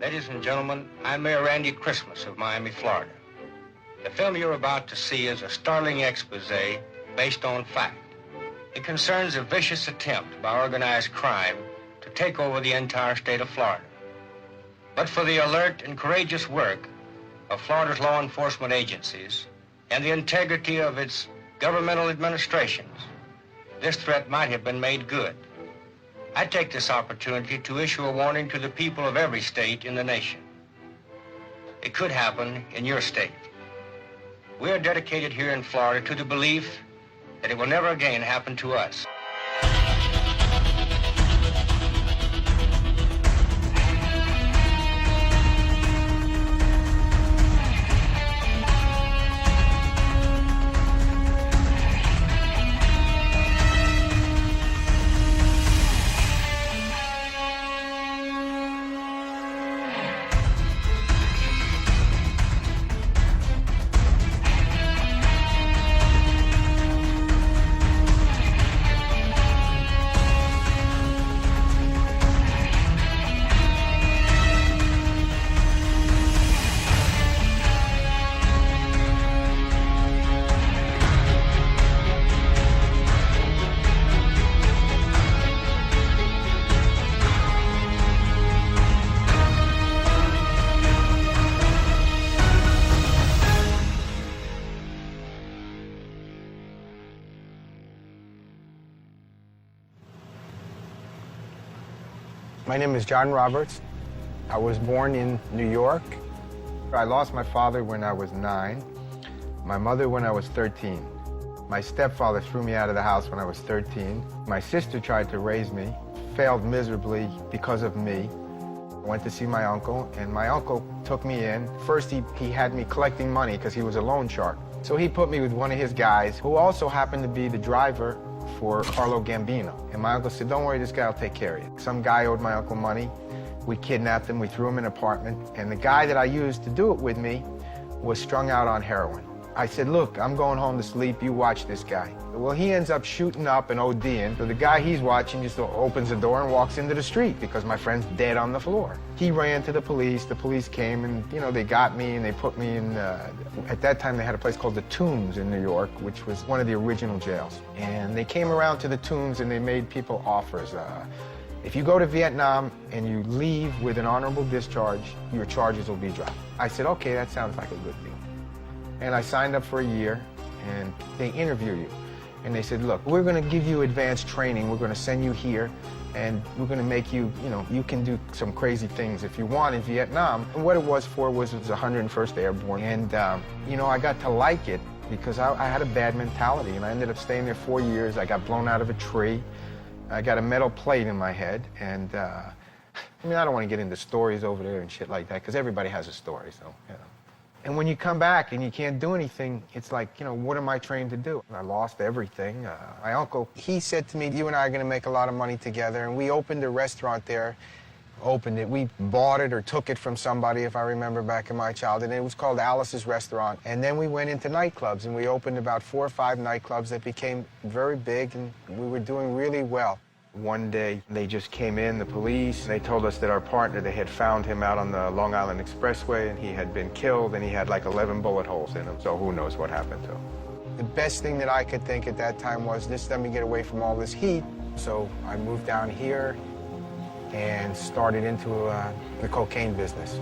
Ladies and gentlemen, I'm Mayor Randy Christmas of Miami, Florida. The film you're about to see is a startling expose based on fact. It concerns a vicious attempt by organized crime to take over the entire state of Florida. But for the alert and courageous work of Florida's law enforcement agencies and the integrity of its governmental administrations, this threat might have been made good. I take this opportunity to issue a warning to the people of every state in the nation. It could happen in your state. We are dedicated here in Florida to the belief that it will never again happen to us. My name is John Roberts. I was born in New York. I lost my father when I was 9, my mother when I was 13. My stepfather threw me out of the house when I was 13. My sister tried to raise me, failed miserably because of me. I went to see my uncle, and my uncle took me in. First, he had me collecting money because he was a loan shark. So he put me with one of his guys, who also happened to be the driver for Carlo Gambino. And my uncle said, don't worry, this guy will take care of you. Some guy owed my uncle money. We kidnapped him, we threw him in an apartment, and the guy that I used to do it with me was strung out on heroin. I said, look, I'm going home to sleep, you watch this guy. Well, he ends up shooting up and ODing, so the guy he's watching just opens the door and walks into the street because my friend's dead on the floor. He ran to the police came and, you know, they got me and they put me in, at that time they had a place called the Tombs in New York, which was one of the original jails. And they came around to the Tombs and they made people offers. If you go to Vietnam and you leave with an honorable discharge, your charges will be dropped. I said, okay, that sounds like a good deal. And I signed up for a year, and they interview you. And they said, look, we're going to give you advanced training. We're going to send you here, and we're going to make you, you know, you can do some crazy things if you want in Vietnam. And what it was 101st Airborne. And, you know, I got to like it because I had a bad mentality, and I ended up staying there 4 years. I got blown out of a tree. I got a metal plate in my head, and, I mean, I don't want to get into stories over there and shit like that, because everybody has a story, so, you know. And when you come back and you can't do anything, it's like, you know, what am I trained to do? I lost everything. My uncle, he said to me, you and I are going to make a lot of money together. And we opened a restaurant there, opened it. We bought it or took it from somebody, if I remember back in my childhood. And it was called Alice's Restaurant. And then we went into nightclubs, and we opened about 4 or 5 nightclubs that became very big, and we were doing really well. One day, they just came in, the police. They told us that our partner, they had found him out on the Long Island Expressway, and he had been killed, and he had like 11 bullet holes in him. So who knows what happened to him. The best thing that I could think at that time was, just let me get away from all this heat. So I moved down here and started into the cocaine business.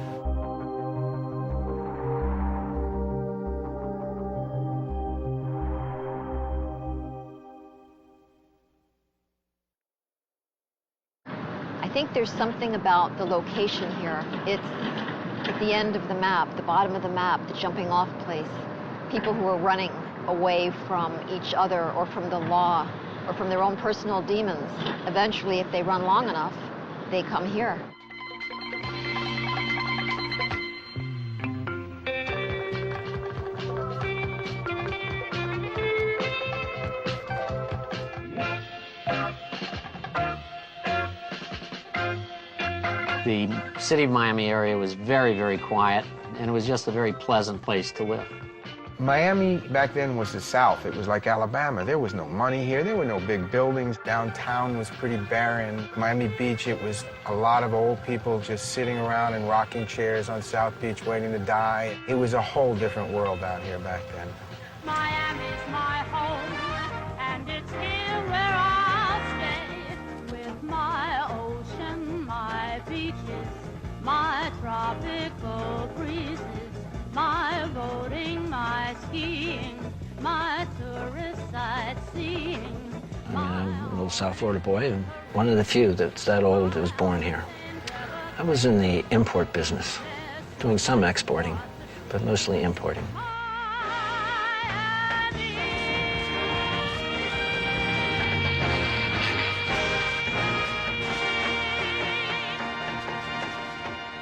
I think there's something about the location here. It's at the end of the map, the bottom of the map, the jumping off place. People who are running away from each other or from the law or from their own personal demons. Eventually, if they run long enough, they come here. The city of Miami area was very, very quiet, and it was just a very pleasant place to live. Miami back then was the South. It was like Alabama. There was no money here. There were no big buildings. Downtown was pretty barren. Miami Beach, it was a lot of old people just sitting around in rocking chairs on South Beach waiting to die. It was a whole different world out here back then. Miami's my home, and it's here where I'll stay, with my ocean, my beaches, my tropical breezes, my boating, my skiing, my tourist sightseeing. I'm a little South Florida boy, and one of the few that's that old that was born here. I was in the import business, doing some exporting, but mostly importing.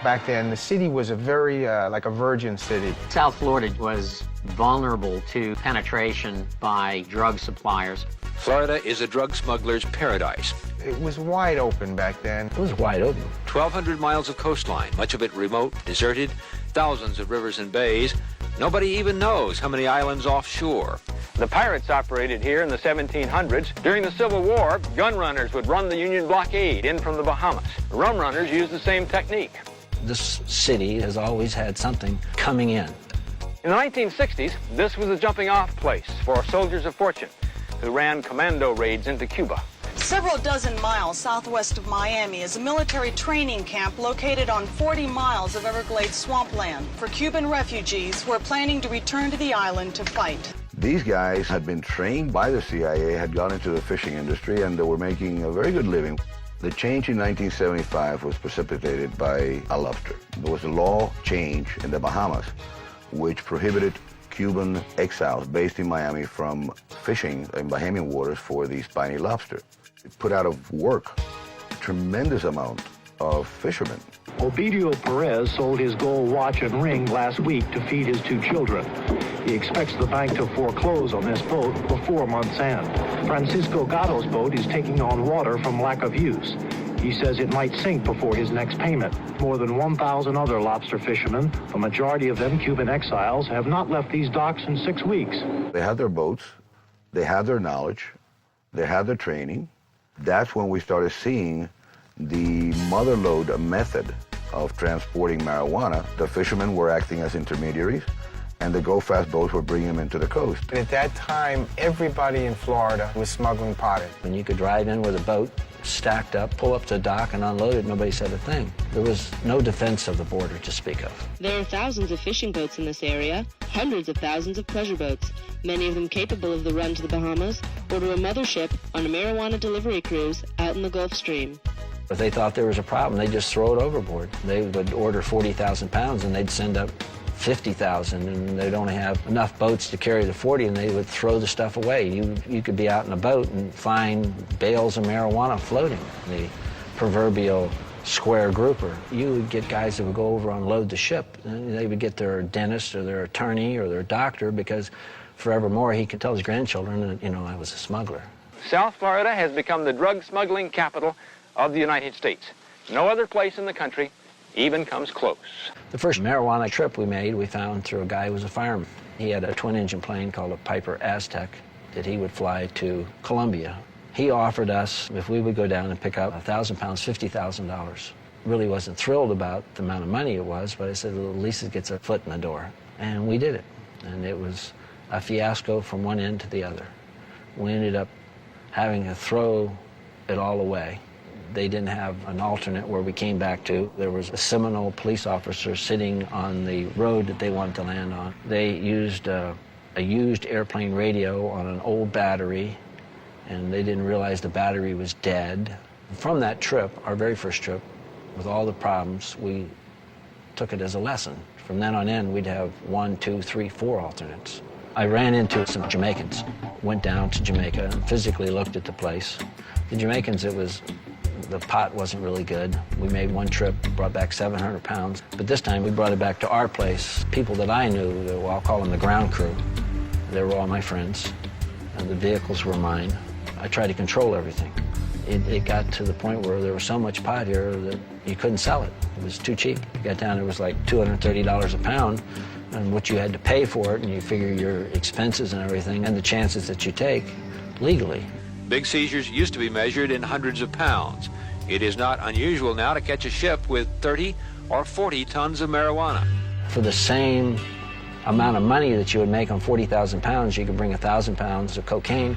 Back then, the city was a very, like a virgin city. South Florida was vulnerable to penetration by drug suppliers. Florida is a drug smuggler's paradise. It was wide open back then. It was wide open. 1,200 miles of coastline, much of it remote, deserted, thousands of rivers and bays. Nobody even knows how many islands offshore. The pirates operated here in the 1700s. During the Civil War, gun runners would run the Union blockade in from the Bahamas. Rum runners used the same technique. This city has always had something coming in. In the 1960s, this was a jumping-off place for soldiers of fortune who ran commando raids into Cuba. Several dozen miles southwest of Miami is a military training camp located on 40 miles of Everglades swampland for Cuban refugees who are planning to return to the island to fight. These guys had been trained by the CIA, had gone into the fishing industry, and they were making a very good living. The change in 1975 was precipitated by a lobster. There was a law change in the Bahamas which prohibited Cuban exiles based in Miami from fishing in Bahamian waters for the spiny lobster. It put out of work a tremendous amount of fishermen. Ovidio Perez sold his gold watch and ring last week to feed his 2 children. He expects the bank to foreclose on this boat before month's end. Francisco Gatto's boat is taking on water from lack of use. He says it might sink before his next payment. More than 1,000 other lobster fishermen, the majority of them Cuban exiles, have not left these docks in 6 weeks. They had their boats, they had their knowledge, they had their training. That's when we started seeing the mother lode method of transporting marijuana. The fishermen were acting as intermediaries, and the go-fast boats were bringing them into the coast. And at that time, everybody in Florida was smuggling pot in. When you could drive in with a boat, stacked up, pull up to the dock and unload it, nobody said a thing. There was no defense of the border to speak of. There are thousands of fishing boats in this area, hundreds of thousands of pleasure boats, many of them capable of the run to the Bahamas or to a mothership on a marijuana delivery cruise out in the Gulf Stream. If they thought there was a problem, they'd just throw it overboard. They would order 40,000 pounds and they'd send up 50,000, and they'd only have enough boats to carry the 40, and they would throw the stuff away. You could be out in a boat and find bales of marijuana floating, the proverbial square grouper. You would get guys that would go over and unload the ship, and they would get their dentist or their attorney or their doctor, because forevermore he could tell his grandchildren that, you know, I was a smuggler. South Florida has become the drug smuggling capital of the United States. No other place in the country even comes close. The first marijuana trip we made, we found through a guy who was a fireman. He had a twin-engine plane called a Piper Aztec that he would fly to Colombia. He offered us, if we would go down and pick up 1,000 pounds, $50,000. Really wasn't thrilled about the amount of money it was, but I said, well, at least it gets a foot in the door. And we did it. And it was a fiasco from one end to the other. We ended up having to throw it all away. They didn't have an alternate where we came back to. There was a Seminole police officer sitting on the road that they wanted to land on. They used a used airplane radio on an old battery, and they didn't realize the battery was dead. From that trip, our very first trip, with all the problems, we took it as a lesson. From then on in, we'd have 1, 2, 3, 4 alternates. I ran into some Jamaicans, went down to Jamaica and physically looked at the place. The Jamaicans, the pot wasn't really good. We made one trip, brought back 700 pounds, but this time we brought it back to our place. People that I knew, well, I'll call them the ground crew. They were all my friends, and the vehicles were mine. I tried to control everything. It got to the point where there was so much pot here that you couldn't sell it. It was too cheap. It got down, it was like $230 a pound, and what you had to pay for it, and you figure your expenses and everything, and the chances that you take legally. Big seizures used to be measured in hundreds of pounds. It is not unusual now to catch a ship with 30 or 40 tons of marijuana. For the same amount of money that you would make on 40,000 pounds, you could bring 1,000 pounds of cocaine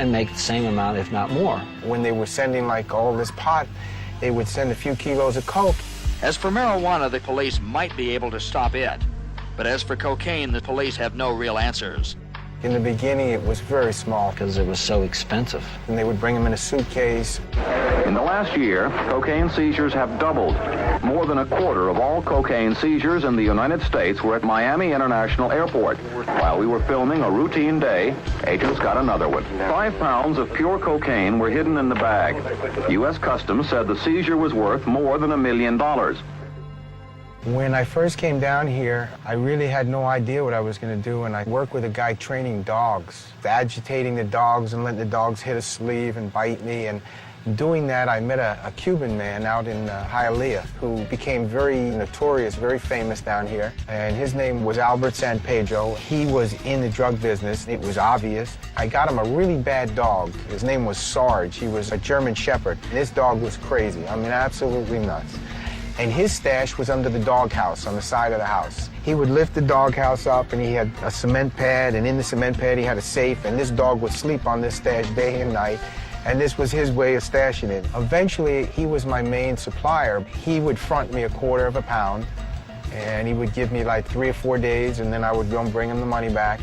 and make the same amount, if not more. When they were sending like all this pot, they would send a few kilos of coke. As for marijuana, the police might be able to stop it. But as for cocaine, the police have no real answers. In the beginning, it was very small. Because it was so expensive. And they would bring them in a suitcase. In the last year, cocaine seizures have doubled. More than a quarter of all cocaine seizures in the United States were at Miami International Airport. While we were filming a routine day, agents got another one. 5 pounds of pure cocaine were hidden in the bag. U.S. Customs said the seizure was worth more than $1 million. When I first came down here, I really had no idea what I was going to do, and I worked with a guy training dogs, agitating the dogs and letting the dogs hit a sleeve and bite me. And doing that, I met a Cuban man out in Hialeah who became very notorious, very famous down here, and his name was Albert San Pedro. He was in the drug business. It was obvious. I got him a really bad dog. His name was Sarge. He was a German Shepherd. This dog was crazy. I mean, absolutely nuts. And his stash was under the doghouse on the side of the house. He would lift the doghouse up, and he had a cement pad, and in the cement pad he had a safe, and this dog would sleep on this stash day and night, and this was his way of stashing it. Eventually, he was my main supplier. He would front me $1/4 pound, and he would give me like 3 or 4 days, and then I would go and bring him the money back.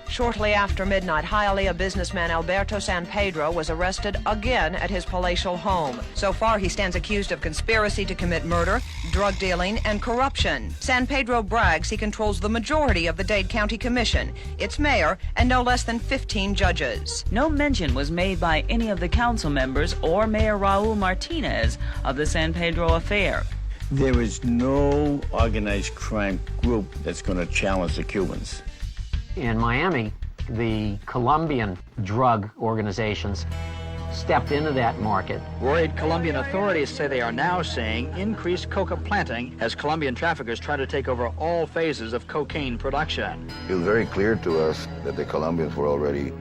Shortly after midnight, Hialeah businessman Alberto San Pedro was arrested again at his palatial home. So far, he stands accused of conspiracy to commit murder, drug dealing, and corruption. San Pedro brags he controls the majority of the Dade County Commission, its mayor, and no less than 15 judges. No mention was made by any of the council members or Mayor Raul Martinez of the San Pedro affair. There is no organized crime group that's going to challenge the Cubans. In Miami, the Colombian drug organizations stepped into that market. Worried Colombian authorities say they are now seeing increased coca planting as Colombian traffickers try to take over all phases of cocaine production. It was very clear to us that the Colombians were already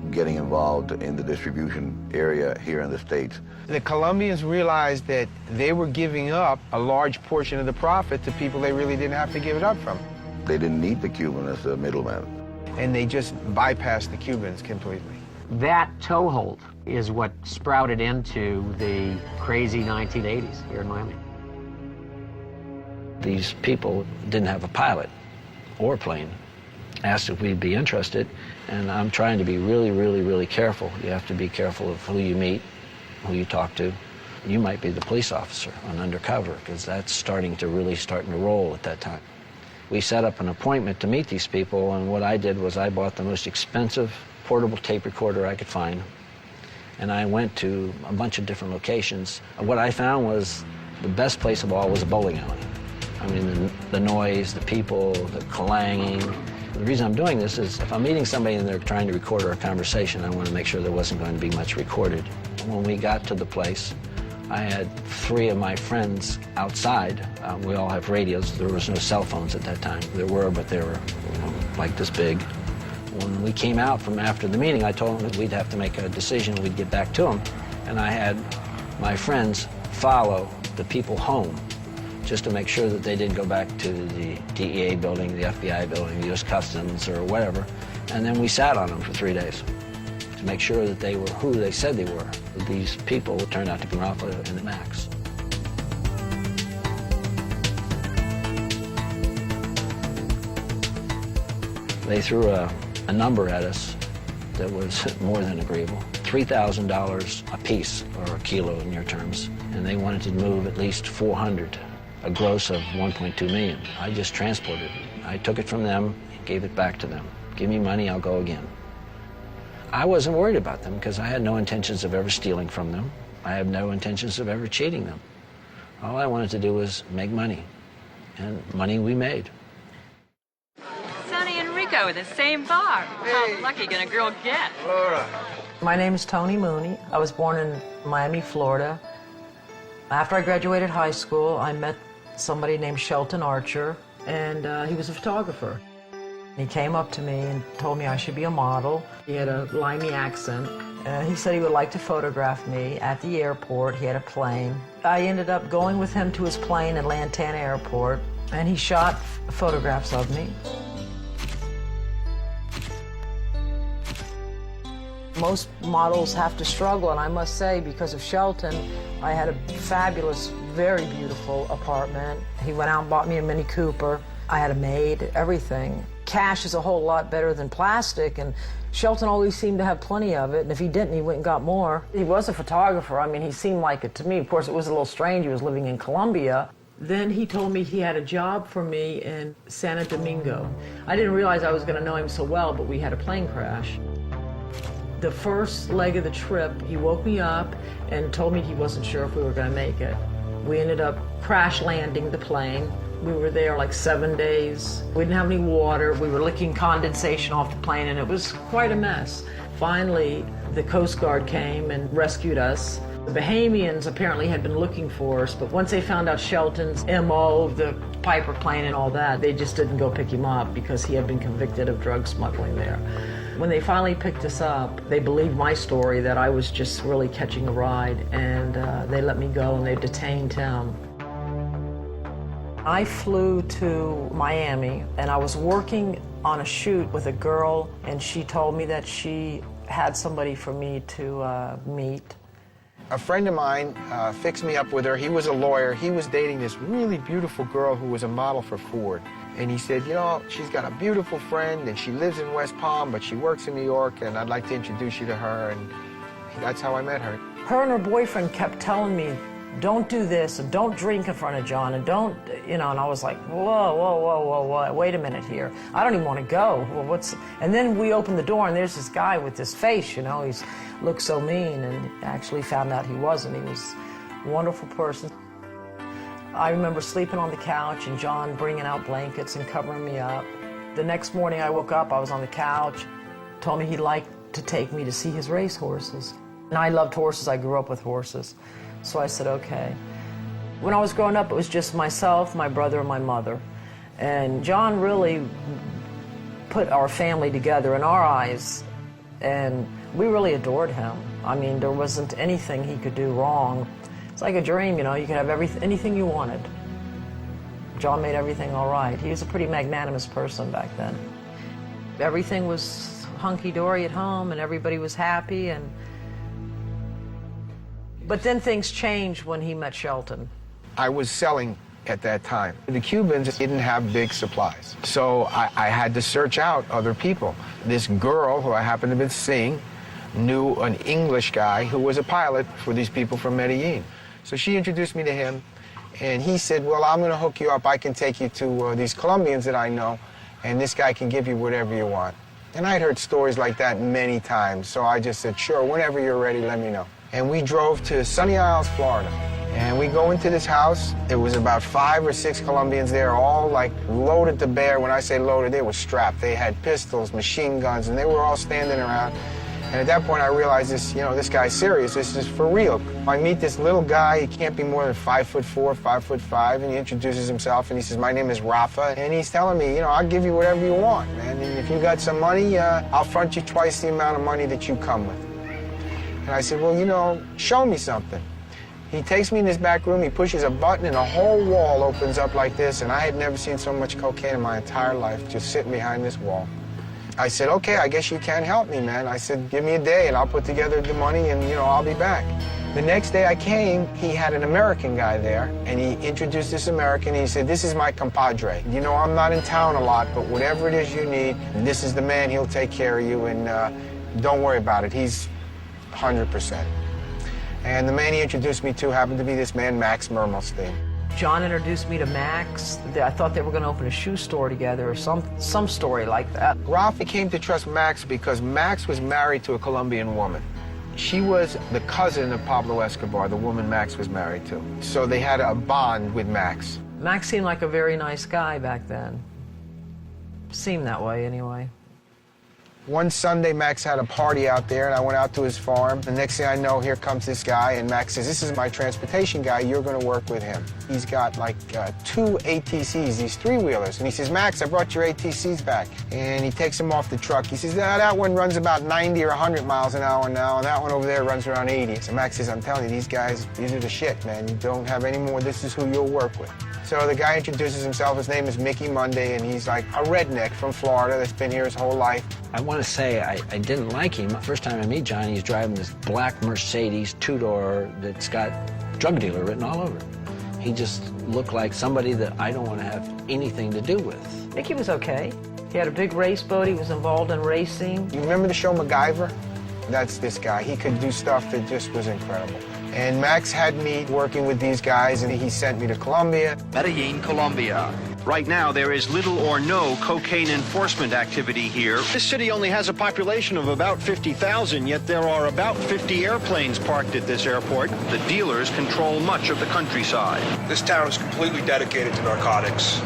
getting involved in the distribution area here in the States. The Colombians realized that they were giving up a large portion of the profit to people they really didn't have to give it up from. They didn't need the Cuban as a middleman. And they just bypassed the Cubans completely. That toehold is what sprouted into the crazy 1980s here in Miami. These people didn't have a pilot or plane. Asked if we'd be interested, and I'm trying to be really, really, really careful. You have to be careful of who you meet, who you talk to. You might be the police officer on undercover, because that's starting to roll at that time. We set up an appointment to meet these people, and what I did was I bought the most expensive portable tape recorder I could find, and I went to a bunch of different locations. What I found was the best place of all was a bowling alley. I mean, the noise, the people, the clanging. The reason I'm doing this is if I'm meeting somebody and they're trying to record our conversation, I want to make sure there wasn't going to be much recorded. When we got to the place, I had 3 of my friends outside. We all have radios. There was no cell phones at that time. There were, but they were like this big. When we came out from after the meeting, I told them that we'd have to make a decision. We'd get back to them. And I had my friends follow the people home just to make sure that they didn't go back to the DEA building, the FBI building, the U.S. Customs, or whatever. And then we sat on them for 3 days to make sure that they were who they said they were. These people turned out to be Rafa and the Max. They threw a number at us that was more than agreeable. $3,000 a piece, or a kilo in your terms, and they wanted to move at least 400, a gross of 1.2 million. I just transported it. I took it from them, gave it back to them. Give me money, I'll go again. I wasn't worried about them because I had no intentions of ever stealing from them. I had no intentions of ever cheating them. All I wanted to do was make money, and money we made. Sonny and Rico in the same bar. How lucky can a girl get? Laura. My name is Tony Mooney. I was born in Miami, Florida. After I graduated high school, I met somebody named Shelton Archer. and he was a photographer. He came up to me and told me I should be a model. He had a limey accent. He said he would like to photograph me at the airport. He had a plane. I ended up going with him to his plane at Lantana Airport, and he shot photographs of me. Most models have to struggle, and I must say, because of Shelton, I had a fabulous, very beautiful apartment. He went out and bought me a Mini Cooper. I had a maid, everything. Cash is a whole lot better than plastic, and Shelton always seemed to have plenty of it, and if he didn't, he went and got more. He was a photographer. I mean, he seemed like it to me. Of course, it was a little strange. He was living in Colombia. Then he told me he had a job for me in Santo Domingo. I didn't realize I was going to know him so well, but we had a plane crash. The first leg of the trip, he woke me up and told me he wasn't sure if we were going to make it. We ended up crash landing the plane. We were there like 7 days. We didn't have any water. We were licking condensation off the plane, and it was quite a mess. Finally, the Coast Guard came and rescued us. The Bahamians apparently had been looking for us, but once they found out Shelton's MO, the Piper plane and all that, they just didn't go pick him up because he had been convicted of drug smuggling there. When they finally picked us up, they believed my story that I was just really catching a ride, and they let me go and they detained him. I flew to Miami, and I was working on a shoot with a girl, and she told me that she had somebody for me to meet. A friend of mine fixed me up with her. He was a lawyer. He was dating this really beautiful girl who was a model for Ford. And he said, you know, she's got a beautiful friend, and she lives in West Palm, but she works in New York, and I'd like to introduce you to her. And that's how I met her. Her and her boyfriend kept telling me, don't do this, and don't drink in front of John, and don't, you know, and I was like, whoa, wait a minute here. I don't even want to go. Well, and then we opened the door, and there's this guy with this face, you know, he looked so mean, and actually found out he wasn't. He was a wonderful person. I remember sleeping on the couch, and John bringing out blankets and covering me up. The next morning I woke up, I was on the couch, told me he'd like to take me to see his race horses. And I loved horses, I grew up with horses. So I said, okay. When I was growing up, it was just myself, my brother, and my mother. And John really put our family together in our eyes, and we really adored him. I mean, there wasn't anything he could do wrong. It's like a dream, you know, you could have anything you wanted. John made everything all right. He was a pretty magnanimous person back then. Everything was hunky-dory at home, and everybody was happy, but then things changed when he met Shelton. I was selling at that time. The Cubans didn't have big supplies, so I had to search out other people. This girl who I happened to be seeing knew an English guy who was a pilot for these people from Medellin. So she introduced me to him, and he said, well, I'm going to hook you up. I can take you to these Colombians that I know, and this guy can give you whatever you want. And I'd heard stories like that many times, so I just said, sure, whenever you're ready, let me know. And we drove to Sunny Isles, Florida. And we go into this house. There was about 5 or 6 Colombians there, all like loaded to bear. When I say loaded, they were strapped. They had pistols, machine guns, and they were all standing around. And at that point, I realized this, you know, this guy's serious. This is for real. I meet this little guy. He can't be more than 5'4", 5'5", and he introduces himself, and he says, my name is Rafa. And he's telling me, you know, I'll give you whatever you want, man. And if you got some money, I'll front you twice the amount of money that you come with. And I said, well, you know, show me something. He takes me in this back room, he pushes a button, and a whole wall opens up like this, and I had never seen so much cocaine in my entire life, just sitting behind this wall. I said, okay, I guess you can help me, man. I said, give me a day, and I'll put together the money, and, you know, I'll be back. The next day I came, he had an American guy there, and he introduced this American, and he said, this is my compadre. You know, I'm not in town a lot, but whatever it is you need, this is the man, he'll take care of you, and don't worry about it. He's 100%. And the man he introduced me to happened to be this man, Max Mermelstein. John introduced me to Max. I thought they were going to open a shoe store together or some story like that. Rafi came to trust Max because Max was married to a Colombian woman. She was the cousin of Pablo Escobar, the woman Max was married to. So they had a bond with Max. Max seemed like a very nice guy back then. Seemed that way, anyway. One Sunday, Max had a party out there, and I went out to his farm. The next thing I know, here comes this guy, and Max says, "This is my transportation guy. You're going to work with him." He's got like 2 ATCs, these 3-wheelers. And he says, "Max, I brought your ATCs back." And he takes them off the truck. He says, "That one runs about 90 or 100 miles an hour now, and that one over there runs around 80. So Max says, "I'm telling you, these guys, these are the shit, man. You don't have any more. This is who you'll work with." So the guy introduces himself. His name is Mickey Monday, and he's like a redneck from Florida that's been here his whole life. I want to say I didn't like him. First time I meet Johnny, he's driving this black Mercedes 2-door that's got drug dealer written all over it. He just looked like somebody that I don't want to have anything to do with. Mickey was okay. He had a big race boat. He was involved in racing. You remember the show MacGyver? That's this guy. He could do stuff that just was incredible. And Max had me working with these guys, and he sent me to Colombia. Medellin, Colombia. Right now, there is little or no cocaine enforcement activity here. This city only has a population of about 50,000, yet there are about 50 airplanes parked at this airport. The dealers control much of the countryside. This town is completely dedicated to narcotics.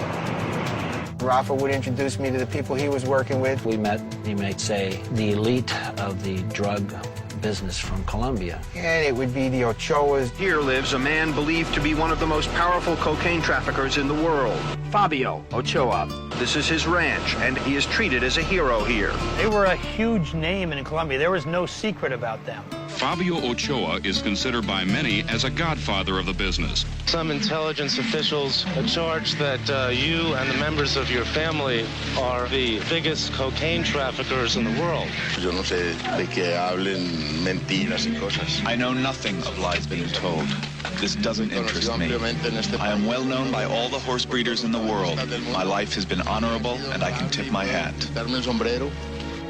Rafa would introduce me to the people he was working with. We met, you might say, the elite of the drug business from Colombia. And it would be the Ochoas. Here lives a man believed to be one of the most powerful cocaine traffickers in the world. Fabio Ochoa. This is his ranch, and he is treated as a hero here. They were a huge name in Colombia. There was no secret about them. Fabio Ochoa is considered by many as a godfather of the business. Some intelligence officials charge that you and the members of your family are the biggest cocaine traffickers in the world. Yo no sé de que hablen mentiras y cosas. I know nothing of lies being told. This doesn't interest me. I am well known by all the horse breeders in the world. My life has been honorable, and I can tip my hat.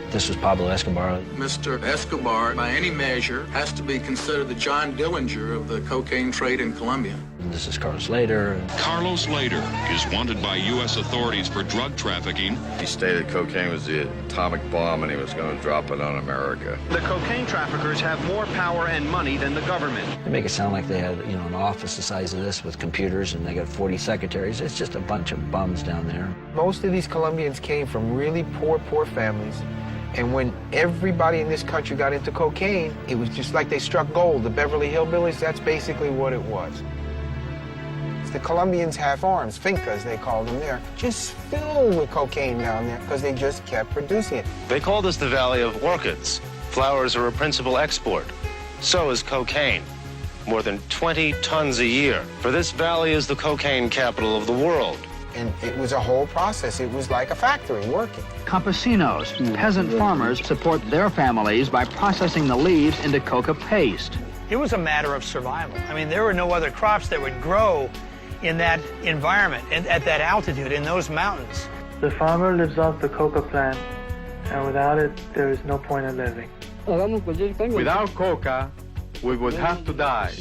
This was Pablo Escobar. Mr. Escobar, by any measure, has to be considered the John Dillinger of the cocaine trade in Colombia. This is Carlos Lader. Carlos Lader is wanted by U.S. authorities for drug trafficking. He stated cocaine was the atomic bomb and he was going to drop it on America. The cocaine traffickers have more power and money than the government. They make it sound like they had, an office the size of this with computers and they got 40 secretaries. It's just a bunch of bums down there. Most of these Colombians came from really poor families. And when everybody in this country got into cocaine, it was just like they struck gold. The Beverly Hillbillies, that's basically what it was. The Colombians have farms, fincas they call them there, just filled with cocaine down there because they just kept producing it. They call this the Valley of Orchids. Flowers are a principal export. So is cocaine. More than 20 tons a year. For this valley is the cocaine capital of the world. And it was a whole process. It was like a factory working. Campesinos, peasant farmers, support their families by processing the leaves into coca paste. It was a matter of survival. I mean, there were no other crops that would grow in that environment, and at that altitude, in those mountains. The farmer lives off the coca plant, and without it, there is no point in living. Without coca, we would have to die.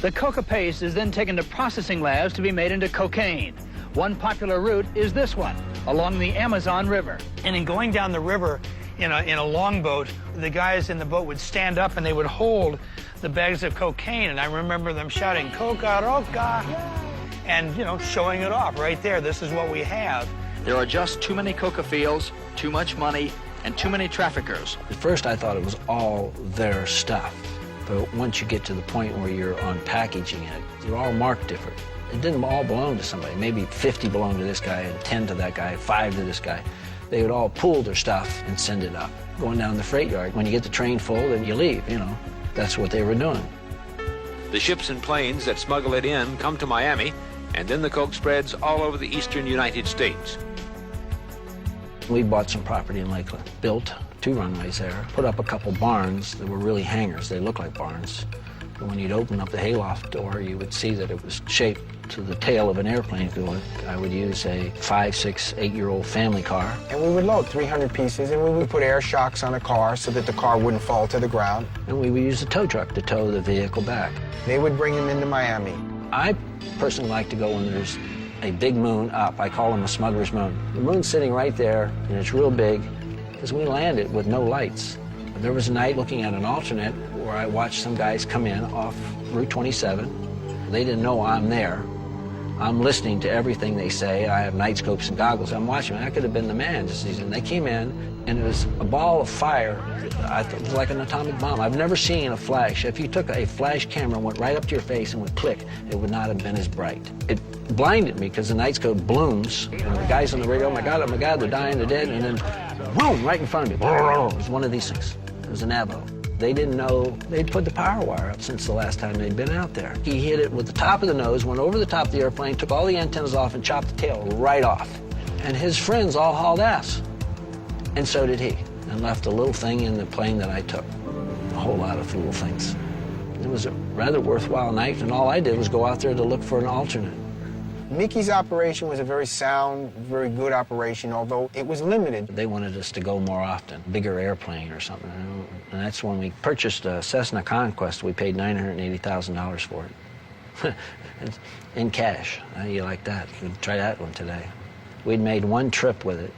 The coca paste is then taken to processing labs to be made into cocaine. One popular route is this one, along the Amazon River. And in going down the river in a longboat, the guys in the boat would stand up and they would hold the bags of cocaine, and I remember them shouting, "Coca Roca," and, showing it off right there. This is what we have. There are just too many coca fields, too much money, and too many traffickers. At first, I thought it was all their stuff. But once you get to the point where you're unpackaging it, they're all marked different. It didn't all belong to somebody. Maybe 50 belonged to this guy, and 10 to that guy, 5 to this guy. They would all pool their stuff and send it up. Going down the freight yard, when you get the train full, then you leave, That's what they were doing. The ships and planes that smuggle it in come to Miami, and then the coke spreads all over the eastern United States. We bought some property in Lakeland, built 2 runways there, put up a couple barns that were really hangars. They looked like barns. But when you'd open up the hayloft door, you would see that it was shaped to the tail of an airplane. I would use a 5, 6, 8-year-old family car. And we would load 300 pieces, and we would put air shocks on a car so that the car wouldn't fall to the ground. And we would use a tow truck to tow the vehicle back. They would bring them into Miami. I personally like to go when there's a big moon up. I call them a smuggler's moon. The moon's sitting right there, and it's real big, because we landed with no lights. There was a night looking at an alternate where I watched some guys come in off Route 27. They didn't know I'm there. I'm listening to everything they say. I have night scopes and goggles. I'm watching. I could have been the man. And they came in, and it was a ball of fire. I thought it was like an atomic bomb. I've never seen a flash. If you took a flash camera and went right up to your face and would click, it would not have been as bright. It blinded me because the night scope blooms, and the guys on the radio, oh my God, they're dying, they're dead, and then boom, right in front of me. It was one of these things. It was an Avo. They didn't know they'd put the power wire up since the last time they'd been out there. He hit it with the top of the nose, went over the top of the airplane, took all the antennas off, and chopped the tail right off. And his friends all hauled ass. And so did he. And left a little thing in the plane that I took. A whole lot of little things. It was a rather worthwhile night, and all I did was go out there to look for an alternate. Mickey's operation was a very sound, very good operation, although it was limited. They wanted us to go more often, bigger airplane or something. And that's when we purchased a Cessna Conquest. We paid $980,000 for it. In cash. How do you like that? You can try that one today. We'd made one trip with it.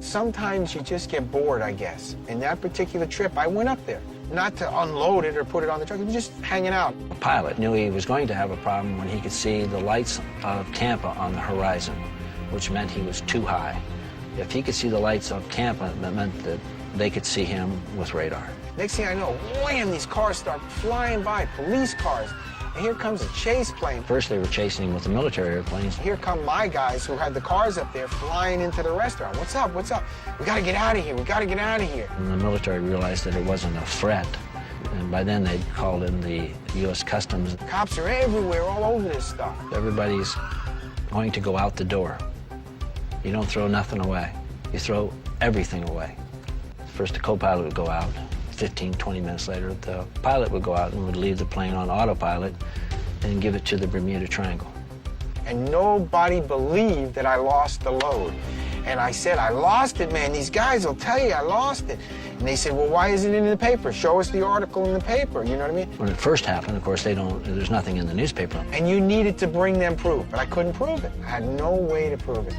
Sometimes you just get bored, I guess. In that particular trip, I went up there. Not to unload it or put it on the truck, it was just hanging out. The pilot knew he was going to have a problem when he could see the lights of Tampa on the horizon, which meant he was too high. If he could see the lights of Tampa, that meant that they could see him with radar. Next thing I know, wham, these cars start flying by, police cars. And here comes a chase plane. First they were chasing him with the military airplanes. Here come my guys who had the cars up there flying into the restaurant. What's up, what's up? We gotta get out of here, we gotta get out of here. And the military realized that it wasn't a threat. And by then they'd called in the U.S. Customs. Cops are everywhere, all over this stuff. Everybody's going to go out the door. You don't throw nothing away. You throw everything away. First the co-pilot would go out. 15, 20 minutes later, the pilot would go out and would leave the plane on autopilot and give it to the Bermuda Triangle. And nobody believed that I lost the load. And I said, I lost it, man. These guys will tell you I lost it. And they said, well, why isn't it in the paper? Show us the article in the paper, you know what I mean? When it first happened, of course, there's nothing in the newspaper. And you needed to bring them proof, but I couldn't prove it. I had no way to prove it.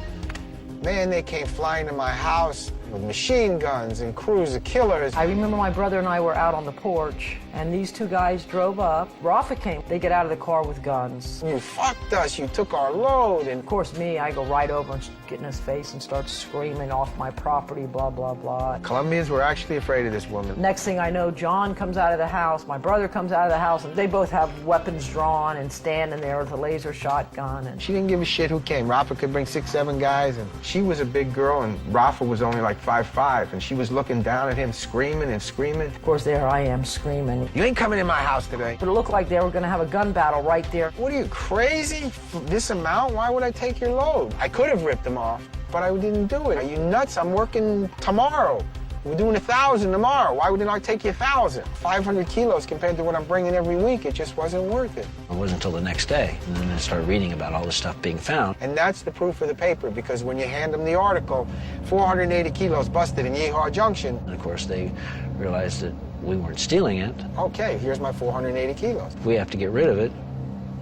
Man, they came flying to my house with machine guns and cruiser killers. I remember my brother and I were out on the porch, and these two guys drove up. Rafa came. They get out of the car with guns. You fucked us. You took our load. And of course, me, I go right over and get in his face and start screaming off my property, blah, blah, blah. Colombians were actually afraid of this woman. Next thing I know, John comes out of the house. My brother comes out of the house, and they both have weapons drawn and standing there with a laser shotgun. And she didn't give a shit who came. Rafa could bring 6, 7 guys, and she was a big girl, and Rafa was only like 5'5", and she was looking down at him, screaming and screaming. Of course, there I am screaming. You ain't coming in my house today. But it looked like they were going to have a gun battle right there. What are you, crazy? For this amount? Why would I take your load? I could have ripped them off, but I didn't do it. Are you nuts? I'm working tomorrow. We're doing 1,000 tomorrow. Why wouldn't I take you 1,000? 500 kilos compared to what I'm bringing every week. It just wasn't worth it. It wasn't until the next day, and then I started reading about all this stuff being found. And that's the proof of the paper, because when you hand them the article, 480 kilos busted in Yeehaw Junction. And of course, they realized that we weren't stealing it. Okay, here's my 480 kilos. If we have to get rid of it,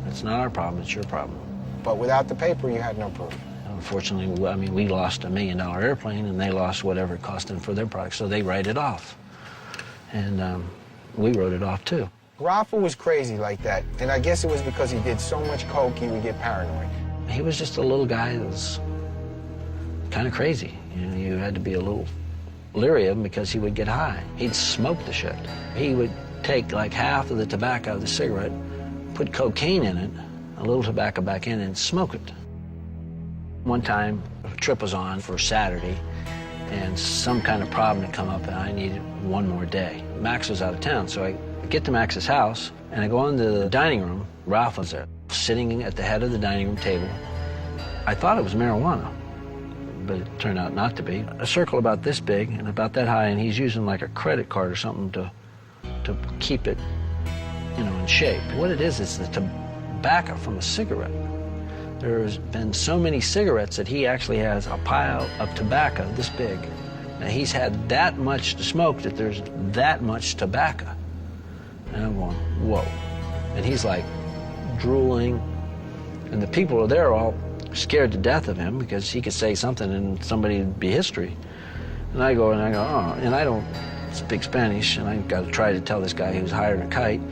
it's not our problem, it's your problem. But without the paper, you had no proof. Unfortunately, I mean, we lost $1 million airplane, and they lost whatever it cost them for their product, so they write it off. And we wrote it off, too. Rafa was crazy like that, and I guess it was because he did so much coke, he would get paranoid. He was just a little guy that was kind of crazy. You know, you had to be a little leery of him because he would get high. He'd smoke the shit. He would take like half of the tobacco of the cigarette, put cocaine in it, a little tobacco back in, and smoke it. One time, a trip was on for Saturday, and some kind of problem had come up, and I needed one more day. Max was out of town, so I get to Max's house, and I go into the dining room. Ralph was there, sitting at the head of the dining room table. I thought it was marijuana, but it turned out not to be. A circle about this big and about that high, and he's using like a credit card or something to keep it, you know, in shape. What it is the tobacco from a cigarette. There's been so many cigarettes that he actually has a pile of tobacco this big. Now, he's had that much to smoke that there's that much tobacco. And I'm going, whoa. And he's like drooling. And the people are there all scared to death of him because he could say something and somebody would be history. And I go, oh, and I don't speak Spanish, and I've got to try to tell this guy who's hired a kite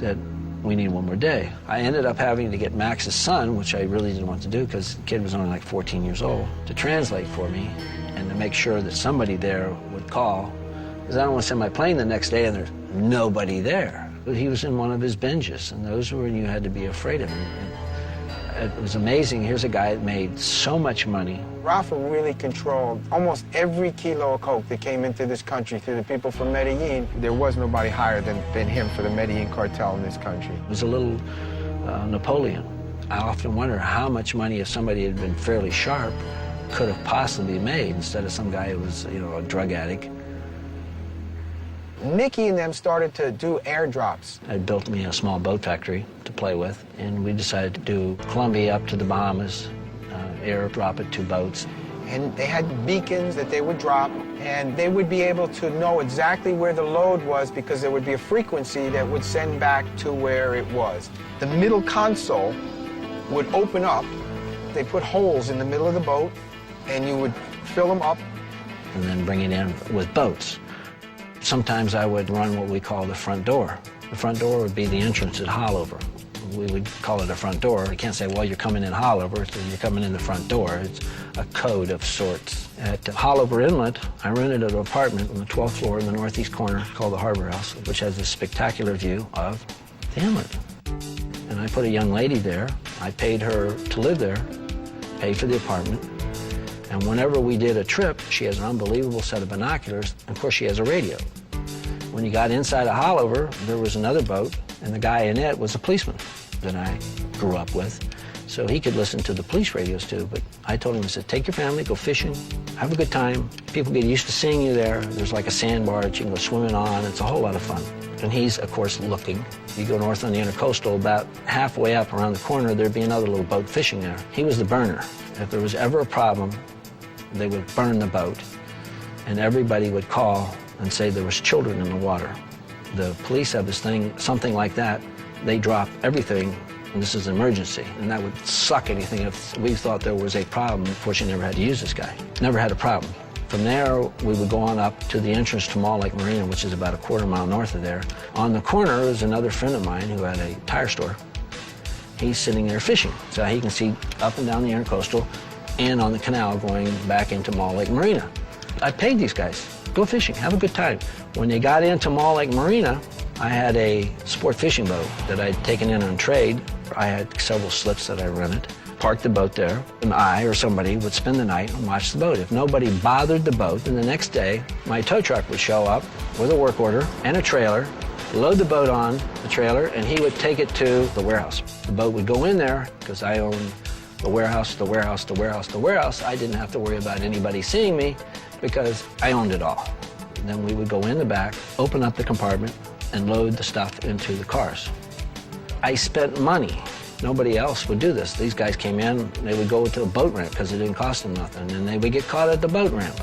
that We need one more day. I ended up having to get Max's son, which I really didn't want to do because the kid was only like 14 years old, to translate for me and to make sure that somebody there would call, because I don't want to send my plane the next day and there's nobody there. He was in one of his binges, and those were when you had to be afraid of him. And it was amazing. Here's a guy that made so much money. Rafa really controlled almost every kilo of coke that came into this country through the people from Medellin. There was nobody higher than him for the Medellin cartel in this country. It was a little Napoleon. I often wonder how much money, if somebody had been fairly sharp, could have possibly made instead of some guy who was, you know, a drug addict. Nicky and them started to do airdrops. I built me a small boat factory to play with, and we decided to do Colombia up to the Bahamas, airdrop it to boats. And they had beacons that they would drop, and they would be able to know exactly where the load was because there would be a frequency that would send back to where it was. The middle console would open up. They put holes in the middle of the boat, and you would fill them up. And then bring it in with boats. Sometimes I would run what we call the front door. The front door would be the entrance at Hollover. We would call it a front door. You can't say, well, you're coming in Hollover, so you're coming in the front door. It's a code of sorts. At Hollover Inlet, I rented an apartment on the 12th floor in the northeast corner called the Harbor House, which has a spectacular view of the inlet. And I put a young lady there. I paid her to live there, paid for the apartment. And whenever we did a trip, she has an unbelievable set of binoculars. And of course, she has a radio. When you got inside of Hollover, there was another boat, and the guy in it was a policeman that I grew up with. So he could listen to the police radios too. But I told him, I said, take your family, go fishing, have a good time. People get used to seeing you there. There's like a sandbar that you can go swimming on. It's a whole lot of fun. And he's, of course, looking. You go north on the intercoastal, about halfway up around the corner, there'd be another little boat fishing there. He was the burner. If there was ever a problem, they would burn the boat, and everybody would call and say there was children in the water. The police have this thing, something like that, they drop everything, and this is an emergency, and that would suck anything if we thought there was a problem. Unfortunately, never had to use this guy. Never had a problem. From there, we would go on up to the entrance to Mall Lake Marina, which is about a quarter mile north of there. On the corner is another friend of mine who had a tire store. He's sitting there fishing, so he can see up and down the intercoastal and on the canal going back into Mall Lake Marina. I paid these guys, go fishing, have a good time. When they got into Mall Lake Marina, I had a sport fishing boat that I'd taken in on trade. I had several slips that I rented, parked the boat there, and I or somebody would spend the night and watch the boat. If nobody bothered the boat, then the next day, my tow truck would show up with a work order and a trailer, load the boat on the trailer, and he would take it to the warehouse. The boat would go in there, because I owned the warehouse, the warehouse, the warehouse, the warehouse. I didn't have to worry about anybody seeing me because I owned it all. And then we would go in the back, open up the compartment, and load the stuff into the cars. I spent money. Nobody else would do this. These guys came in, they would go to a boat ramp because it didn't cost them nothing, and they would get caught at the boat ramp.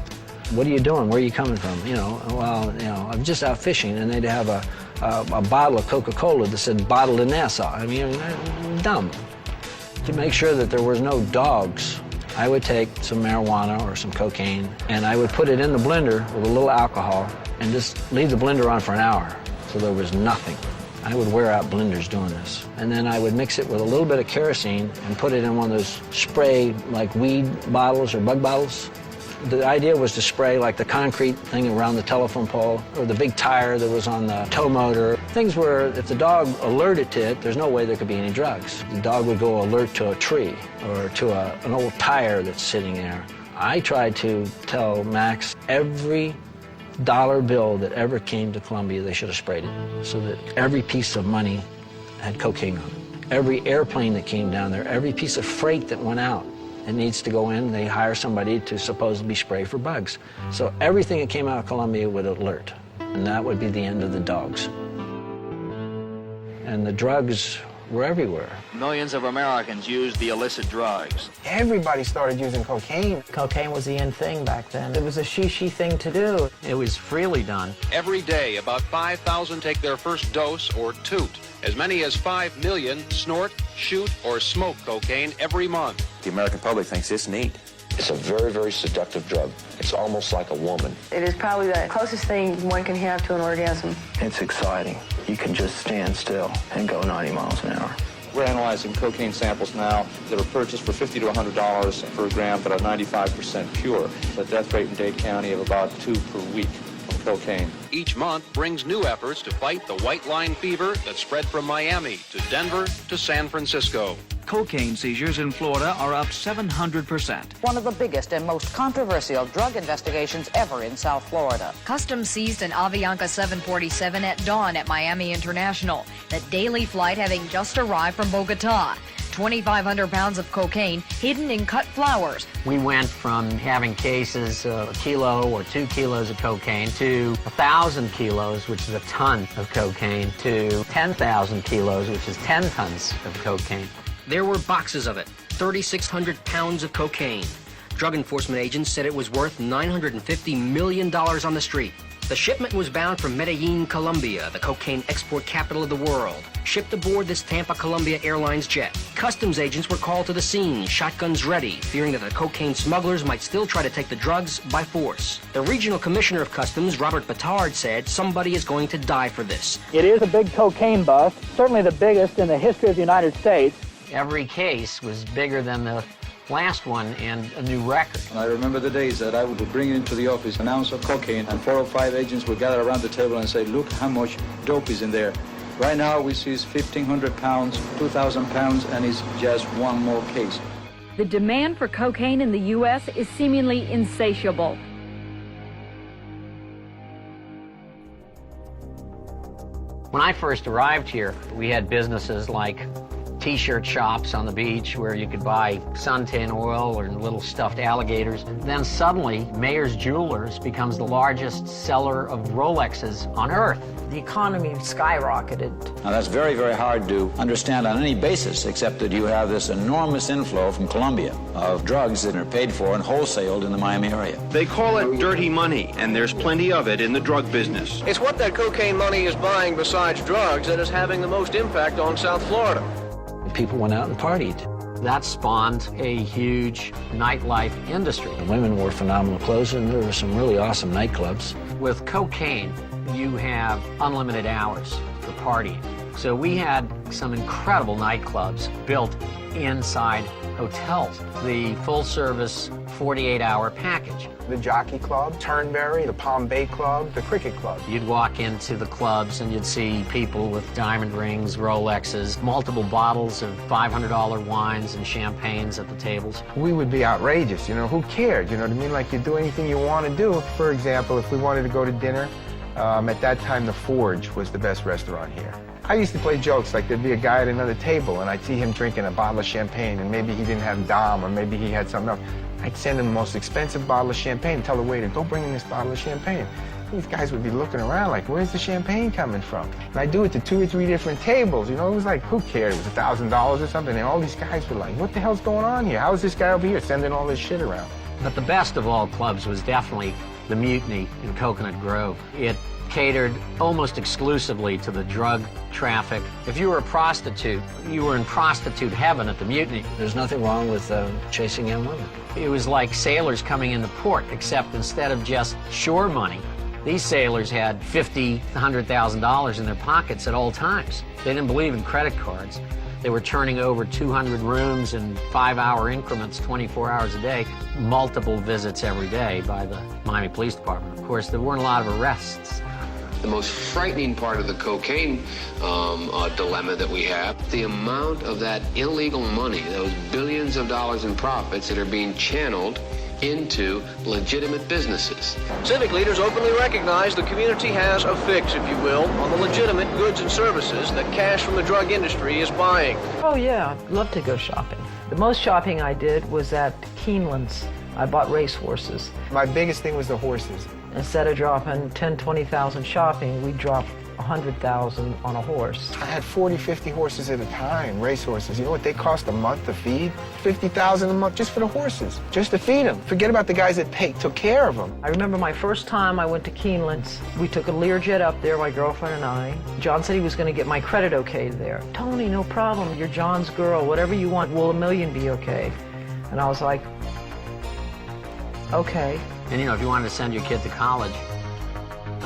What are you doing? Where are you coming from? You know, well, you know, I'm just out fishing, and they'd have a bottle of Coca-Cola that said bottled in Nassau. I mean, dumb. To make sure that there was no dogs, I would take some marijuana or some cocaine, and I would put it in the blender with a little alcohol and just leave the blender on for an hour so there was nothing. I would wear out blenders doing this. And then I would mix it with a little bit of kerosene and put it in one of those spray, like weed bottles or bug bottles. The idea was to spray like the concrete thing around the telephone pole or the big tire that was on the tow motor. Things where if the dog alerted to it, there's no way there could be any drugs. The dog would go alert to a tree or to an old tire that's sitting there. I tried to tell Max every dollar bill that ever came to Colombia, they should have sprayed it so that every piece of money had cocaine on it. Every airplane that came down there, every piece of freight that went out, it needs to go in, they hire somebody to supposedly spray for bugs. So everything that came out of Colombia would alert, and that would be the end of the dogs. And the drugs were everywhere. Millions of Americans used the illicit drugs. Everybody started using cocaine. Cocaine was the in thing back then. It was a she thing to do. It was freely done. Every day, about 5,000 take their first dose or toot. As many as 5 million snort, shoot, or smoke cocaine every month. The American public thinks it's neat. It's a very, very seductive drug. It's almost like a woman. It is probably the closest thing one can have to an orgasm. It's exciting. You can just stand still and go 90 miles an hour. We're analyzing cocaine samples now that are purchased for $50 to $100 per gram that are 95% pure. The death rate in Dade County of about 2 per week from cocaine. Each month brings new efforts to fight the white line fever that spread from Miami to Denver to San Francisco. Cocaine seizures in Florida are up 700%. One of the biggest and most controversial drug investigations ever in South Florida. Customs seized an Avianca 747 at dawn at Miami International. The daily flight having just arrived from Bogota. 2,500 pounds of cocaine hidden in cut flowers. We went from having cases of a kilo or 2 kilos of cocaine to 1,000 kilos, which is a ton of cocaine, to 10,000 kilos, which is 10 tons of cocaine. There were boxes of it, 3,600 pounds of cocaine. Drug enforcement agents said it was worth $950 million on the street. The shipment was bound from Medellin, Colombia, the cocaine export capital of the world. Shipped aboard this Tampa Columbia Airlines jet. Customs agents were called to the scene, shotguns ready, fearing that the cocaine smugglers might still try to take the drugs by force. The regional commissioner of customs, Robert Batard, said somebody is going to die for this. It is a big cocaine bust, certainly the biggest in the history of the United States. Every case was bigger than the last one and a new record. I remember the days that I would bring into the office an ounce of cocaine and 4 or 5 agents would gather around the table and say, look how much dope is in there. Right now we see 1,500 pounds, 2,000 pounds, and it's just one more case. The demand for cocaine in the U.S. is seemingly insatiable. When I first arrived here, we had businesses like T-shirt shops on the beach where you could buy suntan oil or little stuffed alligators. Then suddenly, Mayer's Jewelers becomes the largest seller of Rolexes on earth. The economy skyrocketed. Now that's very, very hard to understand on any basis, except that you have this enormous inflow from Colombia of drugs that are paid for and wholesaled in the Miami area. They call it dirty money, and there's plenty of it in the drug business. It's what that cocaine money is buying besides drugs that is having the most impact on South Florida. People went out and partied. That spawned a huge nightlife industry. The women wore phenomenal clothes, and there were some really awesome nightclubs. With cocaine, you have unlimited hours for partying. So we had some incredible nightclubs built inside hotels. The full-service 48-hour package. The Jockey Club, Turnberry, the Palm Bay Club, the Cricket Club. You'd walk into the clubs and you'd see people with diamond rings, Rolexes, multiple bottles of $500 wines and champagnes at the tables. We would be outrageous, you know, who cared? You know what I mean? Like, you do anything you want to do. For example, if we wanted to go to dinner, at that time the Forge was the best restaurant here. I used to play jokes, like there'd be a guy at another table and I'd see him drinking a bottle of champagne and maybe he didn't have Dom or maybe he had something else. I'd send him the most expensive bottle of champagne and tell the waiter, go bring him this bottle of champagne. These guys would be looking around like, where's the champagne coming from? And I'd do it to 2 or 3 different tables, you know, it was like, who cared? It was $1,000 or something, and all these guys were like, what the hell's going on here? How is this guy over here sending all this shit around? But the best of all clubs was definitely the Mutiny in Coconut Grove. It catered almost exclusively to the drug traffic. If you were a prostitute, you were in prostitute heaven at the Mutiny. There's nothing wrong with chasing young women. It was like sailors coming into port, except instead of just shore money, these sailors had $50,000, $100,000 in their pockets at all times. They didn't believe in credit cards. They were turning over 200 rooms in 5-hour increments, 24 hours a day, multiple visits every day by the Miami Police Department. Of course, there weren't a lot of arrests. The most frightening part of the cocaine dilemma that we have, the amount of that illegal money, those billions of dollars in profits that are being channeled into legitimate businesses. Civic leaders openly recognize the community has a fix, if you will, on the legitimate goods and services that cash from the drug industry is buying. Oh yeah, I'd love to go shopping. The most shopping I did was at Keeneland's. I bought racehorses. My biggest thing was the horses. Instead of dropping 10, 20,000 shopping, we dropped 100,000 on a horse. I had 40, 50 horses at a time, racehorses. You know what they cost a month to feed? 50,000 a month just for the horses, just to feed them. Forget about the guys that took care of them. I remember my first time I went to Keeneland's. We took a Learjet up there, my girlfriend and I. John said he was going to get my credit okay there. Tony, no problem. You're John's girl. Whatever you want, will $1 million be okay? And I was like, Okay. And, if you wanted to send your kid to college,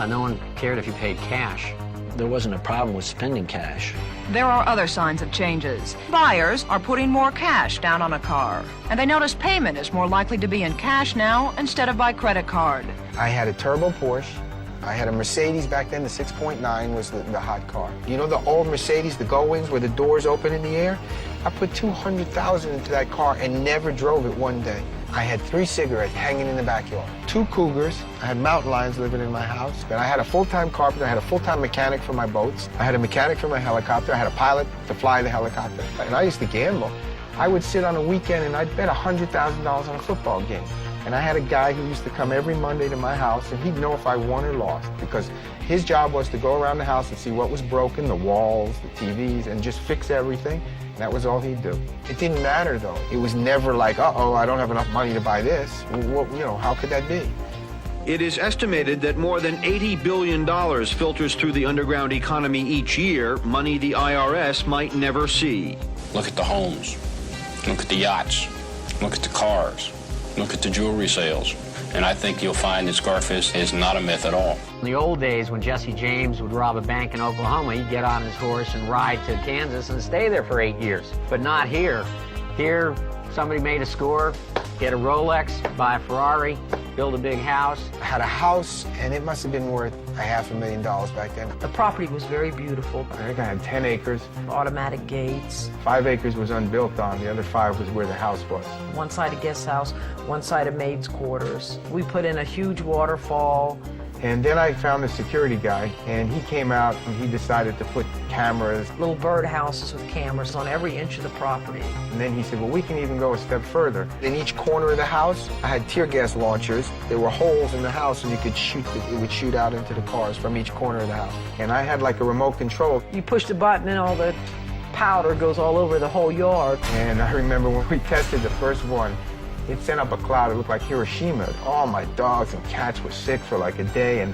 no one cared if you paid cash. There wasn't a problem with spending cash. There are other signs of changes. Buyers are putting more cash down on a car, and they notice payment is more likely to be in cash now instead of by credit card. I had a turbo Porsche. I had a Mercedes back then. The 6.9 was the hot car. You know the old Mercedes, the Go-Ins, where the doors open in the air? I put $200,000 into that car and never drove it one day. I had 3 cigarettes hanging in the backyard, 2 cougars. I had mountain lions living in my house. And I had a full-time carpenter. I had a full-time mechanic for my boats. I had a mechanic for my helicopter. I had a pilot to fly the helicopter. And I used to gamble. I would sit on a weekend and I'd bet $100,000 on a football game. And I had a guy who used to come every Monday to my house, and he'd know if I won or lost, because his job was to go around the house and see what was broken, the walls, the TVs, and just fix everything. And that was all he'd do. It didn't matter, though. It was never like, uh-oh, I don't have enough money to buy this. Well, how could that be? It is estimated that more than $80 billion filters through the underground economy each year, money the IRS might never see. Look at the homes. Look at the yachts. Look at the cars. Look at the jewelry sales. And I think you'll find that Scarface is not a myth at all. In the old days, when Jesse James would rob a bank in Oklahoma, he'd get on his horse and ride to Kansas and stay there for 8 years. But not here. Here, somebody made a score, get a Rolex, buy a Ferrari, build a big house. I had a house, and it must have been worth $500,000 back then. The property was very beautiful. I think I had 10 acres. Automatic gates. 5 acres was unbuilt on. The other 5 was where the house was. One side a guest house, one side a maid's quarters. We put in a huge waterfall. And then I found the security guy, and he came out and he decided to put cameras. Little bird houses with cameras on every inch of the property. And then he said, well, we can even go a step further. In each corner of the house, I had tear gas launchers. There were holes in the house, and you could shoot, it would shoot out into the cars from each corner of the house. And I had like a remote control. You push the button and all the powder goes all over the whole yard. And I remember when we tested the first one, it sent up a cloud. It looked like Hiroshima. All my dogs and cats were sick for like a day, and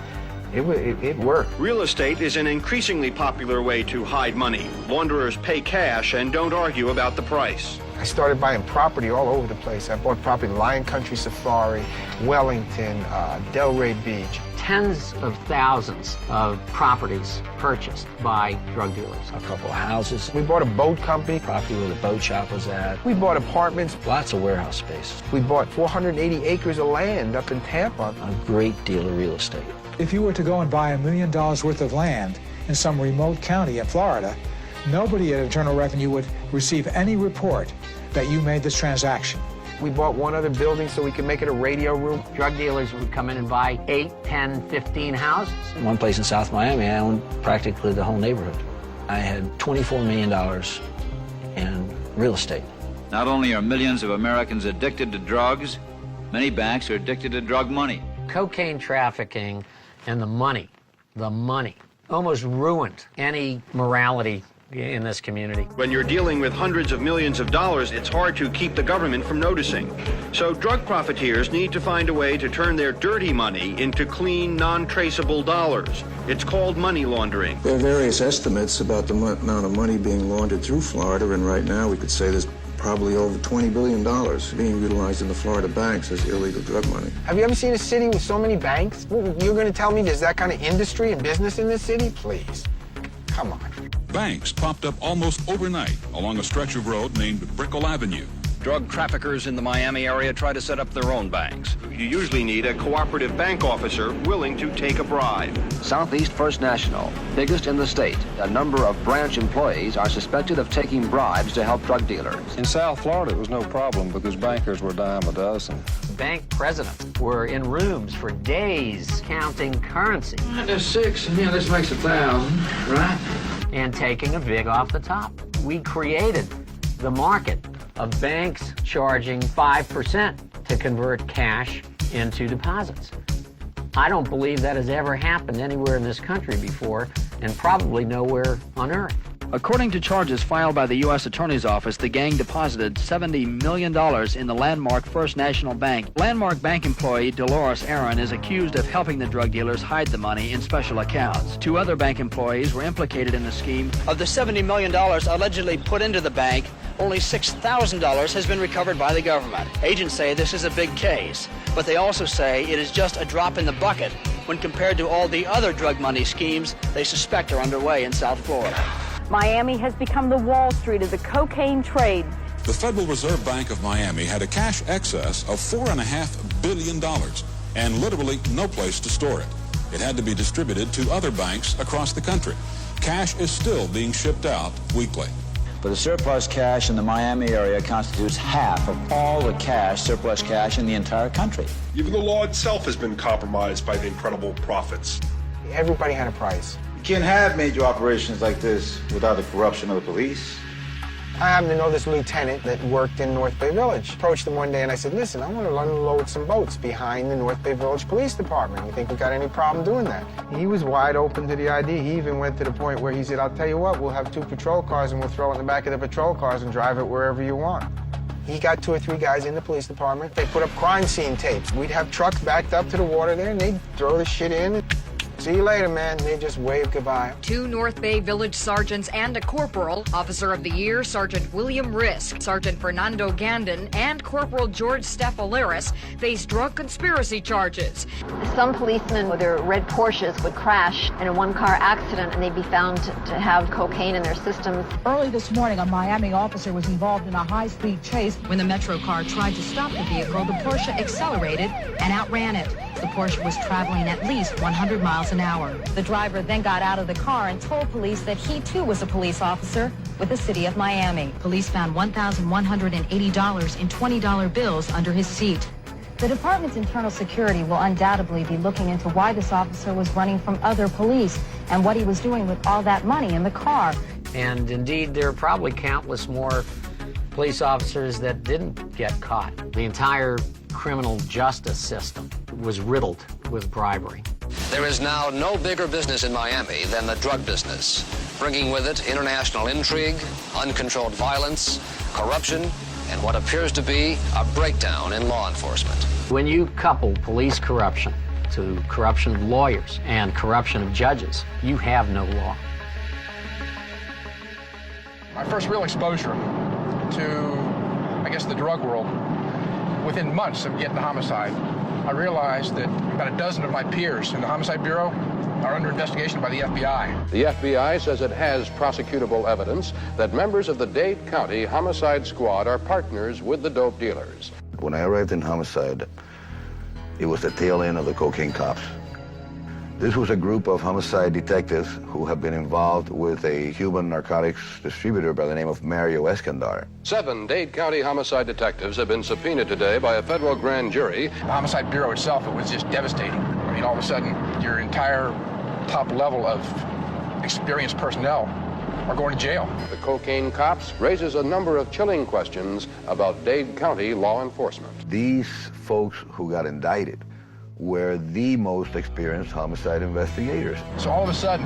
it worked. Real estate is an increasingly popular way to hide money. Launderers pay cash and don't argue about the price. I started buying property all over the place. I bought property in Lion Country Safari, Wellington, Delray Beach. Tens of thousands of properties purchased by drug dealers. A couple of houses. We bought a boat company. Property where the boat shop was at. We bought apartments. Lots of warehouse space. We bought 480 acres of land up in Tampa. A great deal of real estate. If you were to go and buy $1 million worth of land in some remote county in Florida, nobody at Internal Revenue would receive any report that you made this transaction. We bought one other building so we could make it a radio room. Drug dealers would come in and buy 8, 10, 15 houses. One place in South Miami, I owned practically the whole neighborhood. I had $24 million in real estate. Not only are millions of Americans addicted to drugs, many banks are addicted to drug money. Cocaine trafficking and the money, almost ruined any morality in this community. When you're dealing with hundreds of millions of dollars, it's hard to keep the government from noticing. So drug profiteers need to find a way to turn their dirty money into clean, non-traceable dollars. It's called money laundering. There are various estimates about the amount of money being laundered through Florida, and right now we could say there's probably over $20 billion being utilized in the Florida banks as illegal drug money. Have you ever seen a city with so many banks? You're going to tell me there's that kind of industry and business in this city? Please. Come on. Banks popped up almost overnight along a stretch of road named Brickell Avenue. Drug traffickers in the Miami area try to set up their own banks. You usually need a cooperative bank officer willing to take a bribe. Southeast First National, biggest in the state. A number of branch employees are suspected of taking bribes to help drug dealers. In South Florida, it was no problem because bankers were a dime a dozen. Bank presidents were in rooms for days counting currency. There's 6, and this makes 1,000, right? And taking a vig off the top. We created the market of banks charging 5% to convert cash into deposits. I don't believe that has ever happened anywhere in this country before, and probably nowhere on earth. According to charges filed by the U.S. Attorney's Office, the gang deposited $70 million in the Landmark First National Bank. Landmark Bank employee Dolores Aaron is accused of helping the drug dealers hide the money in special accounts. 2 other bank employees were implicated in the scheme. Of the $70 million allegedly put into the bank, Only $6,000 has been recovered by the government. Agents say this is a big case, but they also say it is just a drop in the bucket when compared to all the other drug money schemes they suspect are underway in South Florida. Miami has become the Wall Street of the cocaine trade. The Federal Reserve Bank of Miami had a cash excess of $4.5 billion and literally no place to store it. It had to be distributed to other banks across the country. Cash is still being shipped out weekly. But the surplus cash in the Miami area constitutes half of all the cash, surplus cash in the entire country. Even the law itself has been compromised by the incredible profits. Everybody had a price. You can't have major operations like this without the corruption of the police. I happen to know this lieutenant that worked in North Bay Village. Approached him one day and I said, listen, I want to unload some boats behind the North Bay Village Police Department. You think we got any problem doing that? He was wide open to the idea. He even went to the point where he said, I'll tell you what, we'll have 2 patrol cars and we'll throw it in the back of the patrol cars and drive it wherever you want. He got 2 or 3 guys in the police department. They put up crime scene tapes. We'd have trucks backed up to the water there and they'd throw the shit in. See you later, man. They just wave goodbye. 2 North Bay Village sergeants and a corporal, Officer of the Year Sergeant William Risk, Sergeant Fernando Gandon, and Corporal George Steph-Alaris face drug conspiracy charges. Some policemen with their red Porsches would crash in a one-car accident and they'd be found to have cocaine in their systems. Early this morning, a Miami officer was involved in a high-speed chase. When the Metro car tried to stop the vehicle, the Porsche accelerated and outran it. The Porsche was traveling at least 100 miles an hour. The driver then got out of the car and told police that he too was a police officer with the city of Miami. Police found $1,180 in $20 bills under his seat. The department's internal security will undoubtedly be looking into why this officer was running from other police and what he was doing with all that money in the car. And indeed, there are probably countless more police officers that didn't get caught. The entire criminal justice system was riddled with bribery. There is now no bigger business in Miami than the drug business, bringing with it international intrigue, uncontrolled violence, corruption, and what appears to be a breakdown in law enforcement. When you couple police corruption to corruption of lawyers and corruption of judges, you have no law. My first real exposure to, I guess, the drug world, within months of getting to homicide, I realized that about a dozen of my peers in the Homicide Bureau are under investigation by the FBI. The FBI says it has prosecutable evidence that members of the Dade County Homicide Squad are partners with the dope dealers. When I arrived in Homicide, it was the tail end of the cocaine cops. This was a group of homicide detectives who have been involved with a human narcotics distributor by the name of Mario Escandar. 7 Dade County homicide detectives have been subpoenaed today by a federal grand jury. The Homicide Bureau itself, it was just devastating. I mean, all of a sudden, your entire top level of experienced personnel are going to jail. The cocaine cops raises a number of chilling questions about Dade County law enforcement. These folks who got indicted were the most experienced homicide investigators. So all of a sudden,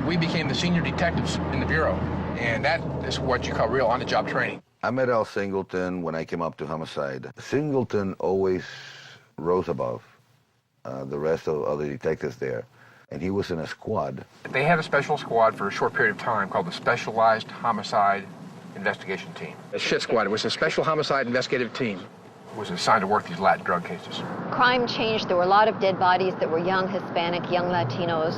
we became the senior detectives in the Bureau, and that is what you call real on-the-job training. I met Al Singleton when I came up to Homicide. Singleton always rose above the rest of the detectives there, and he was in a squad. They had a special squad for a short period of time called the Specialized Homicide Investigation Team. The SHIT squad, it was a Special Homicide Investigative Team. Was assigned to work these Latin drug cases. Crime changed. There were a lot of dead bodies that were young Hispanic, young Latinos.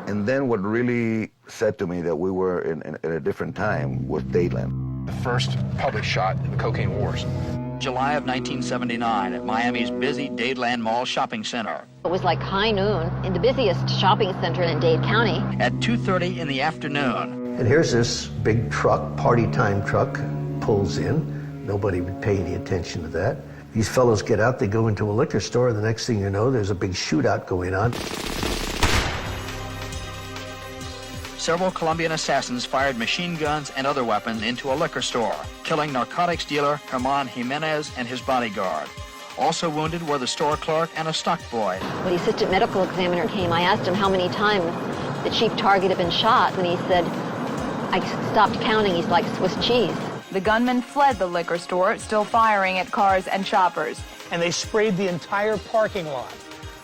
And then what really said to me that we were in a different time was Dadeland. The first public shot in the cocaine wars. July of 1979 at Miami's busy Dadeland Mall shopping center. It was like high noon in the busiest shopping center in Dade County. At 2:30 in the afternoon. And here's this big truck, party time truck, pulls in. Nobody would pay any attention to that. These fellows get out, they go into a liquor store, and the next thing you know, there's a big shootout going on. Several Colombian assassins fired machine guns and other weapons into a liquor store, killing narcotics dealer Herman Jimenez and his bodyguard. Also wounded were the store clerk and a stock boy. When the assistant medical examiner came, I asked him how many times the chief target had been shot, and he said, I stopped counting, he's like Swiss cheese. The gunman fled the liquor store, still firing at cars and shoppers. And they sprayed the entire parking lot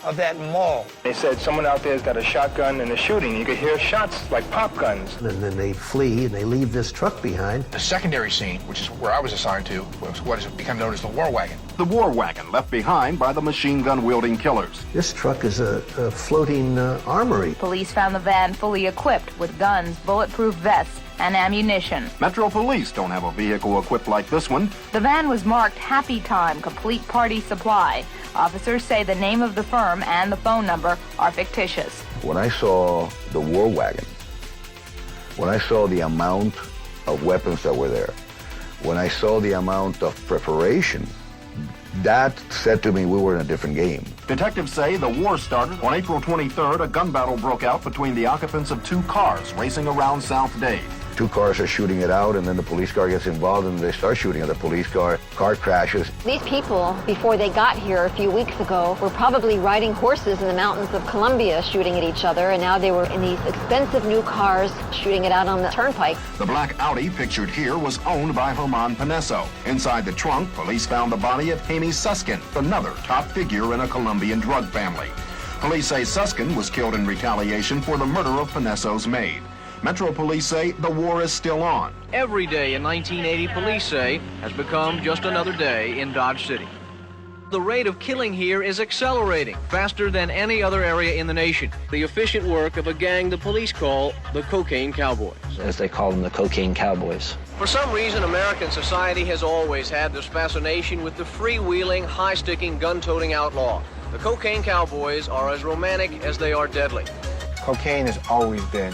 of that mall. They said someone out there's got a shotgun and a shooting. You could hear shots like pop guns. And then they flee and they leave this truck behind. The secondary scene, which is where I was assigned to, was what has become known as the war wagon. The war wagon left behind by the machine gun-wielding killers. This truck is a floating armory. Police found the van fully equipped with guns, bulletproof vests, and ammunition. Metro Police don't have a vehicle equipped like this one. The van was marked Happy Time Complete Party Supply. Officers say the name of the firm and the phone number are fictitious. When I saw the war wagon, when I saw the amount of weapons that were there, when I saw the amount of preparation, that said to me we were in a different game. Detectives say the war started on April 23rd. A gun battle broke out between the occupants of two cars racing around South Dade. Two cars are shooting it out, and then the police car gets involved, and they start shooting at the police car. Car crashes. These people, before they got here a few weeks ago, were probably riding horses in the mountains of Colombia shooting at each other, and now they were in these expensive new cars shooting it out on the turnpike. The black Audi pictured here was owned by Herman Panesso. Inside the trunk, police found the body of Jaime Suskin, another top figure in a Colombian drug family. Police say Suskin was killed in retaliation for the murder of Panesso's maid. Metro Police say the war is still on. Every day in 1980, police say, has become just another day in Dodge City. The rate of killing here is accelerating, faster than any other area in the nation. The efficient work of a gang the police call the Cocaine Cowboys. As they call them, the Cocaine Cowboys. For some reason, American society has always had this fascination with the freewheeling, high-sticking, gun-toting outlaw. The Cocaine Cowboys are as romantic as they are deadly. Cocaine has always been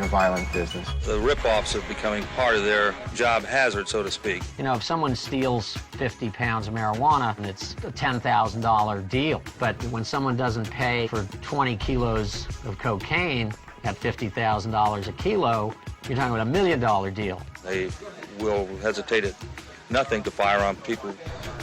a violent business. The rip-offs are becoming part of their job hazard, so to speak. You know, if someone steals 50 pounds of marijuana, it's a $10,000 deal. But when someone doesn't pay for 20 kilos of cocaine at $50,000 a kilo, you're talking about $1 million deal. They will hesitate at nothing to fire on people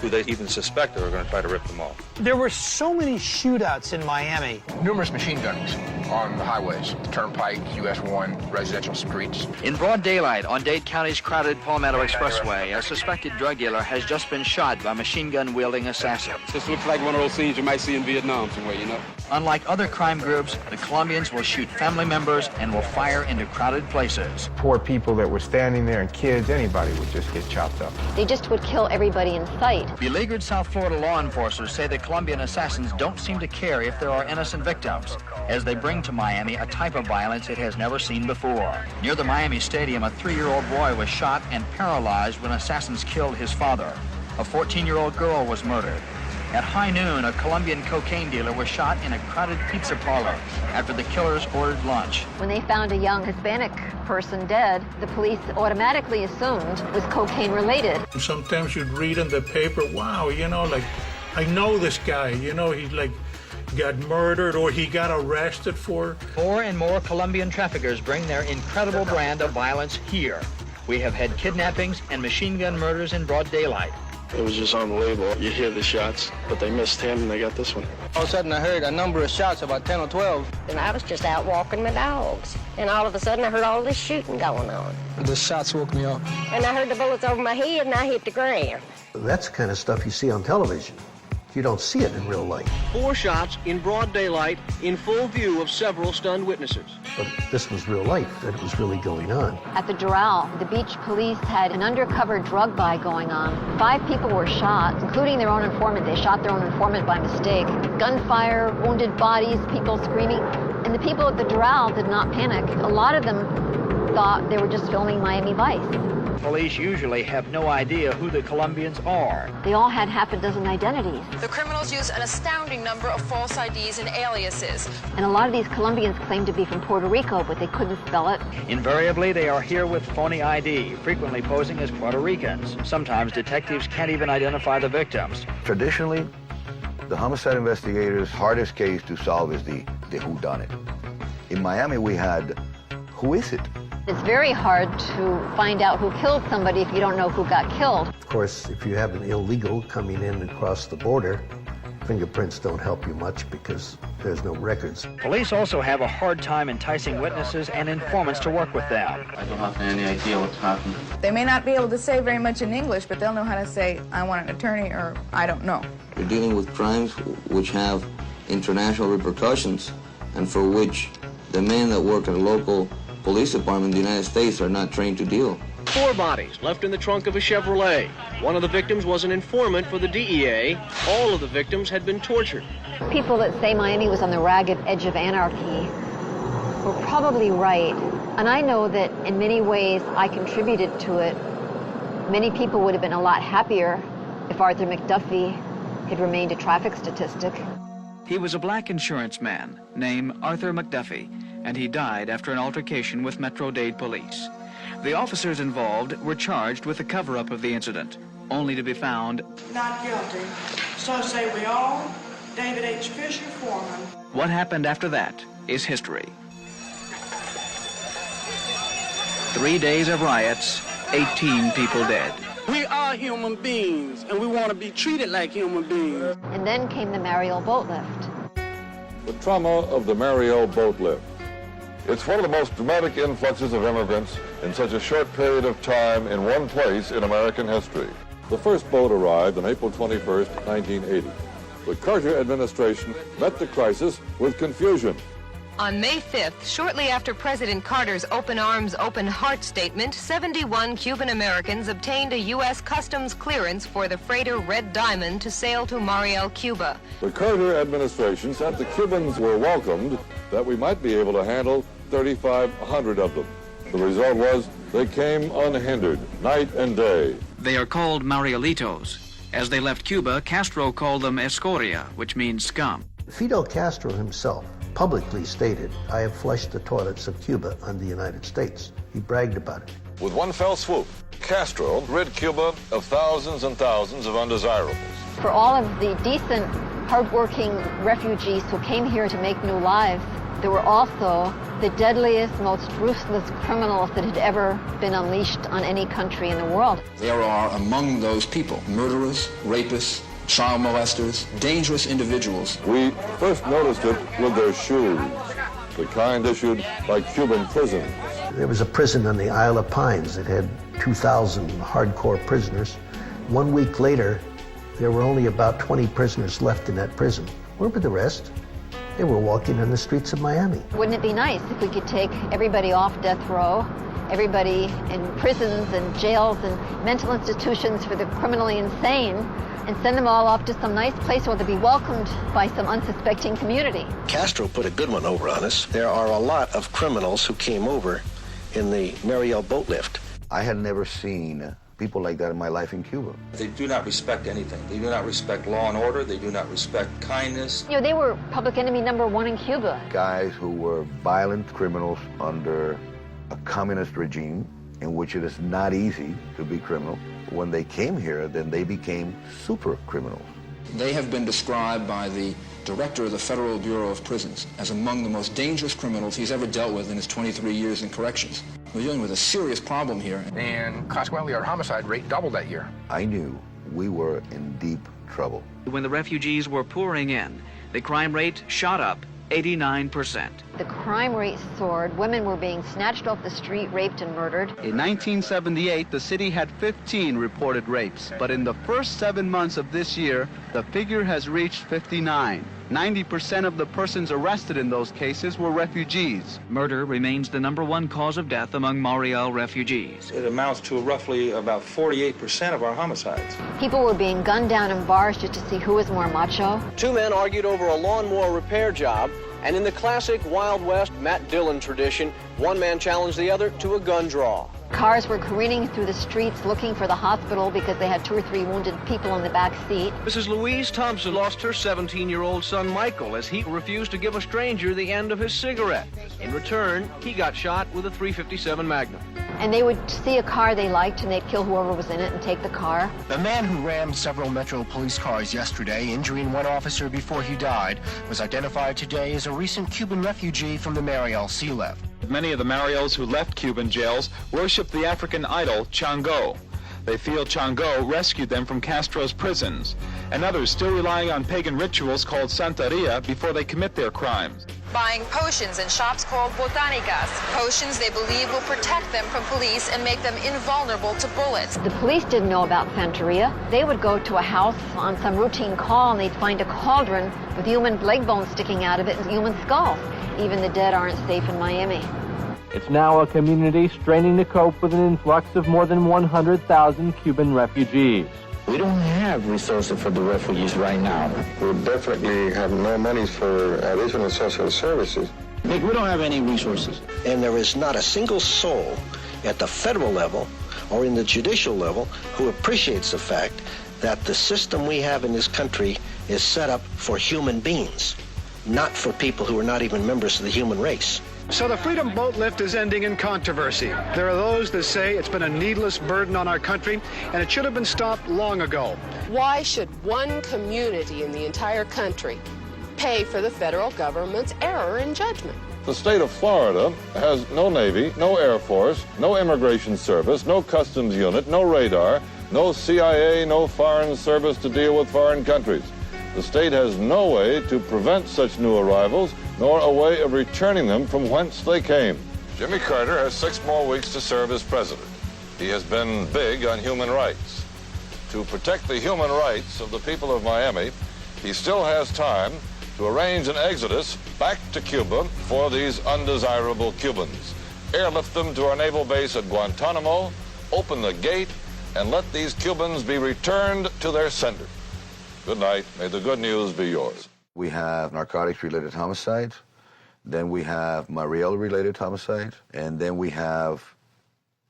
who they even suspect are going to try to rip them off. There were so many shootouts in Miami. Numerous machine guns on the highways, the Turnpike, US 1, residential streets. In broad daylight on Dade County's crowded Palmetto Expressway, a suspected drug dealer has just been shot by machine gun-wielding assassins. This looks like one of those scenes you might see in Vietnam somewhere, you know? Unlike other crime groups, the Colombians will shoot family members and will fire into crowded places. Poor people that were standing there and kids, anybody would just get chopped up. They just would kill everybody in sight. Beleaguered South Florida law enforcers say the Colombian assassins don't seem to care if there are innocent victims, as they bring to Miami a type of violence it has never seen before. Near the Miami Stadium, a 3-year-old boy was shot and paralyzed when assassins killed his father. A 14-year-old girl was murdered. At high noon, a Colombian cocaine dealer was shot in a crowded pizza parlor after the killers ordered lunch. When they found a young Hispanic person dead, the police automatically assumed it was cocaine related. Sometimes you'd read in the paper, wow, you know, like, I know this guy, you know, he's like, got murdered or he got arrested for. More and more Colombian traffickers bring their incredible brand of violence here. We have had kidnappings and machine gun murders in broad daylight. It was just unbelievable. You hear the shots, but they missed him and they got this one. All of a sudden I heard a number of shots, about 10 or 12. And I was just out walking my dogs. And all of a sudden I heard all this shooting going on. The shots woke me up. And I heard the bullets over my head and I hit the ground. That's the kind of stuff you see on television. You don't see it in real life. 4 shots in broad daylight in full view of several stunned witnesses. But this was real life, that it was really going on. At the Doral, the beach police had an undercover drug buy going on. 5 people were shot, including their own informant. They shot their own informant by mistake. Gunfire, wounded bodies, people screaming. And the people at the Doral did not panic. A lot of them thought they were just filming Miami Vice. Police usually have no idea who the Colombians are. They all had half a dozen identities. The criminals use an astounding number of false IDs and aliases. And a lot of these Colombians claimed to be from Puerto Rico, but they couldn't spell it. Invariably, they are here with phony ID, frequently posing as Puerto Ricans. Sometimes detectives can't even identify the victims. Traditionally, the homicide investigator's hardest case to solve is the whodunit. In Miami, we had, who is it? It's very hard to find out who killed somebody if you don't know who got killed. Of course, if you have an illegal coming in across the border, fingerprints don't help you much because there's no records. Police also have a hard time enticing witnesses and informants to work with them. I don't have any idea what's happened. They may not be able to say very much in English, but they'll know how to say, I want an attorney, or I don't know. You're dealing with crimes which have international repercussions and for which the men that work in a local police department in the United States are not trained to deal. 4 bodies left in the trunk of a Chevrolet. One of the victims was an informant for the DEA. All of the victims had been tortured. People that say Miami was on the ragged edge of anarchy were probably right. And I know that in many ways I contributed to it. Many people would have been a lot happier if Arthur McDuffie had remained a traffic statistic. He was a black insurance man named Arthur McDuffie, and he died after an altercation with Metro-Dade police. The officers involved were charged with the cover-up of the incident, only to be found not guilty. So say we all. David H. Fisher, foreman. What happened after that is history. 3 days of riots, 18 people dead. We are human beings, and we want to be treated like human beings. And then came the Mariel boat lift. The trauma of the Mariel boat lift. It's one of the most dramatic influxes of immigrants in such a short period of time in one place in American history. The first boat arrived on April 21st, 1980. The Carter administration met the crisis with confusion. On May 5th, shortly after President Carter's open arms, open heart statement, 71 Cuban Americans obtained a U.S. Customs clearance for the freighter Red Diamond to sail to Mariel, Cuba. The Carter administration said the Cubans were welcomed, that we might be able to handle 3,500 of them. The result was they came unhindered, night and day. They are called Marielitos. As they left Cuba, Castro called them escoria, which means scum. Fidel Castro himself publicly stated, "I have flushed the toilets of Cuba on the United States." He bragged about it. With one fell swoop, Castro rid Cuba of thousands and thousands of undesirables. For all of the decent, hardworking refugees who came here to make new lives, there were also the deadliest, most ruthless criminals that had ever been unleashed on any country in the world. There are among those people murderers, rapists, child molesters, dangerous individuals. We first noticed it with their shoes, the kind issued by Cuban prisons. There was a prison on the Isle of Pines that had 2,000 hardcore prisoners. 1 week later, there were only about 20 prisoners left in that prison. Where were the rest? They were walking on the streets of Miami. Wouldn't it be nice if we could take everybody off death row, everybody in prisons and jails and mental institutions for the criminally insane, and send them all off to some nice place where they'll be welcomed by some unsuspecting community? Castro put a good one over on us. There are a lot of criminals who came over in the Mariel boat lift. I had never seen people like that in my life in Cuba. They do not respect anything. They do not respect law and order. They do not respect kindness. You know, they were public enemy #1 in Cuba. Guys who were violent criminals under a communist regime in which it is not easy to be criminal. When they came here, then they became super criminals. They have been described by the director of the Federal Bureau of Prisons as among the most dangerous criminals he's ever dealt with in his 23 years in corrections. We're dealing with a serious problem here. And consequently, our homicide rate doubled that year. I knew we were in deep trouble. When the refugees were pouring in, the crime rate shot up 89%. The crime rate soared. Women were being snatched off the street, raped and murdered. In 1978, the city had 15 reported rapes, but in the first 7 months of this year, the figure has reached 59. 90% of the persons arrested in those cases were refugees. Murder remains the #1 cause of death among Mariel refugees. It amounts to roughly about 48% of our homicides. People were being gunned down in bars just to see who was more macho. 2 men argued over a lawnmower repair job, and in the classic Wild West Matt Dillon tradition, one man challenged the other to a gun draw. Cars were careening through the streets looking for the hospital because they had 2 or 3 wounded people in the back seat. Mrs. Louise Thompson lost her 17-year-old son Michael as he refused to give a stranger the end of his cigarette. In return, he got shot with a .357 Magnum. And they would see a car they liked and they'd kill whoever was in it and take the car. The man who rammed several Metro police cars yesterday, injuring one officer before he died, was identified today as a recent Cuban refugee from the Mariel Sea Left. Many of the Mariels who left Cuban jails worship the African idol Chango. They feel Chango rescued them from Castro's prisons, and others still relying on pagan rituals called Santeria before they commit their crimes. buying potions in shops called botanicas. Potions they believe will protect them from police and make them invulnerable to bullets. The police didn't know about Santeria. They would go to a house on some routine call and they'd find a cauldron with human leg bones sticking out of it and human skulls. Even the dead aren't safe in Miami. It's now a community straining to cope with an influx of more than 100,000 Cuban refugees. We don't have resources for the refugees right now. We definitely have no money for additional social services. We don't have any resources. And there is not a single soul at the federal level or in the judicial level who appreciates the fact that the system we have in this country is set up for human beings, not for people who are not even members of the human race. So the Freedom Boat Lift is ending in controversy. There are those that say it's been a needless burden on our country and it should have been stopped long ago. Why should one community in the entire country pay for the federal government's error in judgment? The state of Florida has no Navy, no Air Force, no Immigration Service, no Customs Unit, no radar, no CIA, no Foreign Service to deal with foreign countries. The state has no way to prevent such new arrivals, nor a way of returning them from whence they came. Jimmy Carter has 6 more weeks to serve as president. He has been big on human rights. To protect the human rights of the people of Miami, he still has time to arrange an exodus back to Cuba for these undesirable Cubans. Airlift them to our naval base at Guantanamo, open the gate, and let these Cubans be returned to their sender. Good night. May the good news be yours. We have narcotics-related homicides, then we have Mariel-related homicides, and then we have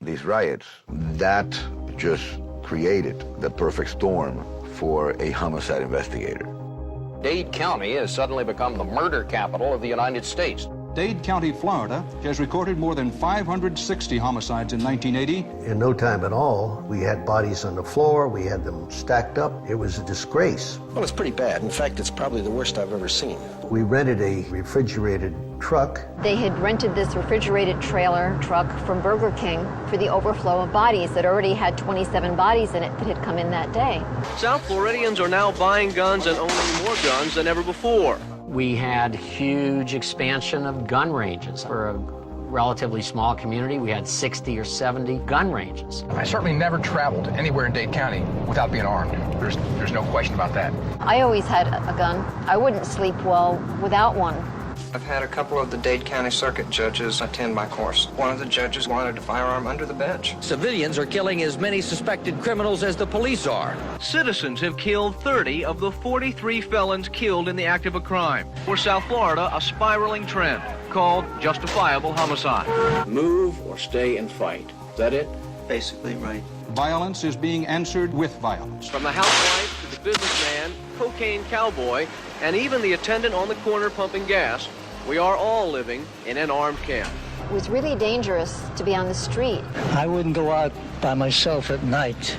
these riots. That just created the perfect storm for a homicide investigator. Dade County has suddenly become the murder capital of the United States. Dade County, Florida, has recorded more than 560 homicides in 1980. In no time at all, we had bodies on the floor, we had them stacked up. It was a disgrace. Well, it's pretty bad. In fact, it's probably the worst I've ever seen. We rented a refrigerated truck. They had rented this refrigerated trailer truck from Burger King for the overflow of bodies that already had 27 bodies in it that had come in that day. South Floridians are now buying guns and owning more guns than ever before. We had huge expansion of gun ranges. For a relatively small community, we had 60 or 70 gun ranges. I certainly never traveled anywhere in Dade County without being armed. There's no question about that. I always had a gun. I wouldn't sleep well without one. I've had a couple of the Dade County Circuit judges attend my course. One of the judges wanted a firearm under the bench. Civilians are killing as many suspected criminals as the police are. Citizens have killed 30 of the 43 felons killed in the act of a crime. For South Florida, a spiraling trend called justifiable homicide. Move or stay and fight. Is that it? Basically, right. Violence is being answered with violence. From the housewife to the businessman, cocaine cowboy, and even the attendant on the corner pumping gas, we are all living in an armed camp. It was really dangerous to be on the street. I wouldn't go out by myself at night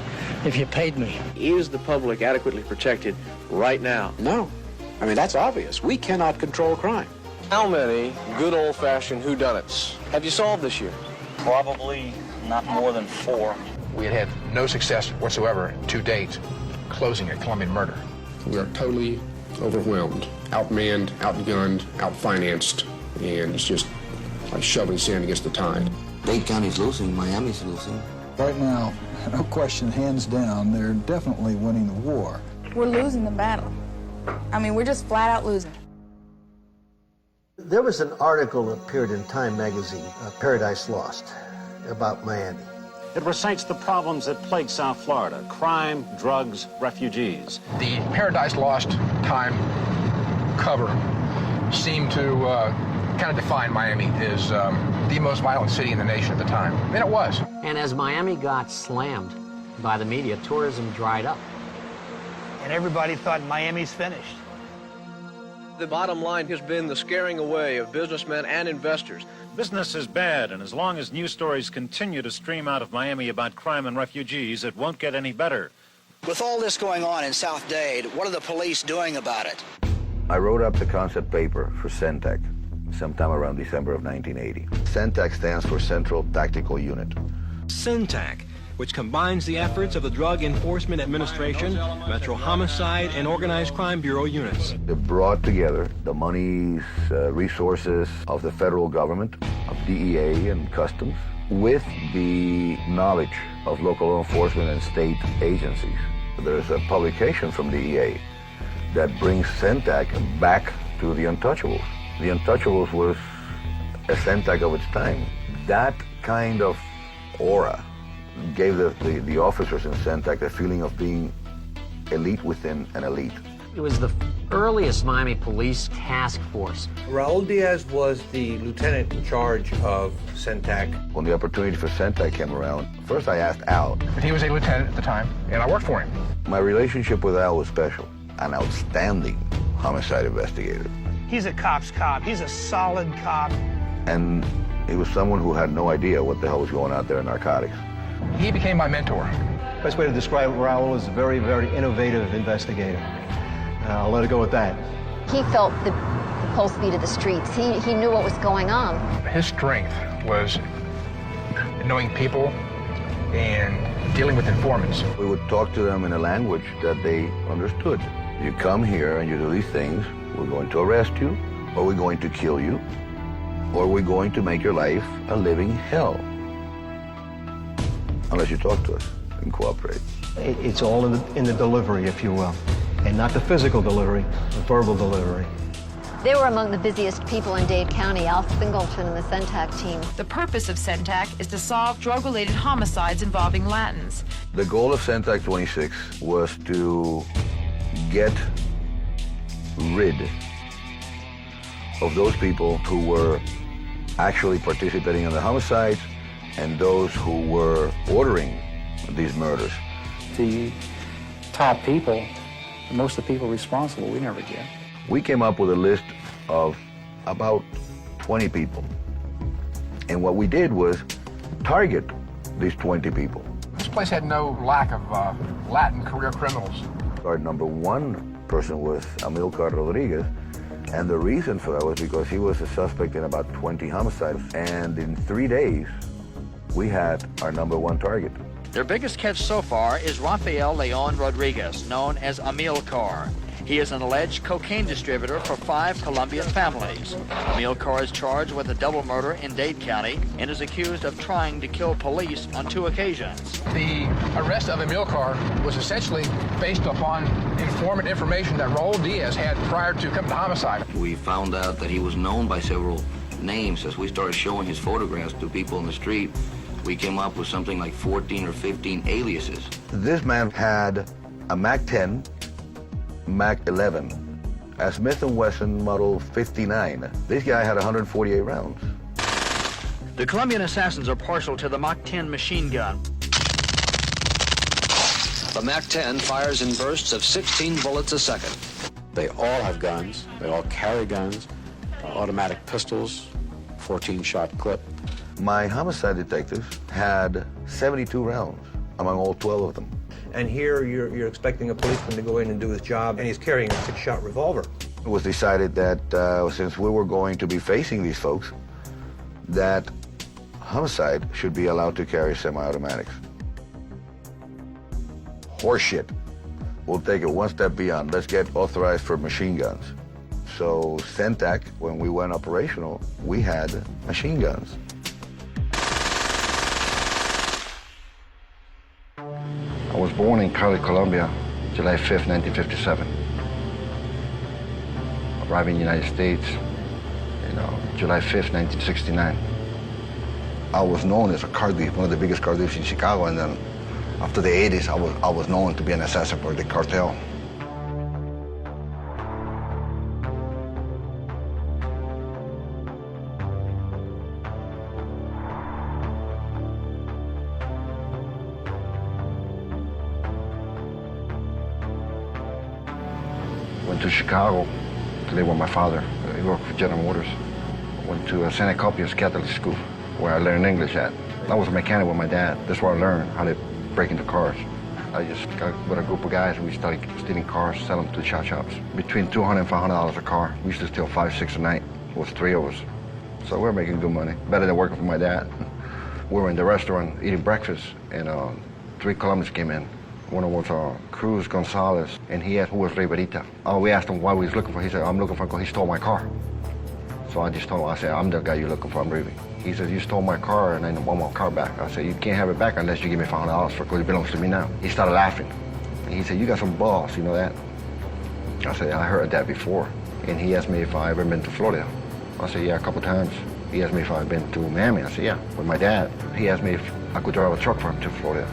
if you paid me. Is the public adequately protected right now? No. I mean, that's obvious. We cannot control crime. How many good old-fashioned whodunits have you solved this year? Probably not more than 4. We had no success whatsoever to date closing a Colombian murder. We are totally overwhelmed, outmanned, outgunned, outfinanced, and it's just like shoving sand against the tide. Dade County's losing, Miami's losing. Right now, no question, hands down, they're definitely winning the war. We're losing the battle. I mean, we're just flat out losing. There was an article that appeared in Time magazine, Paradise Lost, about Miami. It recites the problems that plague South Florida: crime, drugs, refugees. The Paradise Lost Time cover seemed to kind of define Miami as the most violent city in the nation at the time. And it was. And as Miami got slammed by the media, tourism dried up. And everybody thought Miami's finished. The bottom line has been the scaring away of businessmen and investors. Business is bad, and as long as news stories continue to stream out of Miami about crime and refugees, it won't get any better. With all this going on in South Dade, what are the police doing about it? I wrote up the concept paper for CENTAC sometime around December of 1980. CENTAC stands for Central Tactical Unit. CENTAC which combines the efforts of the Drug Enforcement Administration, Metro Homicide, and Organized Crime Bureau units. It brought together the monies, resources of the federal government, of DEA and Customs, with the knowledge of local law enforcement and state agencies. There's a publication from DEA that brings CENTAC back to the Untouchables. The Untouchables was a CENTAC of its time. That kind of aura gave the officers in CENTAC the feeling of being elite within an elite. It was the earliest Miami police task force. Raul Diaz was the lieutenant in charge of CENTAC. When the opportunity for CENTAC came around, first I asked Al. He was a lieutenant at the time, and I worked for him. My relationship with Al was special. An outstanding homicide investigator. He's a cop's cop. He's a solid cop. And he was someone who had no idea what the hell was going out there in narcotics. He became my mentor. Best way to describe Raul is a very, very innovative investigator. I'll let it go with that. He felt the pulse beat of the streets. He knew what was going on. His strength was knowing people and dealing with informants. We would talk to them in a language that they understood. You come here and you do these things, we're going to arrest you, or we're going to kill you, or we're going to make your life a living hell. Unless you talk to us and cooperate. It's all in the delivery, if you will. And not the physical delivery, the verbal delivery. They were among the busiest people in Dade County, Al Singleton and the CENTAC team. The purpose of CENTAC is to solve drug-related homicides involving Latins. The goal of CENTAC 26 was to get rid of those people who were actually participating in the homicides and those who were ordering these murders. The top people, most of the people responsible, we never get. We came up with a list of about 20 people. And what we did was target these 20 people. This place had no lack of Latin career criminals. Our number one person was Amilcar Rodriguez. And the reason for that was because he was a suspect in about 20 homicides. And in 3 days, we had our number one target. Their biggest catch so far is Rafael Leon Rodriguez, known as Amilcar. He is an alleged cocaine distributor for 5 Colombian families. Amilcar is charged with a double murder in Dade County and is accused of trying to kill police on 2 occasions. The arrest of Amilcar was essentially based upon informant information that Raul Diaz had prior to coming to homicide. We found out that he was known by several names. As we started showing his photographs to people in the street, we came up with something like 14 or 15 aliases. This man had a MAC-10, MAC-11, a Smith & Wesson Model 59. This guy had 148 rounds. The Colombian assassins are partial to the Mach-10 machine gun. The Mach-10 fires in bursts of 16 bullets a second. They all have guns. They all carry guns, automatic pistols, 14-shot clip. My homicide detectives had 72 rounds among all 12 of them. And here you're expecting a policeman to go in and do his job, and he's carrying a 6-shot revolver. It was decided that since we were going to be facing these folks, that homicide should be allowed to carry semi-automatics. Horseshit. We'll take it one step beyond. Let's get authorized for machine guns. So CENTAC, when we went operational, we had machine guns. I was born in Cali, Colombia, July 5th, 1957. Arrived in the United States, July 5th, 1969. I was known as a car thief, one of the biggest car thieves in Chicago, and then after the 80s, I was known to be an assassin for the cartel. Went to Chicago to live with my father. He worked for General Motors. Went to Santa Copia's Catholic School, where I learned English at. I was a mechanic with my dad. That's where I learned how to break into cars. I just got with a group of guys, we started stealing cars, selling them to shop shops. Between $200 and $500 a car. We used to steal 5, 6 a night. It was 3 of us. So we're making good money, better than working for my dad. We were in the restaurant eating breakfast, and 3 Colombians came in. One was Cruz Gonzalez, and he asked who was Riverita. We asked him why we was looking for. He said, I'm looking for, he stole my car. So I just told him, I said, I'm the guy you're looking for, I'm Rivi. He said, you stole my car and I want my car back. I said, you can't have it back unless you give me $500 for it, because it belongs to me now. He started laughing. And he said, you got some balls, you know that? I said, I heard that before. And he asked me if I ever been to Florida. I said, yeah, a couple times. He asked me if I'd been to Miami. I said, yeah, with my dad. He asked me if I could drive a truck for him to Florida.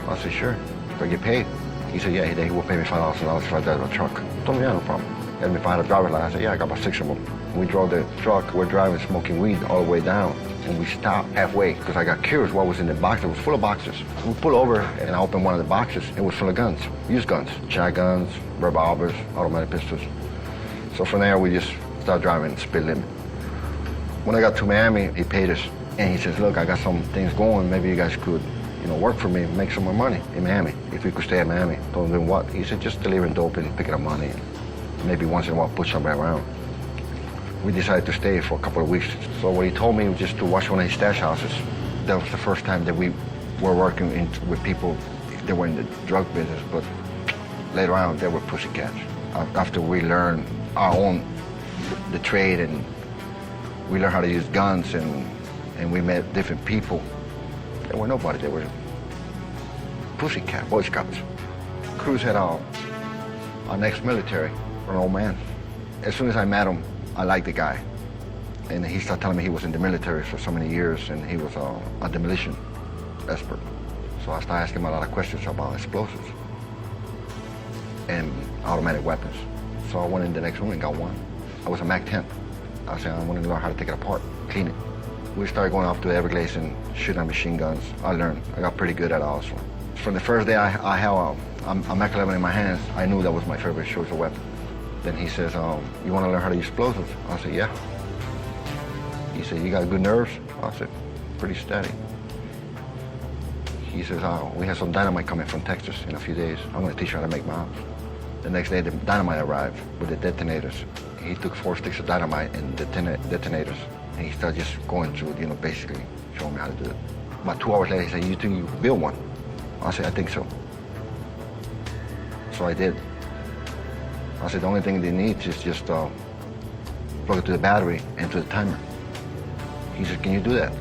I said, sure, if I get paid. He said, yeah, he will pay me $5,000 if I drive a truck. I told him, yeah, no problem. He asked me if I had a driver's license. I said, yeah, I got about 6 of them. We drove the truck, we're driving, smoking weed all the way down. And we stopped halfway because I got curious what was in the box. It was full of boxes. We pulled over and I opened one of the boxes. It was full of guns, used guns, shotguns, revolvers, automatic pistols. So from there, we just started driving speed limit. When I got to Miami, he paid us. And he says, look, I got some things going. Maybe you guys could, work for me, make some more money in Miami. If we could stay in Miami. Told him what? He said, just delivering dope and picking up money. And maybe once in a while, put somebody around. We decided to stay for a couple of weeks. So what he told me was just to watch one of his stash houses. That was the first time that we were working with people that were in the drug business, but later on, they were pussycats. After we learned our own, the trade, and we learned how to use guns, and we met different people, there were nobody. They were pussycat, Boy Scouts. Cruz had our ex-military, an old man. As soon as I met him, I liked the guy. And he started telling me he was in the military for so many years and he was a demolition expert. So I started asking him a lot of questions about explosives and automatic weapons. So I went in the next room and got one. I was a MAC-10. I said, I want to learn how to take it apart, clean it. We started going off to the Everglades and shooting at machine guns. I learned. I got pretty good at it also. From the first day I held a Mac-11 in my hands, I knew that was my favorite choice of weapon. Then he says, you want to learn how to use explosives? I said, yeah. He said, you got good nerves? I said, pretty steady. He says, we have some dynamite coming from Texas in a few days. I'm going to teach you how to make bombs. The next day, the dynamite arrived with the detonators. He took 4 sticks of dynamite and detonators. And he started just going through, basically showing me how to do it. About 2 hours later, he said, you think you can build one? I said, I think so. So I did. I said, the only thing they need is just plug it to the battery and to the timer. He said, can you do that?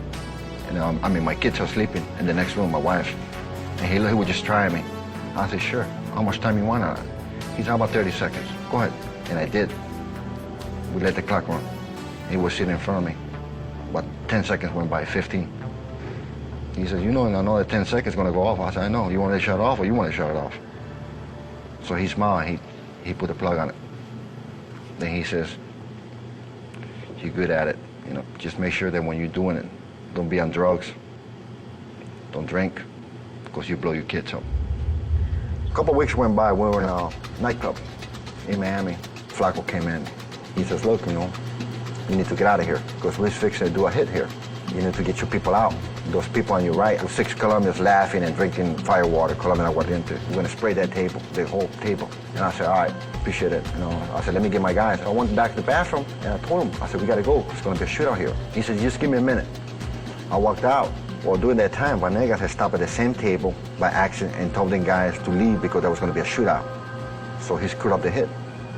And my kids are sleeping in the next room, my wife. And he would just try me. I said, sure. How much time you want on it? He said, how about 30 seconds? Go ahead. And I did. We let the clock run. He was sitting in front of me. About 10 seconds went by, 15. He said, you know, and I know that 10 seconds is going to go off. I said, I know. You want to shut it off or you want to shut it off? So he smiled. He put a plug on it. Then he says, you're good at it. Just make sure that when you're doing it, don't be on drugs, don't drink, because you blow your kids up. A couple of weeks went by, we were in a nightclub in Miami. Flacco came in. He says, look, you need to get out of here, because we're fixing to do a hit here. You need to get your people out. Those people on your right, 6 Colombians laughing and drinking firewater, Colombian aguardiente. We're going to spray that table, the whole table. And I said, all right, appreciate it. I said, let me get my guys. I went back to the bathroom, and I told him, I said, we got to go. It's going to be a shootout here. He said, just give me a minute. I walked out. Well, during that time, Vanegas had stopped at the same table by accident and told the guys to leave because there was going to be a shootout. So he screwed up the hit.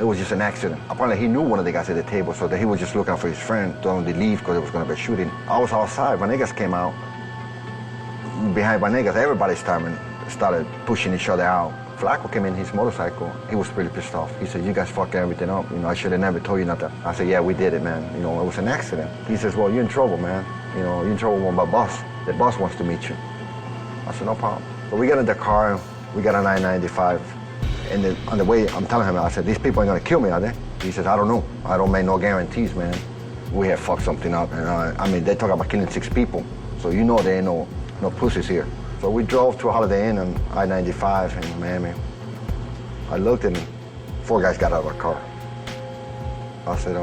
It was just an accident. Apparently, he knew one of the guys at the table, so that he was just looking for his friend, told him to leave because there was going to be a shooting. I was outside. Vanegas came out. Behind Vanegas, everybody started pushing each other out. Flacco came in his motorcycle. He was pretty pissed off. He said, you guys fucked everything up. I should have never told you nothing. I said, yeah, we did it, man. It was an accident. He says, well, you're in trouble, man. You're in trouble with my boss. The boss wants to meet you. I said, no problem. So we got in the car, we got a 995. And then on the way, I'm telling him, I said, these people ain't gonna kill me, are they? He says, I don't know. I don't make no guarantees, man. We have fucked something up. And they talk about killing 6 people. So there ain't no pussies here. So we drove to a Holiday Inn on I-95 in Miami. I looked and 4 guys got out of our car. I said,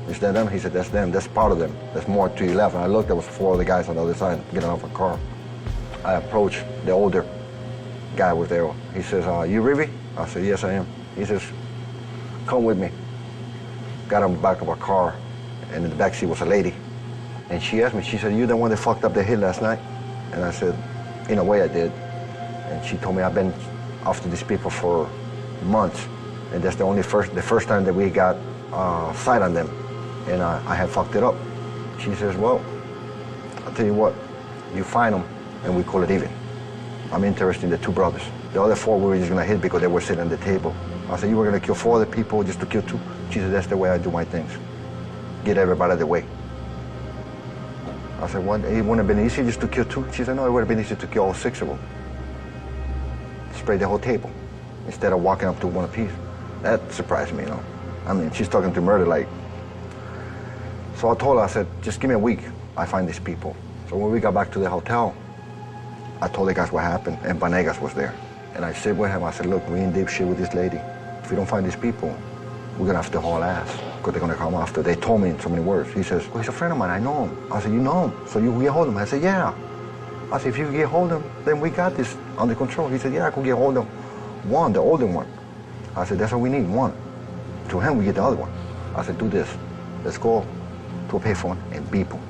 is that them? He said, that's them. That's part of them. There's more to your left. And I looked, there was 4 other guys on the other side getting off a car. I approached the older guy was there. He says, you Rivi? I said, yes, I am. He says, come with me. Got on the back of a car, and in the back seat was a lady. And she asked me, she said, you the one that fucked up the hit last night? And I said, in a way I did. And she told me I've been after these people for months, and that's the first time that we got sight on them, and I had fucked it up. She says, well, I'll tell you what, you find them, and we call it even. I'm interested in the two brothers. The other four we were just gonna hit because they were sitting on the table. I said, you were gonna kill 4 other people just to kill 2? She said, that's the way I do my things. Get everybody out of the way. I said, what, it wouldn't have been easy just to kill 2? She said, no, it would have been easy to kill all 6 of them. Spray the whole table instead of walking up to one apiece. That surprised me, you know. I mean, she's talking to murder like. So I told her, I said, just give me a week. I find these people. So when we got back to the hotel, I told the guys what happened, and Vanegas was there. And I said with him, I said, look, we in deep shit with this lady. If we don't find these people, we're gonna have to haul ass, because they're gonna come after. They told me in so many words. He says, well, he's a friend of mine, I know him. I said, you know him, so you get hold of him? I said, yeah. I said, if you can get hold of him, then we got this under control. He said, yeah, I could get hold of one, the older one. I said, that's what we need, one. To him, we get the other one. I said, do this. Let's go to a payphone and beep him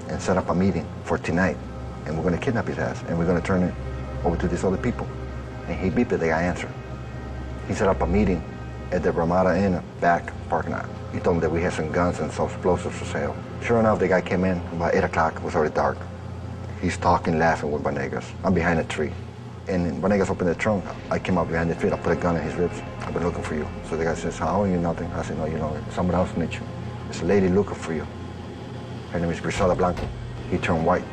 and set up a meeting for tonight. And we're gonna kidnap his ass, and we're gonna turn it over to these other people. And he beeped it, the guy answered. He set up a meeting at the Ramada Inn back parking lot. He told them that we had some guns and some explosives for sale. Sure enough, the guy came in about 8 o'clock, it was already dark. He's talking, laughing with Vanegas. I'm behind a tree. And Vanegas opened the trunk. I came up behind the tree, I put a gun in his ribs. I've been looking for you. So the guy says, how are you? Nothing. I said, no, you know, somebody else needs you. There's a lady looking for you. Her name is Griselda Blanco. He turned white.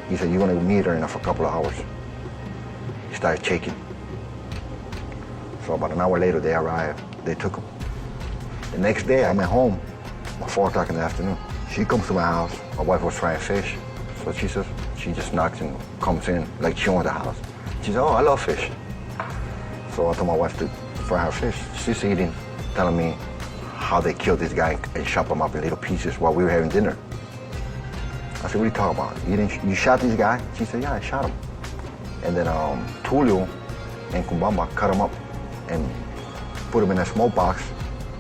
He said, you're gonna meet her in a couple of hours. He started shaking. So about an hour later, they arrived. They took him. The next day, I'm at home, about 4 o'clock in the afternoon. She comes to my house. My wife was frying fish. So she says, she just knocks and comes in like she owns the house. She said, oh, I love fish. So I told my wife to fry her fish. She's eating, telling me how they killed this guy and chop him up in little pieces while we were having dinner. I said, what are you talking about? You shot this guy? She said, yeah, I shot him. And then Tulio and Kumbamba cut him up and put him in a small box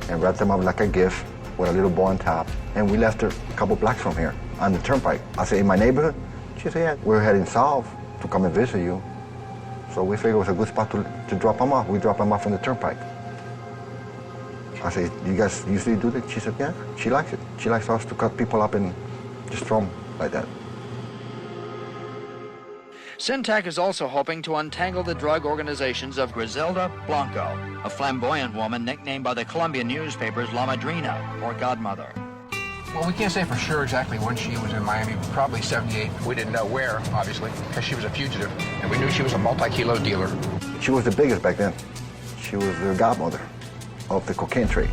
and wrapped him up like a gift with a little bow on top. And we left her a couple blocks from here on the turnpike. I said, in my neighborhood? She said, yeah, we're heading south to come and visit you. So we figured it was a good spot to drop him off. We dropped him off on the turnpike. I said, do you guys usually do that? She said, yeah, she likes it. She likes us to cut people up and just throw them like that. Syntac is also hoping to untangle the drug organizations of Griselda Blanco, a flamboyant woman nicknamed by the Colombian newspapers La Madrina, or Godmother. Well, we can't say for sure exactly when she was in Miami, probably 78. We didn't know where, obviously, because she was a fugitive, and we knew she was a multi-kilo dealer. She was the biggest back then. She was the godmother of the cocaine trade.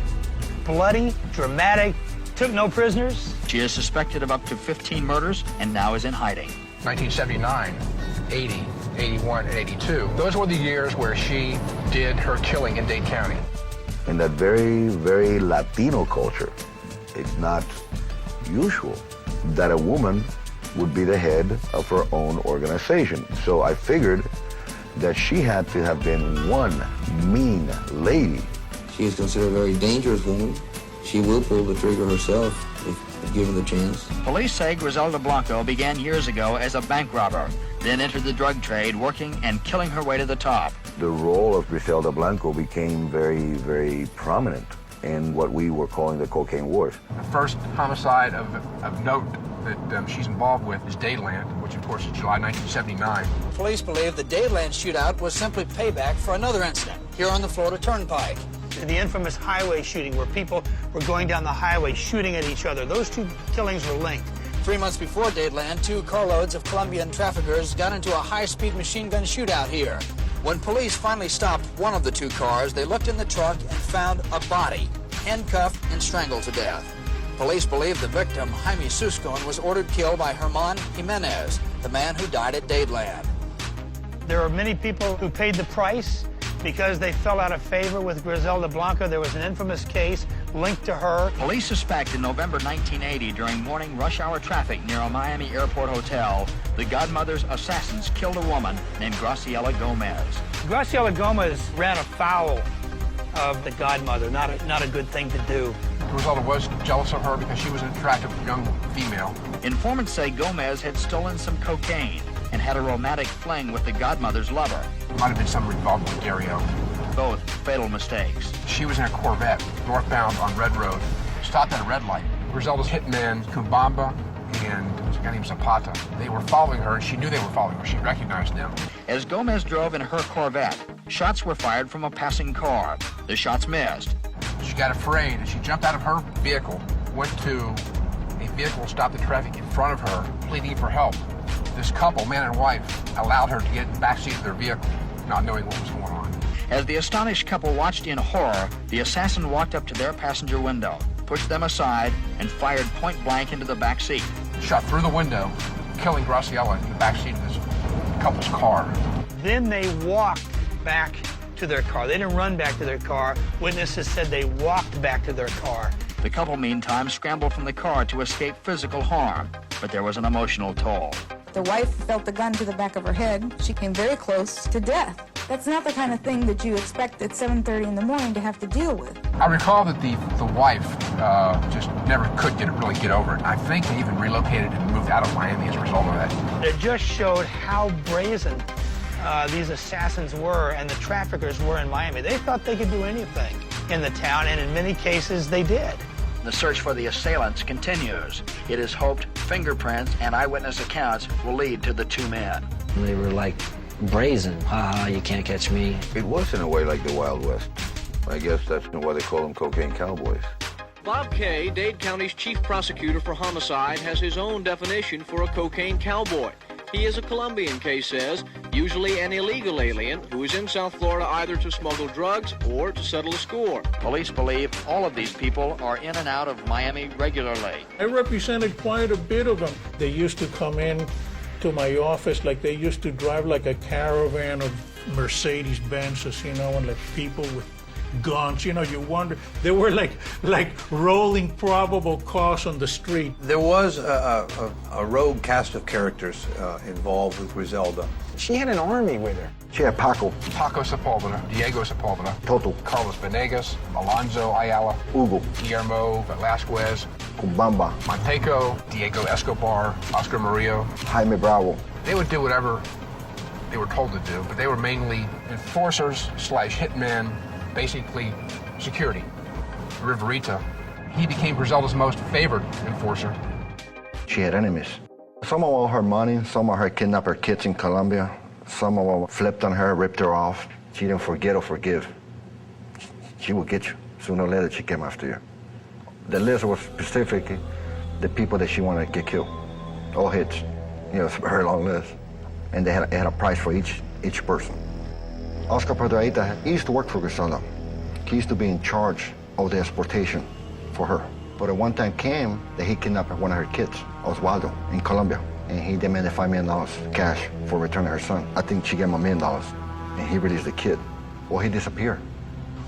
Bloody, dramatic, took no prisoners. She is suspected of up to 15 murders and now is in hiding. 1979, 80, 81, and 82. Those were the years where she did her killing in Dade County. In that very, very Latino culture, it's not usual that a woman would be the head of her own organization. So I figured that she had to have been one mean lady. She is considered a very dangerous woman. She will pull the trigger herself if given the chance. Police say Griselda Blanco began years ago as a bank robber, then entered the drug trade, working and killing her way to the top. The role of Griselda Blanco became very, very prominent in what we were calling the cocaine wars. The first homicide of note that she's involved with is Dadeland, which of course is July 1979. Police believe the Dadeland shootout was simply payback for another incident here on the Florida Turnpike. The infamous highway shooting where people were going down the highway shooting at each other. Those two killings were linked. 3 months before Dadeland, 2 carloads of Colombian traffickers got into a high-speed machine gun shootout here. When police finally stopped one of the 2 cars, they looked in the truck and found a body, handcuffed and strangled to death. Police believe the victim, Jaime Suscon, was ordered killed by Herman Jimenez, the man who died at Dadeland. There are many people who paid the price because they fell out of favor with Griselda Blanco. There was an infamous case linked to her. Police suspect in November 1980, during morning rush hour traffic near a Miami airport hotel, the Godmother's assassins killed a woman named Graciela Gomez. Graciela Gomez ran afoul of the Godmother, not a good thing to do. Griselda was jealous of her because she was an attractive young female. Informants say Gomez had stolen some cocaine. and had a romantic fling with the godmother's lover. Might have been somebody involved with Dario. Both fatal mistakes. She was in a Corvette, northbound on Red Road, stopped at a red light. Griselda's hitman, Kumbamba, and a guy named Zapata, they were following her, and she knew they were following her. She recognized them. As Gomez drove in her Corvette, shots were fired from a passing car. The shots missed. She got afraid, and she jumped out of her vehicle, went to a vehicle, stopped the traffic in front of her, pleading for help. This couple, man and wife, allowed her to get in the backseat of their vehicle, not knowing what was going on. As the astonished couple watched in horror, the assassin walked up to their passenger window, pushed them aside, and fired point blank into the back seat. Shot through the window, killing Graciela in the back seat of this couple's car. Then they walked back to their car. They didn't run back to their car. Witnesses said they walked back to their car. The couple, meantime, scrambled from the car to escape physical harm, but there was an emotional toll. The wife felt the gun to the back of her head. She came very close to death. That's not the kind of thing that you expect at 7:30 in the morning to have to deal with. I recall that the wife just never could really get over it. I think they even relocated and moved out of Miami as a result of that. It just showed how brazen these assassins were and the traffickers were in Miami. They thought they could do anything in the town, and in many cases they did. The search for the assailants continues. It is hoped fingerprints and eyewitness accounts will lead to the two men. They were like brazen. Ha, you can't catch me. It was in a way like the Wild West. I guess that's why they call them cocaine cowboys. Bob Kay, Dade County's chief prosecutor for homicide, has his own definition for a cocaine cowboy. He is a Colombian, Kay says, usually an illegal alien who is in South Florida either to smuggle drugs or to settle a score. Police believe all of these people are in and out of Miami regularly. I represented quite a bit of them. They used to come in to my office like they used to drive like a caravan of Mercedes-Benzes, you know, and like people with guns, you know, you wonder, they were like rolling probable cause on the street. There was a rogue cast of characters involved with Griselda. She had an army with her. She had Paco Sepulveda, Diego Sepulveda, Toto, Carlos Venegas, Alonzo Ayala, Hugo, Guillermo Velasquez, Kumbamba, Monteco, Diego Escobar, Oscar Murillo, Jaime Bravo. They would do whatever they were told to do, but they were mainly enforcers / hitmen, basically security. Riverita, he became Griselda's most favored enforcer. She had enemies. Some of all her money, some of her kidnapped her kids in Colombia, some of them flipped on her, ripped her off. She didn't forget or forgive. She will get you. Sooner or later, she came after you. The list was specifically the people that she wanted to get killed. All hits. You know, it's a very long list. And they had a price for each person. Oscar Pedraita, he used to work for Griselda. He used to be in charge of the exportation for her. But at one time came that he kidnapped one of her kids, Osvaldo, in Colombia. And he demanded $5 million cash for returning her son. I think she gave him $1 million, and he released the kid. Well, he disappeared.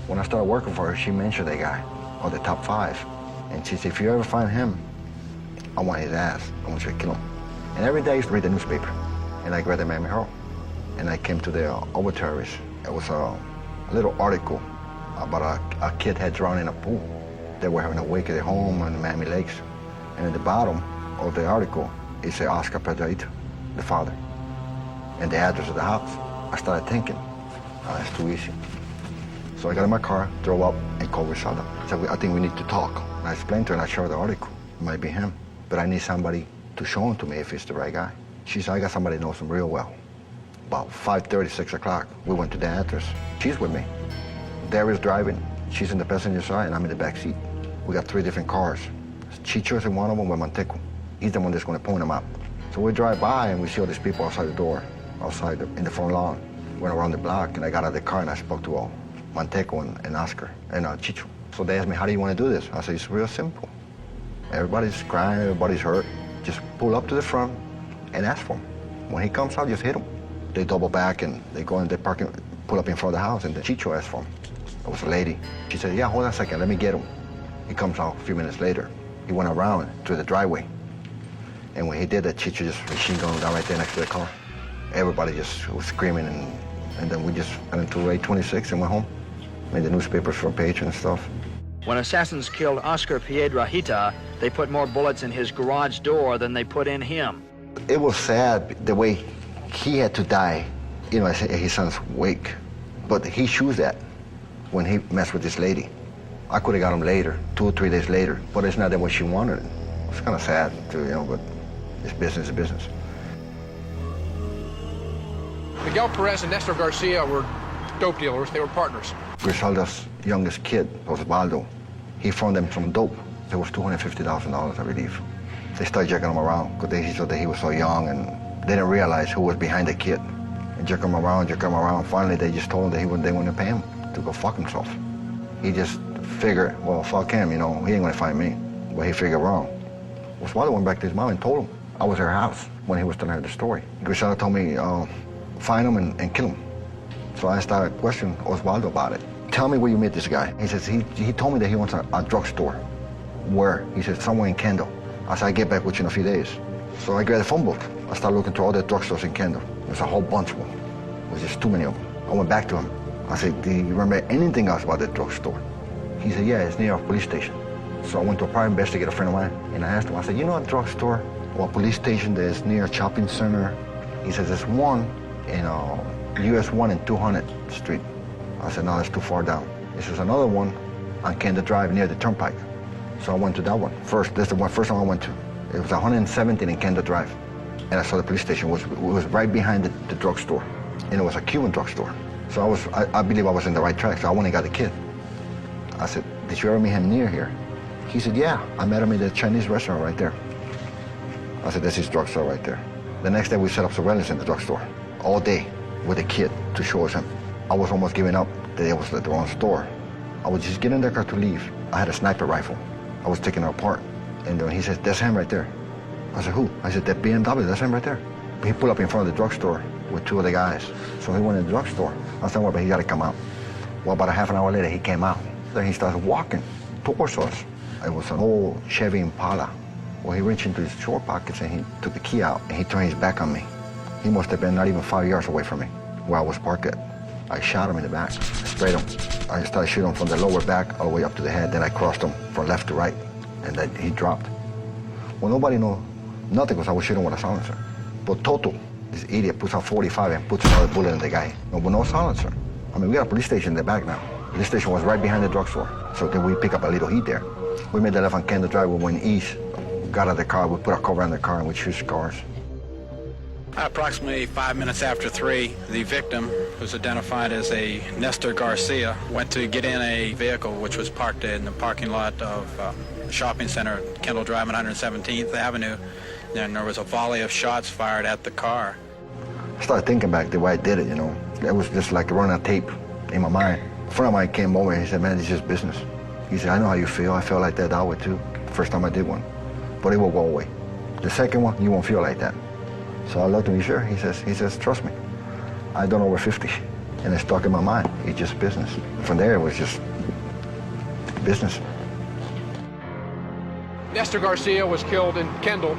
When I started working for her, she mentioned that guy, or the top 5. And she said, if you ever find him, I want his ass. I want you to kill him. And every day I used to read the newspaper, and I read the Miami Herald. And I came to the obituaries. It was a little article about a kid had drowned in a pool. They were having a wake at home on the Miami Lakes. And at the bottom of the article, it said Oscar Pedraita, the father, and the address of the house. I started thinking, oh, that's too easy. So I got in my car, drove up, and called Griselda. I said, I think we need to talk. And I explained to her, and I showed her the article. It might be him, but I need somebody to show him to me if it's the right guy. She said, I got somebody that knows him real well. About 5:30, 6 o'clock, we went to the address. She's with me. Dario's driving. She's in the passenger side, and I'm in the back seat. We got 3 different cars. Chicho's in one of them with Monteco. He's the one that's going to point them out. So we drive by, and we see all these people outside the door, in the front lawn. Went around the block, and I got out of the car, and I spoke to Monteco and Oscar and Chicho. So they asked me, how do you want to do this? I said, it's real simple. Everybody's crying, everybody's hurt. Just pull up to the front and ask for him. When he comes out, just hit him. They double back, and they go in the parking, pull up in front of the house, and the Chicho asked for him. It was a lady. She said, yeah, hold on a second, let me get him. He comes out a few minutes later. He went around to the driveway. And when he did that, Chicho just machine gunned down right there next to the car. Everybody just was screaming, and then we just went into 826 and went home. Made the newspapers front page and stuff. When assassins killed Oscar Piedrahita, they put more bullets in his garage door than they put in him. It was sad the way he had to die, you know, at his son's wake. But he chose that when he messed with this lady. I could have got him later, 2 or 3 days later, but it's not that what she wanted. It's kind of sad, too, you know, but it's business is business. Miguel Perez and Nestor Garcia were dope dealers. They were partners. Griselda's youngest kid, Osvaldo, he found them some dope. It was $250,000, I believe. They started jerking him around because they thought that he was so young and they didn't realize who was behind the kid. And jerk him around, jerk him around. Finally, they just told him that they wouldn't pay him to go fuck himself. He just figured, well, fuck him, you know, he ain't gonna find me. But he figured wrong. Osvaldo went back to his mom and told him. I was at her house when he was telling her the story. Griselda told me, find him and kill him. So I started questioning Osvaldo about it. Tell me where you met this guy. He says, he told me that he wants a drugstore. Where? He said, somewhere in Kendall. I said, I'll get back with you in a few days. So I grabbed the phone book. I started looking through all the drugstores in Kendall. There's a whole bunch of them. There was just too many of them. I went back to him. I said, do you remember anything else about that drugstore? He said, yeah, it's near a police station. So I went to a private investigator, a friend of mine, and I asked him, I said, you know a drugstore or a police station that is near a shopping center? He says, there's one in US 1 and 200th Street. I said, no, that's too far down. This is another one on Kendall Drive near the Turnpike. So I went to that one. First, that's the first one I went to. It was 117 in Kendall Drive. And I saw the police station. It was right behind the drugstore. And it was a Cuban drugstore. So I believe I was in the right track. So I went and got the kid. I said, did you ever meet him near here? He said, yeah, I met him in the Chinese restaurant right there. I said, that's his drugstore right there. The next day we set up surveillance in the drugstore all day with a kid to show us him. I was almost giving up that it was the wrong store. I was just getting in the car to leave. I had a sniper rifle. I was taking it apart. And he says, that's him right there. I said, who? I said, that BMW, that's him right there. He pulled up in front of the drugstore with 2 other guys. So he went in the drugstore. I said, well, but he got to come out. Well, about a half an hour later, he came out. Then he started walking towards us. It was an old Chevy Impala. Well, he reached into his short pockets and he took the key out and he turned his back on me. He must have been not even 5 yards away from me where I was parked at. I shot him in the back, sprayed him. I started shooting him from the lower back all the way up to the head. Then I crossed him from left to right, and then he dropped. Well, nobody knew nothing because I was shooting with a silencer. But Toto, this idiot, puts out 45 and puts another bullet in the guy. No, with no silencer. I mean, we got a police station in the back now. The police station was right behind the drugstore, so then we pick up a little heat there. We made the left on Kendall Drive, we went east, got out of the car, we put a cover on the car, and we switched cars. Approximately 5 minutes after 3, the victim, who's identified as a Nestor Garcia, went to get in a vehicle which was parked in the parking lot of the shopping center, Kendall Drive on 117th Avenue. And there was a volley of shots fired at the car. I started thinking back the way I did it, you know. It was just like running a tape in my mind. A friend of mine came over and he said, man, it's just business. He said, I know how you feel. I felt like that way too, the first time I did one. But it will go away. The second one, you won't feel like that. So I looked at him, sure? He says, trust me. I done over 50. And it stuck in my mind. It's just business. From there, it was just business. Nestor Garcia was killed in Kendall.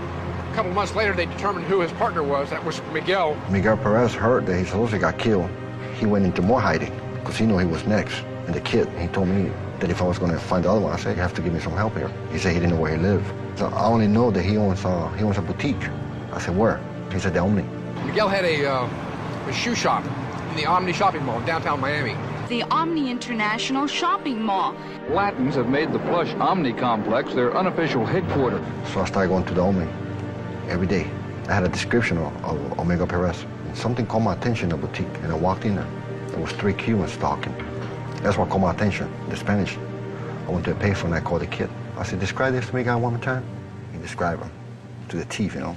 A couple months later, they determined who his partner was. That was Miguel. Miguel Perez heard that he supposedly got killed. He went into more hiding because he knew he was next. And the kid, he told me that if I was going to find the other one, I said, you have to give me some help here. He said he didn't know where he lived. So I only know that he owns a boutique. I said, where? He said, the Omni. Miguel had a shoe shop in the Omni shopping mall in downtown Miami. The Omni International Shopping Mall. Latins have made the plush Omni complex their unofficial headquarters. So I started going to the Omni every day. I had a description of Omega Perez. Something caught my attention in the boutique, and I walked in there. There was 3 Cubans talking. That's what caught my attention, the Spanish. I went to a payphone and I called the kid. I said, describe this to me, guy, one more time. He described him to the teeth, you know.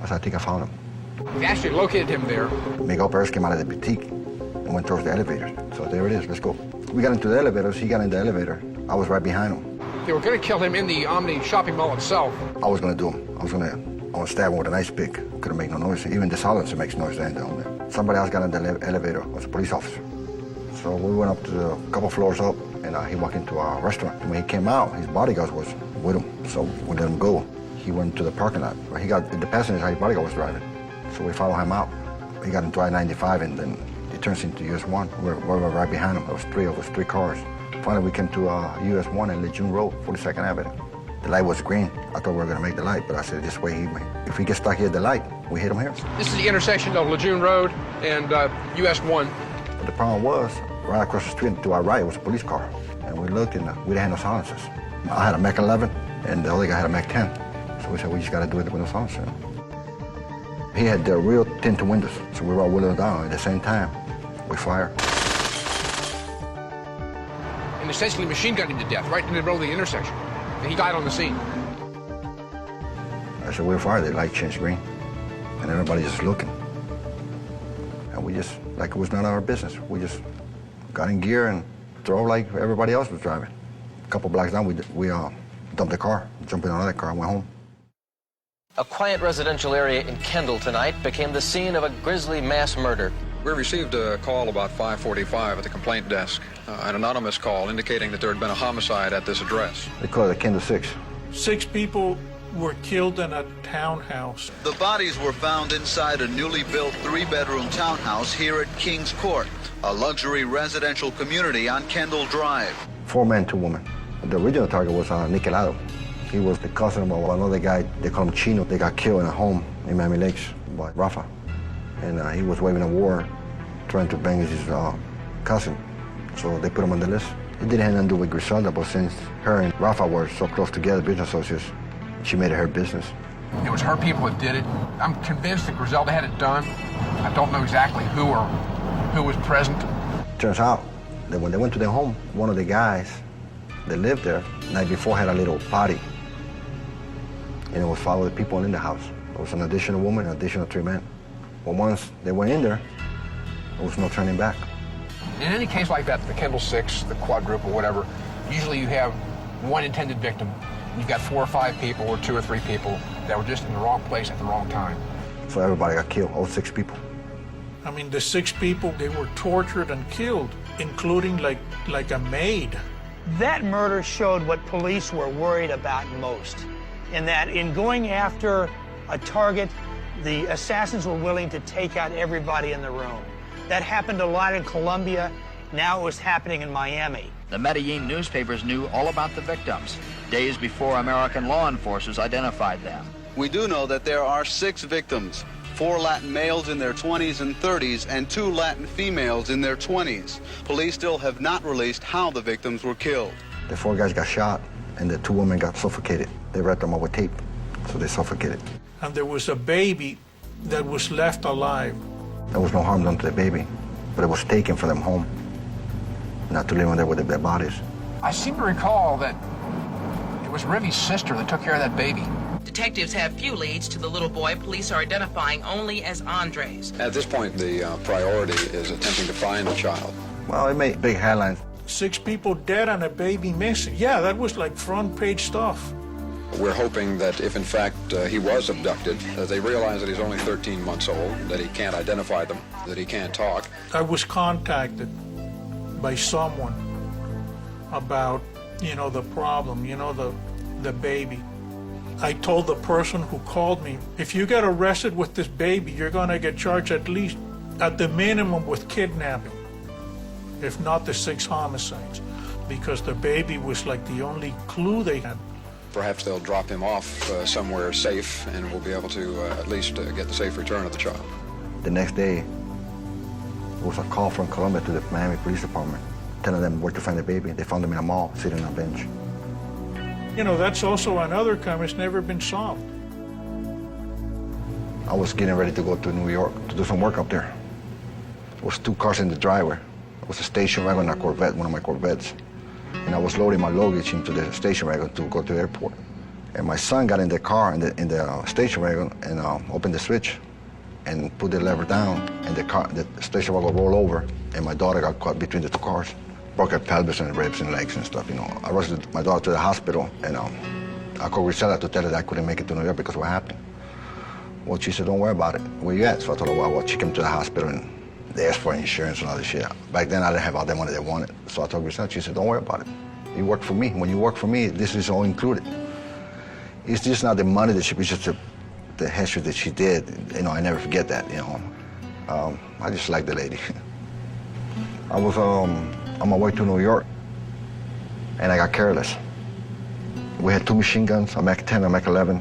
I said, I think I found him. They actually located him there. Miguel Perez came out of the boutique and went towards the elevator. So there it is, let's go. We got into the elevator, so he got in the elevator. I was right behind him. They were going to kill him in the Omni shopping mall itself. I was going to do him. I was going to stab him with an ice pick. Couldn't make no noise. Even the silencer makes noise down there. Somebody else got in the elevator. It was a police officer. So we went up to a couple floors up, and he walked into a restaurant. When he came out, his bodyguard was with him. So we let him go. He went to the parking lot. He got the passenger side, his bodyguard was driving. So we followed him out. He got into I-95, and then it turns into US 1. We were right behind him. There was 3 of us, 3 cars. Finally, we came to US 1 and Lejeune Road, 42nd Avenue. The light was green. I thought we were gonna make the light, but I said, this way, if he gets stuck here at the light, we hit him here. This is the intersection of Lejeune Road and US 1. But the problem was, right across the street to our right was a police car. And we looked and we didn't have no silencers. I had a Mac 11 and the other guy had a Mac 10. So we said, we just gotta do it with no silencer. He had the real tinted windows, so we were all windows down. At the same time, we fired. And essentially machine gunned him to death right in the middle of the intersection. And he died on the scene. I said, we were fired, the light changed green. And everybody just looking. And we just, like it was none of our business. We just got in gear and drove like everybody else was driving. A couple blocks down, we dumped the car, jumped in another car, and went home. A quiet residential area in Kendall tonight became the scene of a grisly mass murder. We received a call about 5:45 at the complaint desk, an anonymous call indicating that there had been a homicide at this address. They call it a Kendall 6. 6 people were killed in a townhouse. The bodies were found inside a newly built 3-bedroom townhouse here at Kings Court, a luxury residential community on Kendall Drive. 4 men, 2 women. The original target was Nicolado. He was the cousin of another guy, they call him Chino. They got killed in a home in Miami Lakes by Rafa. And he was waving a war, trying to bang his cousin. So they put him on the list. It didn't have nothing to do with Griselda, but since her and Rafa were so close together, business associates, she made it her business. It was her people that did it. I'm convinced that Griselda had it done. I don't know exactly who was present. Turns out that when they went to their home, one of the guys that lived there the night before had a little party. And it was followed with people in the house. There was an additional woman, an additional 3 men. But once they went in there, there was no turning back. In any case like that, the Kendall 6, the quadruple, whatever, usually you have one intended victim. You've got 4 or 5 people or 2 or 3 people that were just in the wrong place at the wrong time. So everybody got killed, all 6 people. I mean, the 6 people, they were tortured and killed, including like a maid. That murder showed what police were worried about most, in that in going after a target, the assassins were willing to take out everybody in the room. That happened a lot in Colombia. Now it was happening in Miami. The Medellin newspapers knew all about the victims, days before American law enforcers identified them. We do know that there are 6 victims, 4 Latin males in their 20s and 30s, and 2 Latin females in their 20s. Police still have not released how the victims were killed. The 4 guys got shot, and the 2 women got suffocated. They wrapped them up with tape, so they suffocated. And there was a baby that was left alive. There was no harm done to the baby, but it was taken from them home, not to leave them there with their bodies. I seem to recall that it was Rivy's sister that took care of that baby. Detectives have few leads to the little boy police are identifying only as Andres. At this point, the priority is attempting to find the child. Well, it made big headlines. 6 people dead and a baby missing. Yeah, that was like front page stuff. We're hoping that if in fact he was abducted, that they realize that he's only 13 months old, that he can't identify them, that he can't talk. I was contacted by someone about, the problem, the baby. I told the person who called me, if you get arrested with this baby, you're gonna get charged at least, at the minimum, with kidnapping, if not the 6 homicides, because the baby was like the only clue they had. Perhaps they'll drop him off somewhere safe, and we'll be able to at least get the safe return of the child. The next day, there was a call from Colombia to the Miami Police Department, telling them where to find the baby. They found him in a mall, sitting on a bench. That's also another crime that's never been solved. I was getting ready to go to New York to do some work up there. There was 2 cars in the driveway. It was a station wagon and a Corvette, one of my Corvettes. And I was loading my luggage into the station wagon to go to the airport. And my son got in the car, in the station wagon, and opened the switch and put the lever down, and the station wagon rolled over, and my daughter got caught between the 2 cars. Broke her pelvis and ribs and legs and stuff, I rushed my daughter to the hospital, and I called Griselda to tell her that I couldn't make it to New York because of what happened. Well, she said, don't worry about it. Where you at? So I told her, well, she came to the hospital, and they asked for insurance and all this shit. Back then, I didn't have all the money they wanted. So I told Griselda, she said, don't worry about it. You work for me. When you work for me, this is all included. It's just not the money that she, it's just the history that she did. I never forget that, I just like the lady. I was on my way to New York, and I got careless. We had 2 machine guns, a Mac-10, a Mac-11,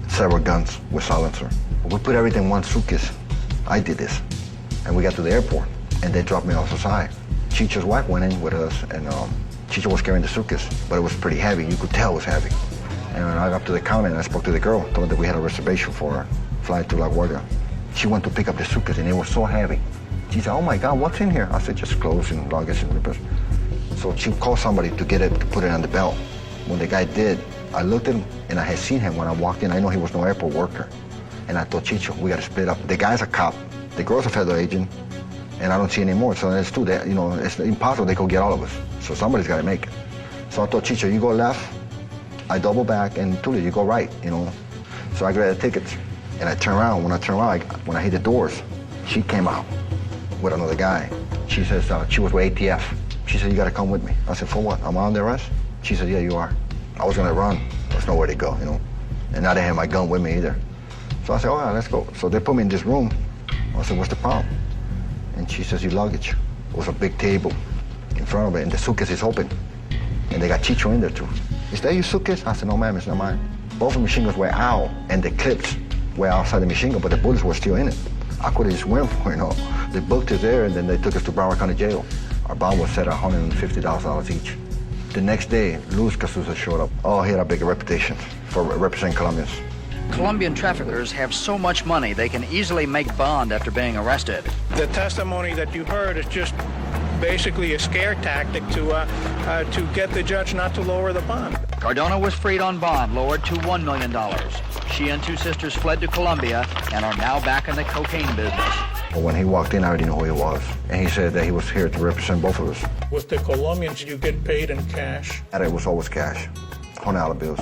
several guns with silencer. We put everything in one suitcase. I did this. And we got to the airport, and they dropped me off the side. Chicho's wife went in with us, and Chicho was carrying the suitcase, but it was pretty heavy. You could tell it was heavy. And when I got up to the counter and I spoke to the girl, told her that we had a reservation for her, flight to LaGuardia. She went to pick up the suitcase, and it was so heavy. She said, "Oh my God, what's in here?" I said, "Just clothes and luggage and rippers." So she called somebody to get it, to put it on the belt. When the guy did, I looked at him, and I had seen him when I walked in. I know he was no airport worker. And I thought, Chicho, we got to split up. The guy's a cop, the girl's a federal agent, and I don't see any more. So there's 2 that, it's impossible they could get all of us. So somebody's got to make it. So I thought, Chicho, you go left, I double back, and Tulio, you go right, So I grabbed the tickets, and I turned around. When I turned around, when I hit the doors, she came out with another guy. She says, she was with ATF. She said, "You got to come with me." I said, "For what? I'm on the arrest?" She said, "Yeah, you are." I was going to run. There's nowhere to go, And I didn't have my gun with me either. So I said, "All right, let's go." So they put me in this room. I said, "What's the problem?" And she says, "Your luggage." It was a big table in front of it, and the suitcase is open. And they got Chicho in there, too. "Is that your suitcase?" I said, "No, ma'am, it's not mine." Both the machine guns were out, and the clips were outside the machine gun, but the bullets were still in it. I could have just went for it, They booked us there, and then they took us to Broward County Jail. Our bond was set at $150,000 each. The next day, Luis Casusa showed up. Oh, he had a big reputation for representing Colombians. Colombian traffickers have so much money they can easily make bond after being arrested. The testimony that you heard is just basically a scare tactic to get the judge not to lower the bond. Cardona was freed on bond, lowered to $1 million. She and 2 sisters fled to Colombia and are now back in the cocaine business. When he walked in, I already knew who he was. And he said that he was here to represent both of us. With the Colombians, you get paid in cash? And it was always cash, $100 bills.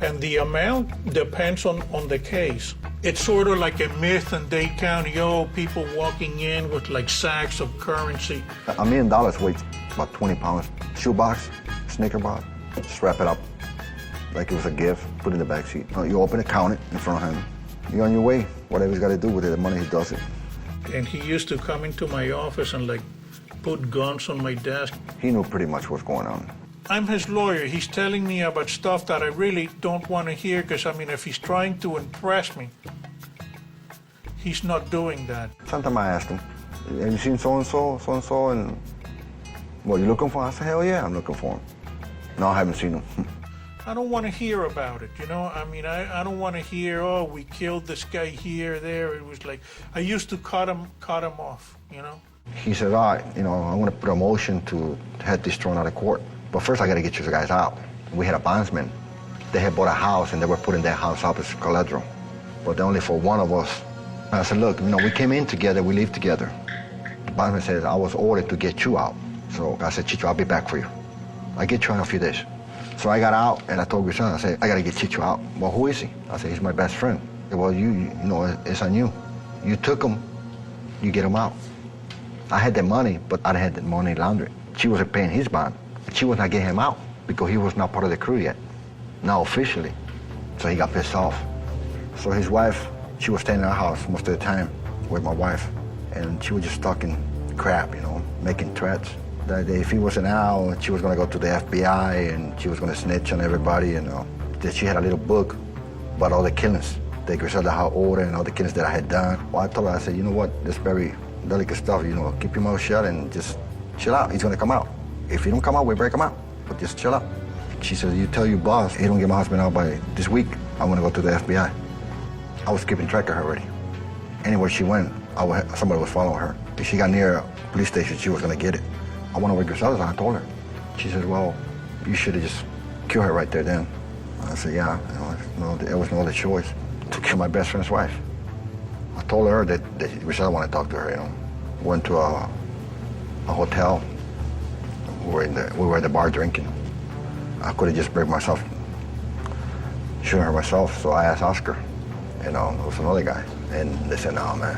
And the amount depends on the case. It's sort of like a myth in Dade County, people walking in with like sacks of currency. $1 million weighs about 20 pounds. Shoebox, Snicker box, just wrap it up like it was a gift, put it in the back seat. You open it, count it in front of him. You're on your way. Whatever he's got to do with it, the money, he does it. And he used to come into my office and like put guns on my desk. He knew pretty much what's going on. I'm his lawyer. He's telling me about stuff that I really don't want to hear because, if he's trying to impress me, he's not doing that. Sometimes I ask him, "Have you seen so-and-so, so-and-so, and what, you looking for?" I said, "Hell yeah, I'm looking for him." "No, I haven't seen him." I don't want to hear about it, I don't want to hear, "Oh, we killed this guy here, there." It was like, I used to cut him off, He said, "All right, I'm going to put a motion to have this thrown out of court. But first, I got to get you guys out." We had a bondsman. They had bought a house, and they were putting that house up as collateral. But only for one of us. I said, "Look, we came in together, we live together." The bondsman said, "I was ordered to get you out." So I said, "Chicho, I'll be back for you. I'll get you out in a few days." So I got out, and I told Grisel, I said, "I got to get Chicho out." "Well, who is he?" I said, "He's my best friend." He said, "Well, it's on you. You took him, you get him out." I had the money, but I had the money laundered. She wasn't paying his bond. She was not getting him out because he was not part of the crew yet, not officially. So he got pissed off. So his wife, she was staying in our house most of the time with my wife, and she was just talking crap, making threats. That if he wasn't out, she was going to go to the FBI and she was going to snitch on everybody. That she had a little book about all the killings, the Griselda order and all the killings that I had done. Well, I told her, I said, "You know what? This very delicate stuff. Keep your mouth shut and just chill out. He's going to come out. If he don't come out, we break him out. But just chill out." She said, "You tell your boss he don't get my husband out by this week, I'm going to go to the FBI." I was keeping track of her already. Anywhere she went, somebody was following her. If she got near a police station, she was going to get it. I went over to Griselda's and I told her. She said, "Well, you should have just killed her right there then." I said, "Yeah, there was no other choice to kill my best friend's wife." I told her that Griselda wanted to talk to her, Went to a hotel. We were at the bar drinking. I could have just break myself, shooting her myself, so I asked Oscar, it was another guy. And they said, "No, man,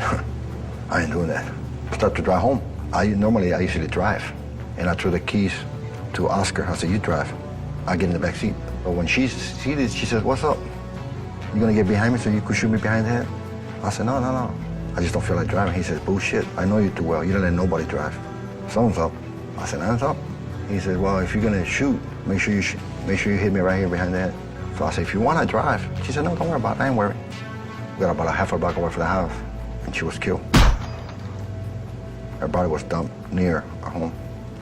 I ain't doing that." I started to drive home. I usually drive. And I threw the keys to Oscar. I said, "You drive. I get in the back seat." But when she seated, she says, "What's up? You gonna get behind me so you could shoot me behind the head?" I said, No. I just don't feel like driving." He said, "Bullshit. I know you too well. You don't let nobody drive. Someone's up." I said, "Hands up." He said, "Well, if you're gonna shoot, make sure you make sure you hit me right here behind the head. So I said, if you want to drive. She said, no, don't worry about it, I ain't worried. We got about a half a block away from the house, and she was killed. Her body was dumped near our home.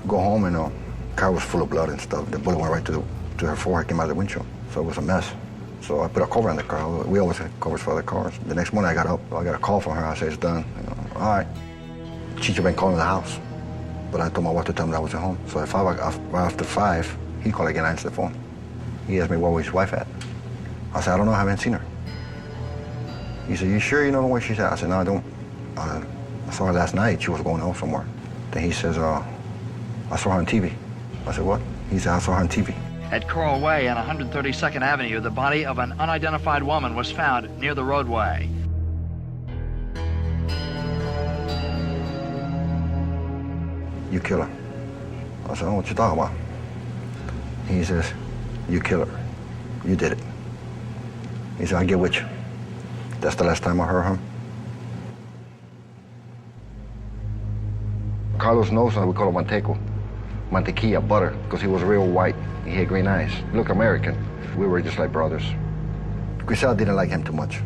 Go home, and the car was full of blood and stuff. The bullet went right to her forehead, came out of the windshield. So it was a mess. So I put a cover on the car. We always had covers for other cars. The next morning I got up, I got a call from her. I said, it's done. All right. Chicho been calling the house, but I told my wife to tell him that I was at home. So at after 5, he called again, I answered the phone. He asked me where was his wife at. I said, I don't know, I haven't seen her. He said, you sure you don't know where she's at? I said, no, I don't. I saw her last night, she was going out somewhere. Then he says, I saw her on TV. I said, what? He said, I saw her on TV. At Coral Way on 132nd Avenue, the body of an unidentified woman was found near the roadway. You kill her. I said, oh, what you talking about? He says, you kill her. You did it. He said, I'll get with you. That's the last time I heard him. Carlos knows that we call him manteco. Mantequilla, butter, because he was real white. He had green eyes. He looked American. We were just like brothers. Griselda didn't like him too much.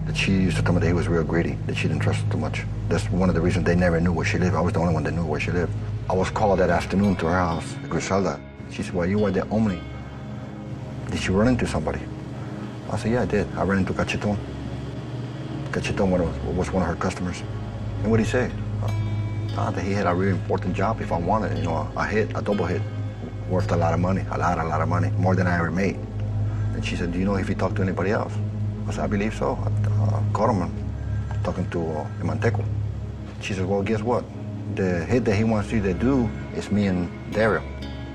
That she used to tell me that he was real greedy, that she didn't trust him too much. That's one of the reasons they never knew where she lived. I was the only one that knew where she lived. I was called that afternoon to her house, Griselda. She said, well, you were the only. Did you run into somebody? I said, yeah, I did. I ran into Cacheton. Cacheton was one of her customers. And what did he say? That he had a really important job if I wanted, a double hit, worth a lot of money, a lot of money, more than I ever made. And she said, do you know if he talked to anybody else? I said, I believe so. I caught him talking to Manteco. She said, well, guess what? The hit that he wants you to do is me and Daryl.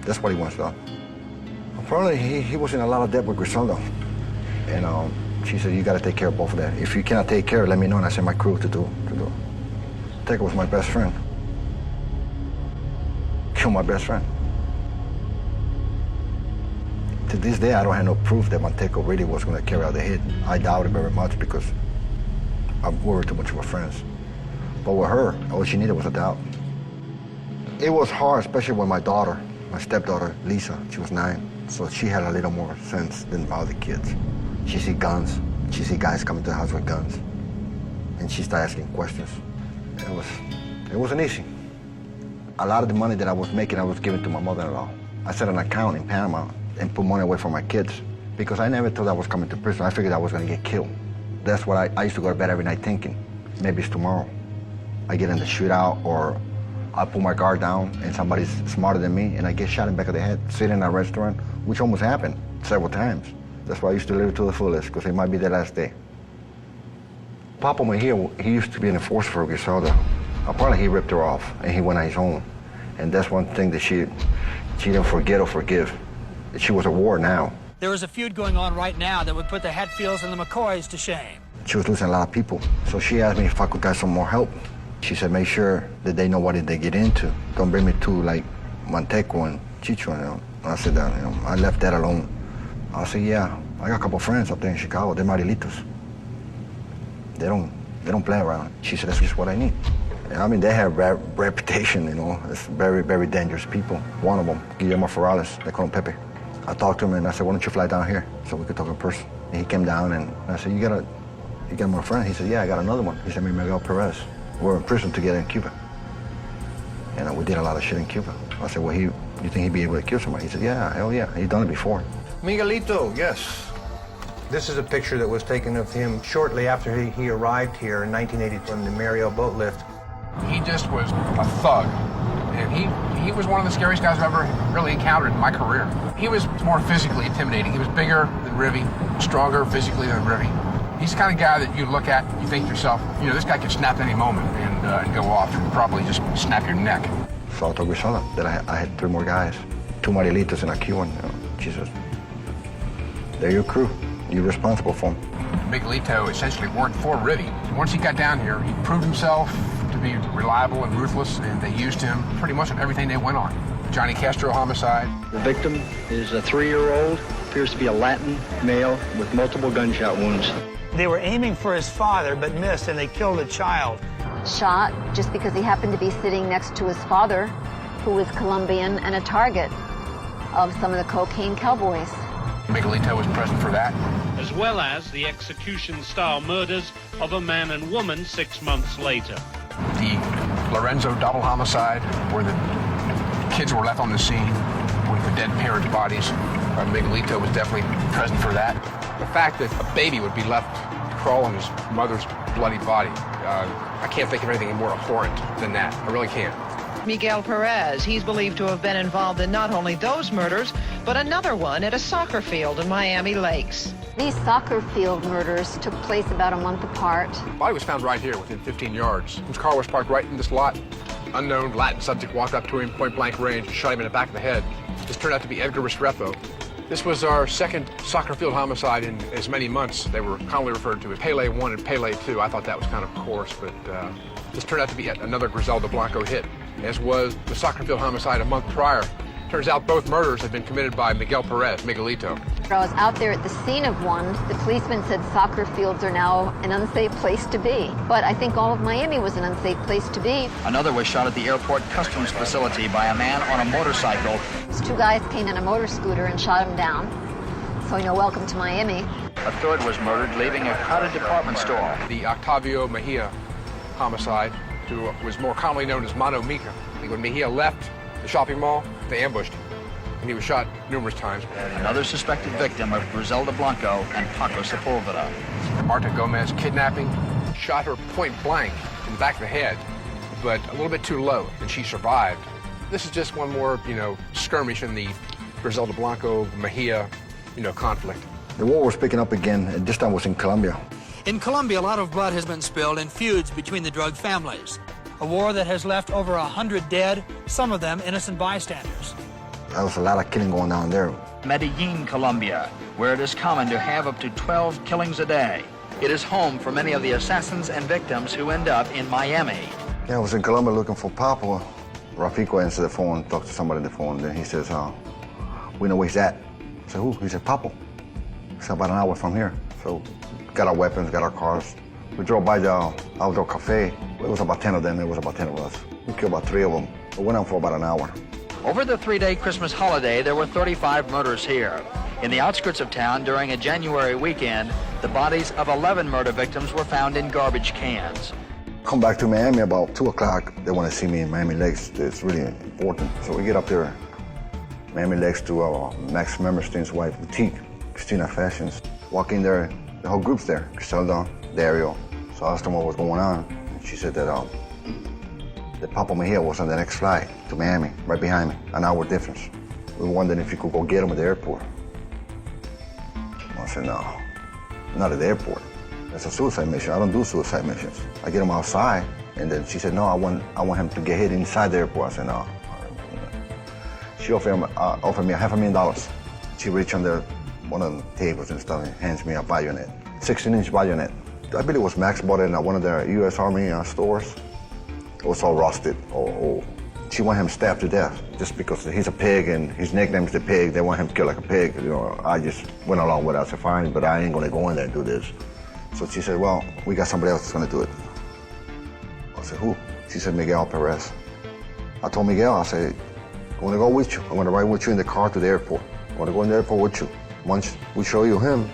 That's what he wants done. Apparently, he was in a lot of debt with Griselda. And she said, you got to take care of both of that. If you cannot take care, let me know, and I send my crew to do. Manteco was my best friend. Killed my best friend. To this day, I don't have no proof that Manteco really was going to carry out the hit. I doubt it very much because we were too much of a friends. But with her, all she needed was a doubt. It was hard, especially with my daughter, my stepdaughter, Lisa. She was 9, so she had a little more sense than my other kids. She see guns. She see guys coming to the house with guns. And she started asking questions. It wasn't easy. A lot of the money that I was making, I was giving to my mother-in-law. I set an account in Panama and put money away for my kids because I never thought I was coming to prison. I figured I was going to get killed. That's what I used to go to bed every night thinking. Maybe it's tomorrow. I get in the shootout, or I pull my guard down and somebody's smarter than me and I get shot in the back of the head sitting in a restaurant, which almost happened several times. That's why I used to live it to the fullest, because it might be the last day. Papa here, he used to be an enforcer for Griselda. Apparently he ripped her off and he went on his own. And that's one thing that she didn't forget or forgive. She was at war now. There is a feud going on right now that would put the Hatfields and the McCoys to shame. She was losing a lot of people. So she asked me if I could get some more help. She said, make sure that they know what they get into. Don't bring me to like Manteco and Chicho. I said, I left that alone. I said, yeah, I got a couple friends up there in Chicago. They're Marilitos. They don't play around. She said, that's just what I need. I mean, they have a reputation, It's very, very dangerous people. One of them, Guillermo Ferrales, they call him Pepe. I talked to him and I said, why don't you fly down here so we could talk in person? And he came down and I said, you got more friends? He said, yeah, I got another one. He said, Miguel Perez. We're in prison together in Cuba. And we did a lot of shit in Cuba. I said, well, you think he'd be able to kill somebody? He said, yeah, hell yeah, he's done it before. Miguelito, yes. This is a picture that was taken of him shortly after he arrived here in 1982 on the Mariel boat lift. He just was a thug. And he was one of the scariest guys I've ever really encountered in my career. He was more physically intimidating. He was bigger than Rivy, stronger physically than Rivy. He's the kind of guy that you look at, you think to yourself, this guy could snap at any moment and go off and probably just snap your neck. So I told Griselda that I had 3 more guys, 2 Marilitos and a Cuban. She says, they're your crew. You're responsible for them. Miguelito essentially worked for Rivy. Once he got down here, he proved himself to be reliable and ruthless, and they used him pretty much on everything they went on. Johnny Castro homicide. The victim is a 3-year-old, appears to be a Latin male with multiple gunshot wounds. They were aiming for his father, but missed, and they killed a child. Shot just because he happened to be sitting next to his father, who was Colombian and a target. of some of the cocaine cowboys. Miguelito was present for that. As well as the execution-style murders of a man and woman 6 months later. The Lorenzo double homicide, where the kids were left on the scene with the dead parents' bodies. Miguelito was definitely present for that. The fact that a baby would be left to crawl on his mother's bloody body, I can't think of anything more abhorrent than that. I really can't. Miguel Perez, he's believed to have been involved in not only those murders, but another one at a soccer field in Miami Lakes. These soccer field murders took place about a month apart. The body was found right here within 15 yards. His car was parked right in this lot. Unknown Latin subject walked up to him point blank range and shot him in the back of the head. This turned out to be Edgar Restrepo. This was our second soccer field homicide in as many months. They were commonly referred to as Pele 1 and Pele 2. I thought that was kind of coarse, but this turned out to be yet another Griselda Blanco hit, as was the soccer field homicide a month prior. Turns out both murders had been committed by Miguel Perez, Miguelito. I was out there at the scene of one. The policeman said soccer fields are now an unsafe place to be. But I think all of Miami was an unsafe place to be. Another was shot at the airport customs facility by a man on a motorcycle. These two guys came in a motor scooter and shot him down. So, welcome to Miami. A third was murdered leaving a crowded department store. The Octavio Mejia homicide, who was more commonly known as Mano Mica. When Mejia left the shopping mall, they ambushed him, and he was shot numerous times. Another suspected victim of Griselda Blanco and Paco Sepulveda. Marta Gomez kidnapping, shot her point blank in the back of the head, but a little bit too low, and she survived. This is just one more, skirmish in the Griselda Blanco Mejia, conflict. The war was picking up again, and this time was in Colombia. In Colombia, a lot of blood has been spilled in feuds between the drug families. A war that has left over 100 dead, some of them innocent bystanders. There was a lot of killing going on there. Medellin, Colombia, where it is common to have up to 12 killings a day. It is home for many of the assassins and victims who end up in Miami. Yeah, I was in Colombia looking for Papa. Rafico answered the phone, talked to somebody on the phone, then he says, we know where he's at. I said, who? He said, Papa. It's about an hour from here. So, got our weapons, got our cars. We drove by the outdoor cafe. It was about 10 of them, it was about 10 of us. We killed about 3 of them. We went on for about an hour. Over the 3-day Christmas holiday, there were 35 murders here. In the outskirts of town, during a January weekend, the bodies of 11 murder victims were found in garbage cans. Come back to Miami about 2 o'clock. They want to see me in Miami Lakes. It's really important. So we get up there, Miami Lakes, to Max Memmerstein's wife, boutique, Christina Fashions. Walk in there, the whole group's there. Griselda, Dario. So I asked them what was going on. And she said that the Papa Mejia was on the next flight to Miami, right behind me, an hour difference. We were wondering if you could go get him at the airport. I said, no, not at the airport. That's a suicide mission. I don't do suicide missions. I get him outside, and then she said, no, I want him to get hit inside the airport. I said, no. She offered me $500,000. She reached under one of the tables and stuff and hands me a bayonet, 16-inch bayonet. I believe it was Max bought it in one of their U.S. Army stores. It was all rusted, old. She wanted him stabbed to death just because he's a pig and his nickname is the pig. They want him killed like a pig. I just went along with it. I said, fine, but I ain't gonna go in there and do this. So she said, well, we got somebody else that's gonna do it. I said, who? She said, Miguel Perez. I told Miguel, I said, I'm gonna go with you. I'm gonna ride with you in the car to the airport. I'm gonna go in the airport with you. Once we show you him,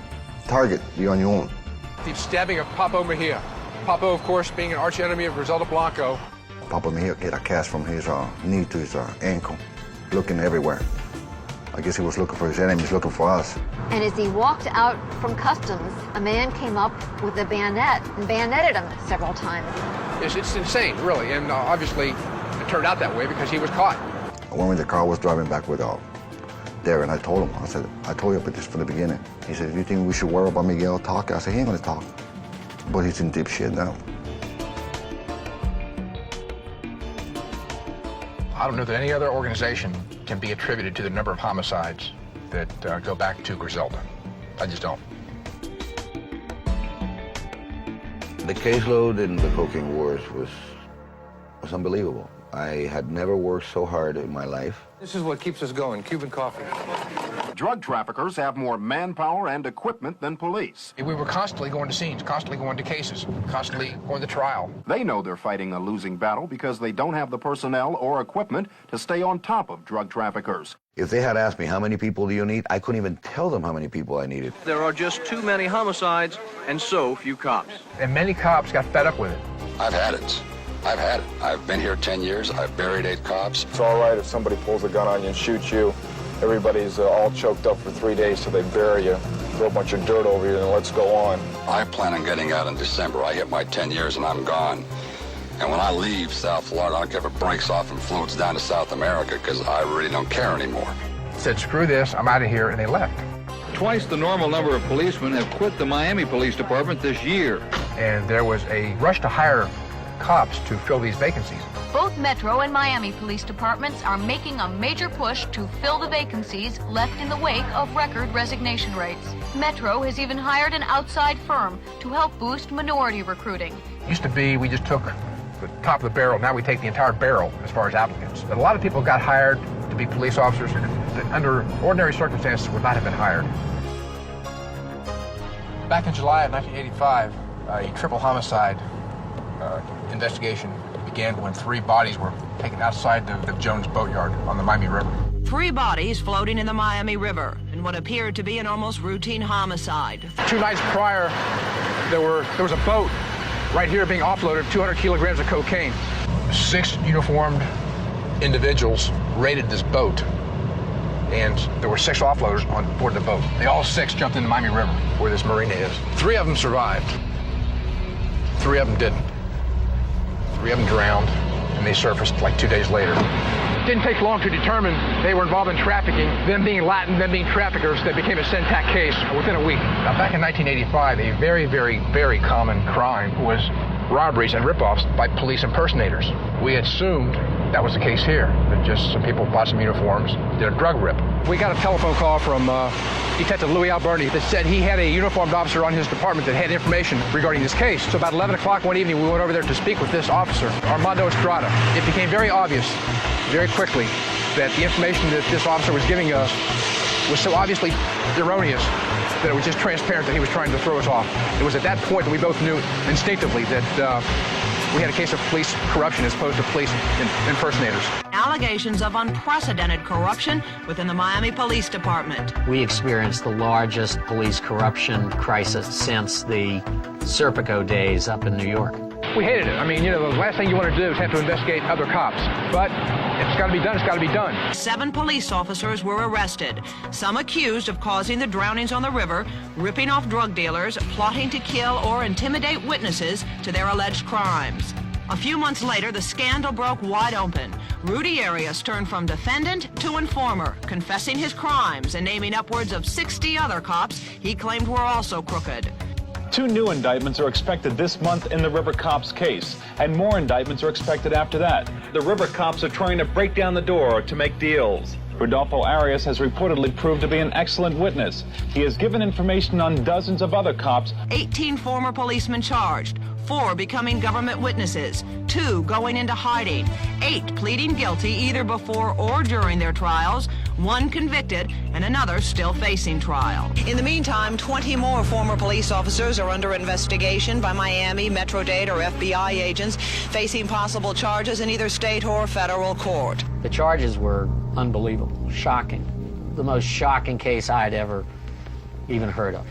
target, you're on your own. The stabbing of Papo Mejia. Papo, of course, being an arch enemy of Griselda Blanco. Papa Mejia get a cast from his knee to his ankle, looking everywhere. I guess he was looking for his enemies, looking for us. And as he walked out from customs, a man came up with a bayonet and bayoneted him several times. It's insane, really, and obviously it turned out that way because he was caught. When we in the car was driving back with Darren, I told him, I said, I told you about this from the beginning. He said, do you think we should worry about Miguel talking? I said, he ain't gonna talk. But he's in deep shit now. I don't know that any other organization can be attributed to the number of homicides that go back to Griselda. I just don't. The caseload in the cocaine wars was unbelievable. I had never worked so hard in my life. This is what keeps us going, Cuban coffee. Drug traffickers have more manpower and equipment than police. We were constantly going to scenes, constantly going to cases, constantly going to trial. They know they're fighting a losing battle because they don't have the personnel or equipment to stay on top of drug traffickers. If they had asked me, how many people do you need? I couldn't even tell them how many people I needed. There are just too many homicides and so few cops. And many cops got fed up with it. I've had it. I've had it. I've been here 10 years. I've buried 8 cops. It's all right if somebody pulls a gun on you and shoots you. Everybody's all choked up for 3 days till they bury you, throw a bunch of dirt over you, and let's go on. I plan on getting out in December. I hit my 10 years and I'm gone. And when I leave South Florida, I don't care if it breaks off and floats down to South America, because I really don't care anymore. Said, screw this, I'm out of here, and they left. Twice the normal number of policemen have quit the Miami Police Department this year. And there was a rush to hire cops to fill these vacancies. Both Metro and Miami police departments are making a major push to fill the vacancies left in the wake of record resignation rates. Metro has even hired an outside firm to help boost minority recruiting. Used to be, we just took the top of the barrel. Now we take the entire barrel as far as applicants. But a lot of people got hired to be police officers that under ordinary circumstances would not have been hired. Back in July of 1985, a triple homicide investigation began when 3 bodies were taken outside the Jones boatyard on the Miami River. 3 bodies floating in the Miami River in what appeared to be an almost routine homicide. 2 nights prior, there was a boat right here being offloaded 200 kilograms of cocaine. 6 uniformed individuals raided this boat, and there were 6 offloaders on board the boat. They all 6 jumped in the Miami River, where this marina is. 3 of them survived. 3 of them didn't. 3 of them drowned, and they surfaced like 2 days later. It didn't take long to determine they were involved in trafficking. Them being Latin, them being traffickers, they became a syntax case within a week. Now, back in 1985, a very, very, very common crime was robberies and ripoffs by police impersonators. We assumed that was the case here, that just some people bought some uniforms, did a drug rip. We got a telephone call from Detective Louis Alberni that said he had a uniformed officer on his department that had information regarding this case. So about 11 o'clock one evening, we went over there to speak with this officer, Armando Estrada. It became very obvious, very quickly, that the information that this officer was giving us was so obviously erroneous that it was just transparent that he was trying to throw us off. It was at that point that we both knew instinctively that we had a case of police corruption as opposed to police impersonators. Allegations of unprecedented corruption within the Miami Police Department. We experienced the largest police corruption crisis since the Serpico days up in New York. We hated it. I mean, you know, the last thing you want to do is have to investigate other cops. But if it's got to be done, it's got to be done. 7 police officers were arrested, some accused of causing the drownings on the river, ripping off drug dealers, plotting to kill or intimidate witnesses to their alleged crimes. A few months later, the scandal broke wide open. Rudy Arias turned from defendant to informer, confessing his crimes and naming upwards of 60 other cops he claimed were also crooked. 2 new indictments are expected this month in the River Cops case, and more indictments are expected after that. The River Cops are trying to break down the door to make deals. Rodolfo Arias has reportedly proved to be an excellent witness. He has given information on dozens of other cops. 18 former policemen charged, 4 becoming government witnesses, 2 going into hiding, 8 pleading guilty either before or during their trials, 1 convicted, and another still facing trial. In the meantime, 20 more former police officers are under investigation by Miami, Metro-Dade, or FBI agents, facing possible charges in either state or federal court. The charges were unbelievable, shocking. The most shocking case I'd ever even heard of.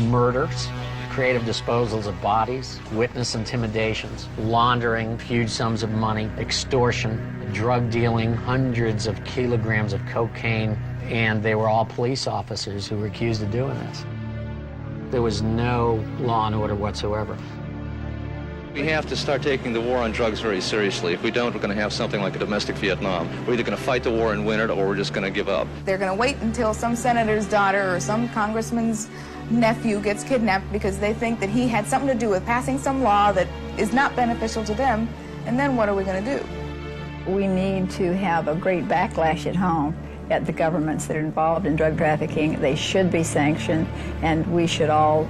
Murders, creative disposals of bodies, witness intimidations, laundering huge sums of money, extortion, drug dealing, hundreds of kilograms of cocaine, and they were all police officers who were accused of doing this. There was no law and order whatsoever. We have to start taking the war on drugs very seriously. If we don't, we're going to have something like a domestic Vietnam. We're either going to fight the war and win it, or we're just going to give up. They're going to wait until some senator's daughter or some congressman's nephew gets kidnapped because they think that he had something to do with passing some law that is not beneficial to them, and then what are we going to do? We need to have a great backlash at home at the governments that are involved in drug trafficking. They should be sanctioned, and we should all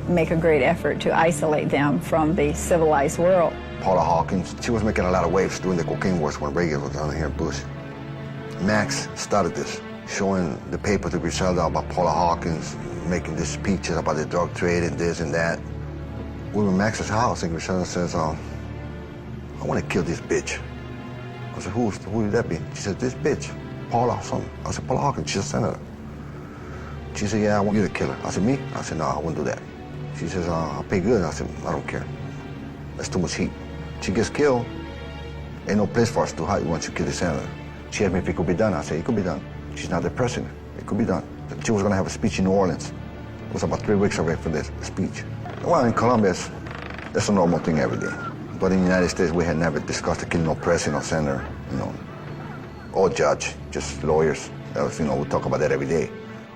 make a great effort to isolate them from the civilized world. Paula Hawkins, she was making a lot of waves doing the cocaine wars when Reagan was down here in Bush. Max started this, showing the paper to Griselda about Paula Hawkins, making these speeches about the drug trade and this and that. We were in Max's house, and Griselda says, I want to kill this bitch. I said, who would that be? She said, this bitch, Paula or something. I said, Paula Hawkins, she's a senator. She said, yeah, I want you to kill her. I said, me? I said, no, I wouldn't do that. She says, I'll pay good. I said, I don't care. That's too much heat. She gets killed, ain't no place for us to hide once you kill the senator. She asked me if it could be done. I said, it could be done. She's not the president. It could be done. She was gonna have a speech in New Orleans. It was about 3 weeks away from this speech. Well, in Colombia, that's a normal thing every day. But in the United States, we had never discussed the killing of president or senator, you know, or judge, just lawyers. That was, you know, we talk about that every day.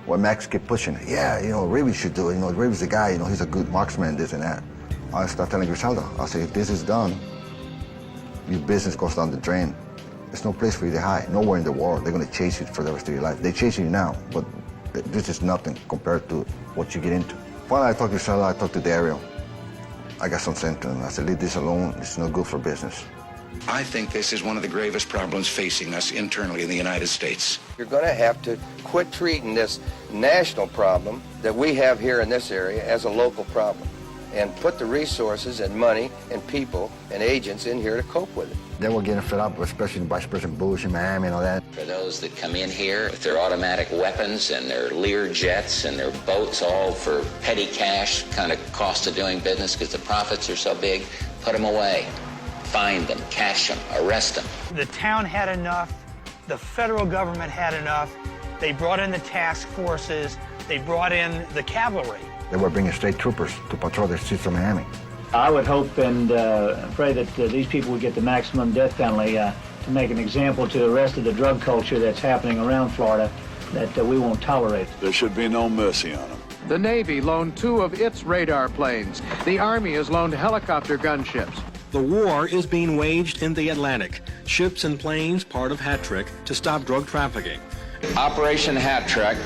Well, Max kept pushing, yeah, you know, Ravi should do it. You know, Ravi's the guy, you know, he's a good marksman, this and that. I started telling Griselda, I said, if this is done, your business goes down the drain. There's no place for you to hide, nowhere in the world. They're gonna chase you for the rest of your life. They're chasing you now, but this is nothing compared to what you get into. Finally, I talked to Griselda, I talked to Dario. I got some sense to him. I said, leave this alone, it's no good for business. I think this is one of the gravest problems facing us internally in the United States. You're going to have to quit treating this national problem that we have here in this area as a local problem and put the resources and money and people and agents in here to cope with it. They were getting fed up, especially Vice President Bush in Miami and all that. For those that come in here with their automatic weapons and their Lear jets and their boats, all for petty cash, kind of cost of doing business because the profits are so big, put them away. Find them, cash them, arrest them. The town had enough. The federal government had enough. They brought in the task forces. They brought in the cavalry. They were bringing state troopers to patrol the streets of Miami. I would hope and pray that these people would get the maximum death penalty to make an example to the rest of the drug culture that's happening around Florida that we won't tolerate. There should be no mercy on them. The Navy loaned 2 of its radar planes. The Army has loaned helicopter gunships. The war is being waged in the Atlantic. Ships and planes part of Hat Trick to stop drug trafficking. Operation Hat Trick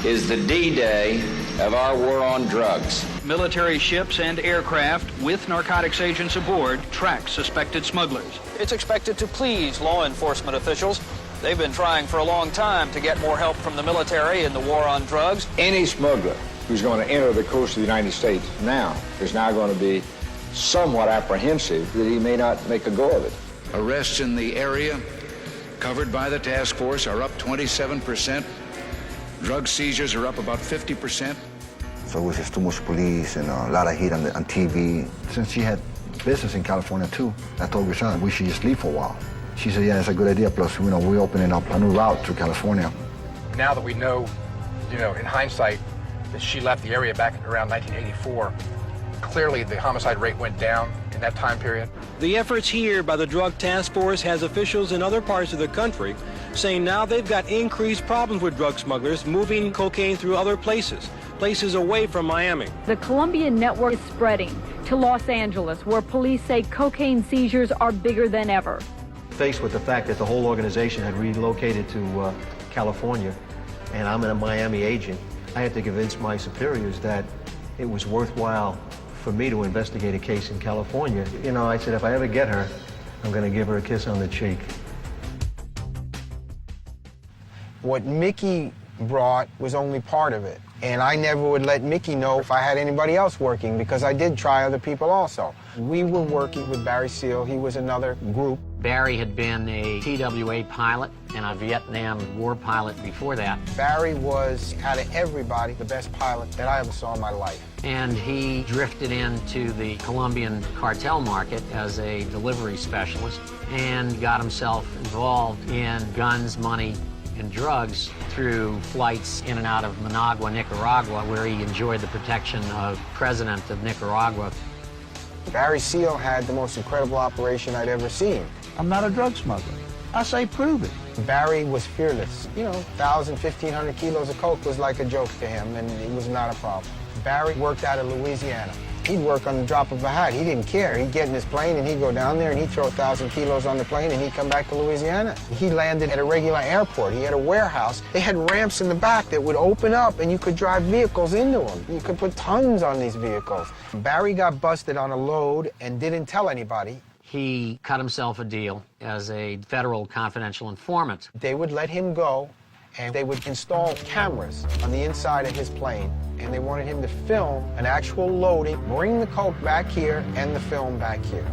is the D-Day of our war on drugs. Military ships and aircraft with narcotics agents aboard track suspected smugglers. It's expected to please law enforcement officials. They've been trying for a long time to get more help from the military in the war on drugs. Any smuggler who's going to enter the coast of the United States now is now going to be somewhat apprehensive that he may not make a go of it. Arrests in the area covered by the task force are up 27%. Drug seizures are up about 50%. So it was just too much police and a lot of heat on TV. Since she had business in California too, I told Griselda we should just leave for a while. She said, yeah, it's a good idea. Plus, you know, we're opening up a new route to California. Now that we know, in hindsight, that she left the area back around 1984, clearly the homicide rate went down in that time period. The efforts here by the Drug Task Force has officials in other parts of the country saying now they've got increased problems with drug smugglers moving cocaine through other places away from Miami. The Colombian network is spreading to Los Angeles, where police say cocaine seizures are bigger than ever. Faced with the fact that the whole organization had relocated to California, and I'm a Miami agent, I had to convince my superiors that it was worthwhile for me to investigate a case in California. I said, if I ever get her, I'm going to give her a kiss on the cheek. What Mickey brought was only part of it. And I never would let Mickey know if I had anybody else working, because I did try other people also. We were working with Barry Seal. He was another group. Barry had been a TWA pilot and a Vietnam War pilot before that. Barry was, out of everybody, the best pilot that I ever saw in my life. And he drifted into the Colombian cartel market as a delivery specialist and got himself involved in guns, money, and drugs through flights in and out of Managua, Nicaragua, where he enjoyed the protection of President of Nicaragua. Barry Seal had the most incredible operation I'd ever seen. I'm not a drug smuggler. I say prove it. Barry was fearless. 1,000, 1,500 kilos of coke was like a joke to him, and it was not a problem. Barry worked out of Louisiana. He'd work on the drop of a hat. He didn't care. He'd get in his plane and he'd go down there and he'd throw 1,000 kilos on the plane and he'd come back to Louisiana. He landed at a regular airport. He had a warehouse. They had ramps in the back that would open up and you could drive vehicles into them. You could put tons on these vehicles. Barry got busted on a load and didn't tell anybody. He cut himself a deal as a federal confidential informant. They would let him go and they would install cameras on the inside of his plane. And they wanted him to film an actual loading, bring the coke back here and the film back here.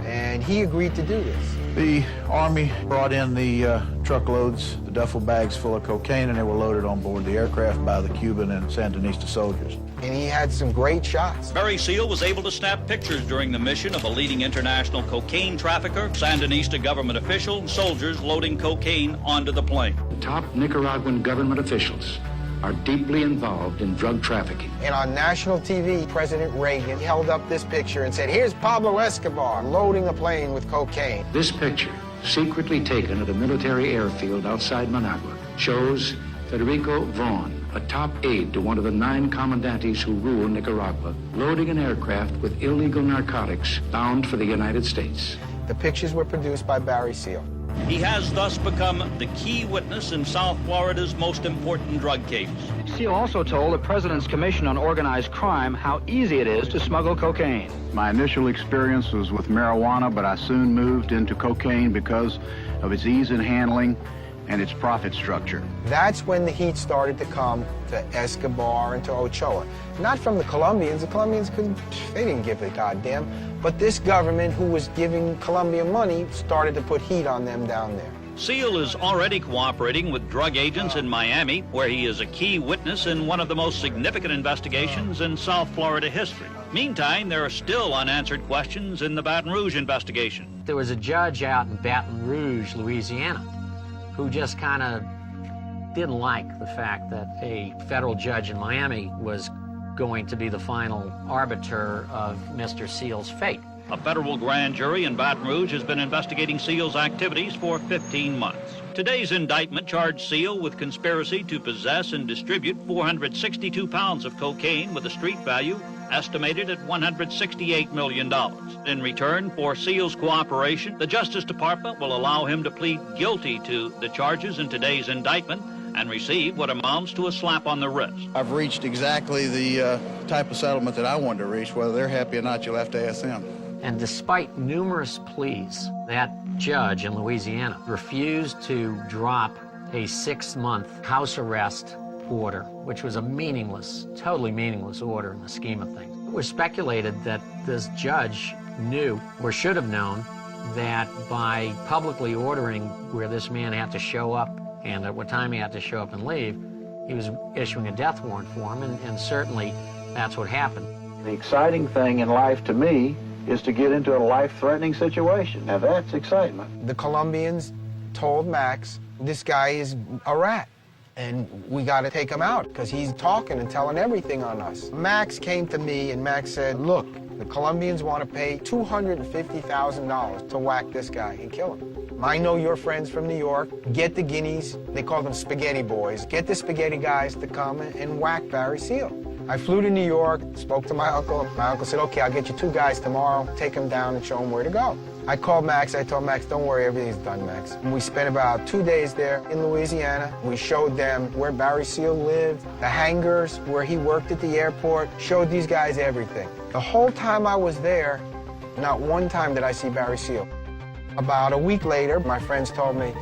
and he agreed to do this. The Army brought in the truckloads, the duffel bags full of cocaine, and they were loaded on board the aircraft by the Cuban and Sandinista soldiers. And he had some great shots. Barry Seal was able to snap pictures during the mission of a leading international cocaine trafficker, Sandinista government official, soldiers loading cocaine onto the plane. Top Nicaraguan government officials are deeply involved in drug trafficking. And on national TV, President Reagan held up this picture and said, here's Pablo Escobar loading a plane with cocaine. This picture, secretly taken at a military airfield outside Managua, shows Federico Vaughn, a top aide to one of the 9 commandantes who rule Nicaragua, loading an aircraft with illegal narcotics bound for the United States. The pictures were produced by Barry Seal. He has thus become the key witness in South Florida's most important drug case. Seal also told the President's Commission on Organized Crime how easy it is to smuggle cocaine. My initial experience was with marijuana, but I soon moved into cocaine because of its ease in handling and its profit structure. That's when the heat started to come to Escobar and to Ochoa. Not from the Colombians. The Colombians they didn't give a goddamn. But this government, who was giving Colombia money, started to put heat on them down there. Seal is already cooperating with drug agents in Miami, where he is a key witness in one of the most significant investigations in South Florida history. Meantime, there are still unanswered questions in the Baton Rouge investigation. There was a judge out in Baton Rouge, Louisiana, who just kind of didn't like the fact that a federal judge in Miami was going to be the final arbiter of Mr. Seal's fate. A federal grand jury in Baton Rouge has been investigating Seal's activities for 15 months. Today's indictment charged Seal with conspiracy to possess and distribute 462 pounds of cocaine with a street value estimated at $168 million. In return for Seal's cooperation, the Justice Department will allow him to plead guilty to the charges in today's indictment and receive what amounts to a slap on the wrist. I've reached exactly the type of settlement that I wanted to reach. Whether they're happy or not, you'll have to ask them. And despite numerous pleas, that judge in Louisiana refused to drop a 6-month house arrest order, which was a meaningless, totally meaningless order in the scheme of things. It was speculated that this judge knew, or should have known, that by publicly ordering where this man had to show up and at what time he had to show up and leave, he was issuing a death warrant for him, and certainly that's what happened. The exciting thing in life to me is to get into a life-threatening situation. Now that's excitement. The Colombians told Max, this guy is a rat, and we got to take him out because he's talking and telling everything on us. Max came to me and Max said, look, the Colombians want to pay $250,000 to whack this guy and kill him. I know your friends from New York. Get the guineas, they call them spaghetti boys. Get the spaghetti guys to come and whack Barry Seal. I flew to New York, spoke to my uncle. My uncle said, okay, I'll get you 2 guys tomorrow, take them down and show them where to go. I called Max, I told Max, don't worry, everything's done, Max. And we spent about 2 days there in Louisiana. We showed them where Barry Seal lived, the hangars, where he worked at the airport, showed these guys everything. The whole time I was there, not one time did I see Barry Seal. About a week later, my friends told me,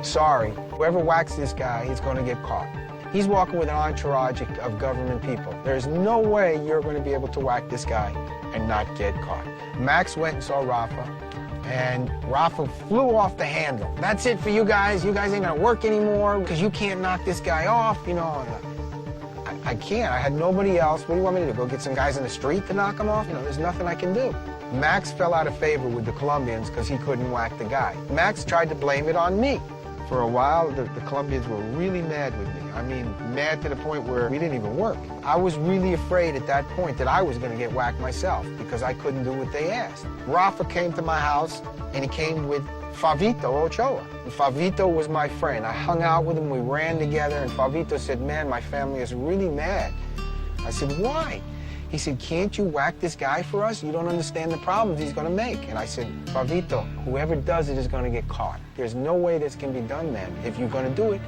sorry, whoever whacks this guy, he's going to get caught. He's walking with an entourage of government people. There's no way you're going to be able to whack this guy and not get caught. Max went and saw Rafa, and Rafa flew off the handle. That's it for you guys. You guys ain't going to work anymore because you can't knock this guy off. You know, I can't. I had nobody else. What do you want me to do? Go get some guys in the street to knock him off? You know, there's nothing I can do. Max fell out of favor with the Colombians because he couldn't whack the guy. Max tried to blame it on me. For a while, the Colombians were really mad with me. I mean, mad to the point where we didn't even work. I was really afraid at that point that I was going to get whacked myself because I couldn't do what they asked. Rafa came to my house, and he came with Favito Ochoa. And Favito was my friend. I hung out with him, we ran together, and Favito said, man, my family is really mad. I said, why? He said, can't you whack this guy for us? You don't understand the problems he's going to make. And I said, Favito, whoever does it is going to get caught. There's no way this can be done, man. If you're going to do it,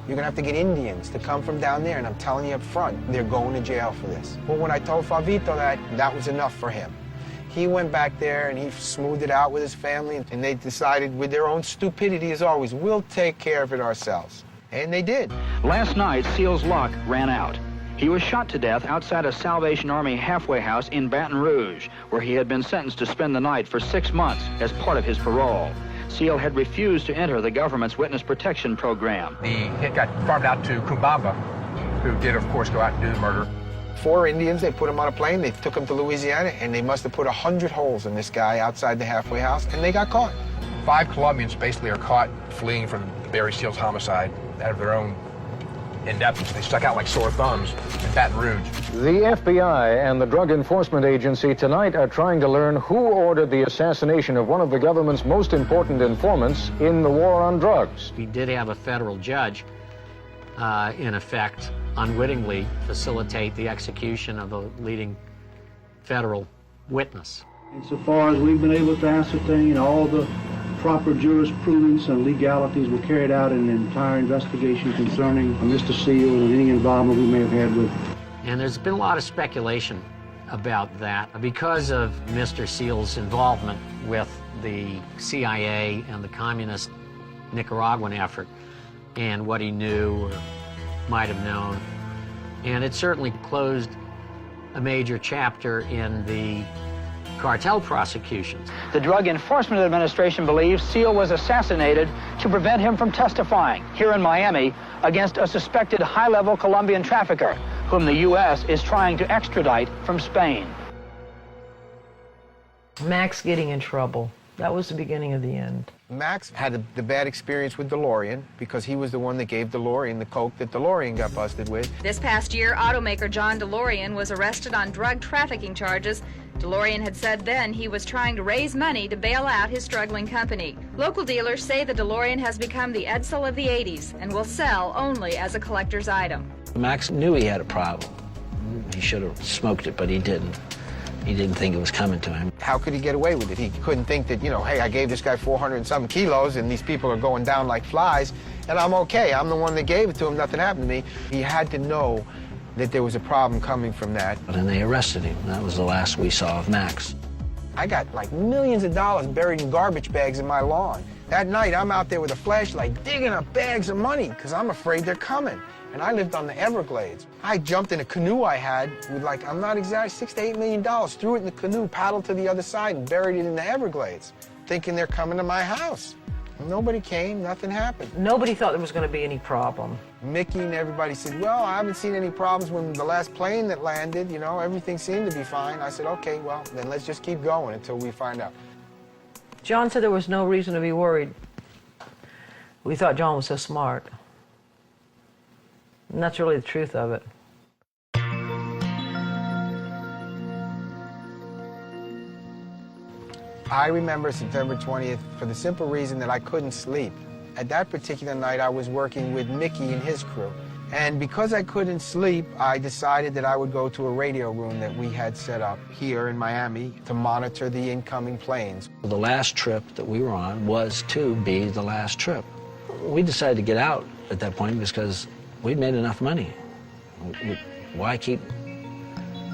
you're going to have to get Indians to come from down there. And I'm telling you up front, they're going to jail for this. Well, when I told Favito that was enough for him. He went back there and he smoothed it out with his family. And they decided, with their own stupidity as always, we'll take care of it ourselves. And they did. Last night, Seal's luck ran out. He was shot to death outside a Salvation Army halfway house in Baton Rouge, where he had been sentenced to spend the night for 6 months as part of his parole. Seal had refused to enter the government's witness protection program. The hit got farmed out to Kumbamba, who did, of course, go out and do the murder. 4 Indians, they put him on a plane, they took him to Louisiana, and they must have put 100 holes in this guy outside the halfway house, and they got caught. 5 Colombians basically are caught fleeing from Barry Seal's homicide out of their own endeavors. They stuck out like sore thumbs in Baton Rouge. The FBI and the Drug Enforcement Agency tonight are trying to learn who ordered the assassination of one of the government's most important informants in the war on drugs. We did have a federal judge, in effect, unwittingly facilitate the execution of a leading federal witness. Insofar as we've been able to ascertain, all the proper jurisprudence and legalities were carried out in an entire investigation concerning Mr. Seal and any involvement we may have had with him. And there's been a lot of speculation about that because of Mr. Seal's involvement with the CIA and the communist Nicaraguan effort and what he knew or might have known. And it certainly closed a major chapter in the cartel prosecutions. The Drug Enforcement Administration believes Seal was assassinated to prevent him from testifying here in Miami against a suspected high-level Colombian trafficker whom the U.S. is trying to extradite from Spain. Max getting in trouble. That was the beginning of the end. Max had the bad experience with DeLorean because he was the one that gave DeLorean the coke that DeLorean got busted with. This past year, automaker John DeLorean was arrested on drug trafficking charges. DeLorean had said then he was trying to raise money to bail out his struggling company. Local dealers say the DeLorean has become the Edsel of the 80s and will sell only as a collector's item. Max knew he had a problem. He should have smoked it, but he didn't. He didn't think it was coming to him. How could he get away with it? He couldn't think that, you know, hey, I gave this guy 400 and some kilos and these people are going down like flies and I'm okay. I'm the one that gave it to him. Nothing happened to me. He had to know that there was a problem coming from that. And they arrested him. That was the last we saw of Max. I got like millions of dollars buried in garbage bags in my lawn. That night, I'm out there with a flashlight digging up bags of money because I'm afraid they're coming. And I lived on the Everglades. I jumped in a canoe I had with like, I'm not exaggerating, $6 to $8 million, threw it in the canoe, paddled to the other side and buried it in the Everglades, thinking they're coming to my house. Nobody came, nothing happened. Nobody thought there was going to be any problem. Mickey and everybody said, well, I haven't seen any problems when the last plane that landed, you know, everything seemed to be fine. I said, okay, well, then let's just keep going until we find out. John said there was no reason to be worried. We thought John was so smart. And that's really the truth of it. I remember September 20th for the simple reason that I couldn't sleep. At that particular night, I was working with Mickey and his crew. And because I couldn't sleep, I decided that I would go to a radio room that we had set up here in Miami to monitor the incoming planes. The last trip that we were on was to be the last trip. We decided to get out at that point because we'd made enough money. Why keep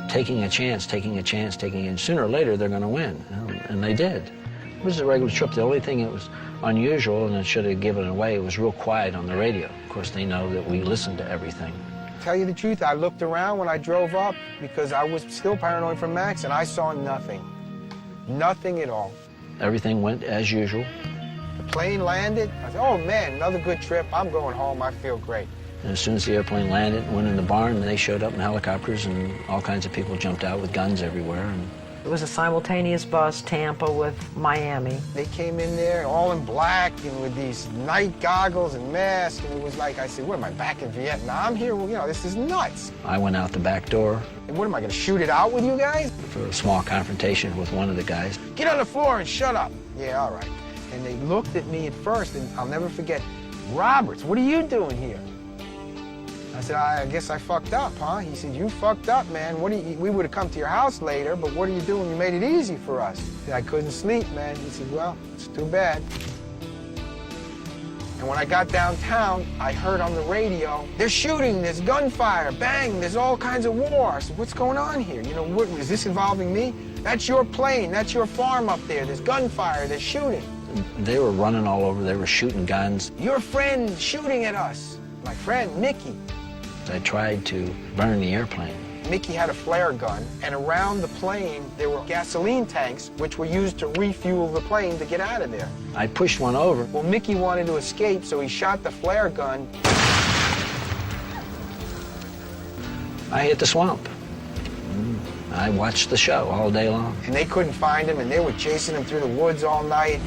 taking a chance? Sooner or later, they're going to win, and they did. It was a regular trip. The only thing that was unusual, and it should have given it away, it was real quiet on the radio. Of course, they know that we listen to everything. Tell you the truth, I looked around when I drove up because I was still paranoid from Max, and I saw nothing. Nothing at all. Everything went as usual. The plane landed. I said, oh, man, another good trip. I'm going home. I feel great. And as soon as the airplane landed and went in the barn, they showed up in helicopters, and all kinds of people jumped out with guns everywhere. And it was a simultaneous bus, Tampa with Miami. They came in there all in black and with these night goggles and masks, and it was like, I said, what, am I back in Vietnam here? Well, you know, this is nuts. I went out the back door. And what, am I going to shoot it out with you guys? For a small confrontation with one of the guys. Get on the floor and shut up. Yeah, all right. And they looked at me at first, and I'll never forget, Roberts, what are you doing here? I said, I guess I fucked up, huh? He said, you fucked up, man. We would have come to your house later, but what are you doing? You made it easy for us. I said, I couldn't sleep, man. He said, well, it's too bad. And when I got downtown, I heard on the radio, they're shooting, there's gunfire, bang, there's all kinds of war. I said, what's going on here? You know, is this involving me? That's your plane, that's your farm up there. There's gunfire, they're shooting. They were running all over, they were shooting guns. Your friend shooting at us. My friend, Mickey. I tried to burn the airplane. Mickey had a flare gun, and around the plane there were gasoline tanks which were used to refuel the plane to get out of there. I pushed one over. Well, Mickey wanted to escape, so he shot the flare gun. I hit the swamp. I watched the show all day long. And they couldn't find him, and they were chasing him through the woods all night.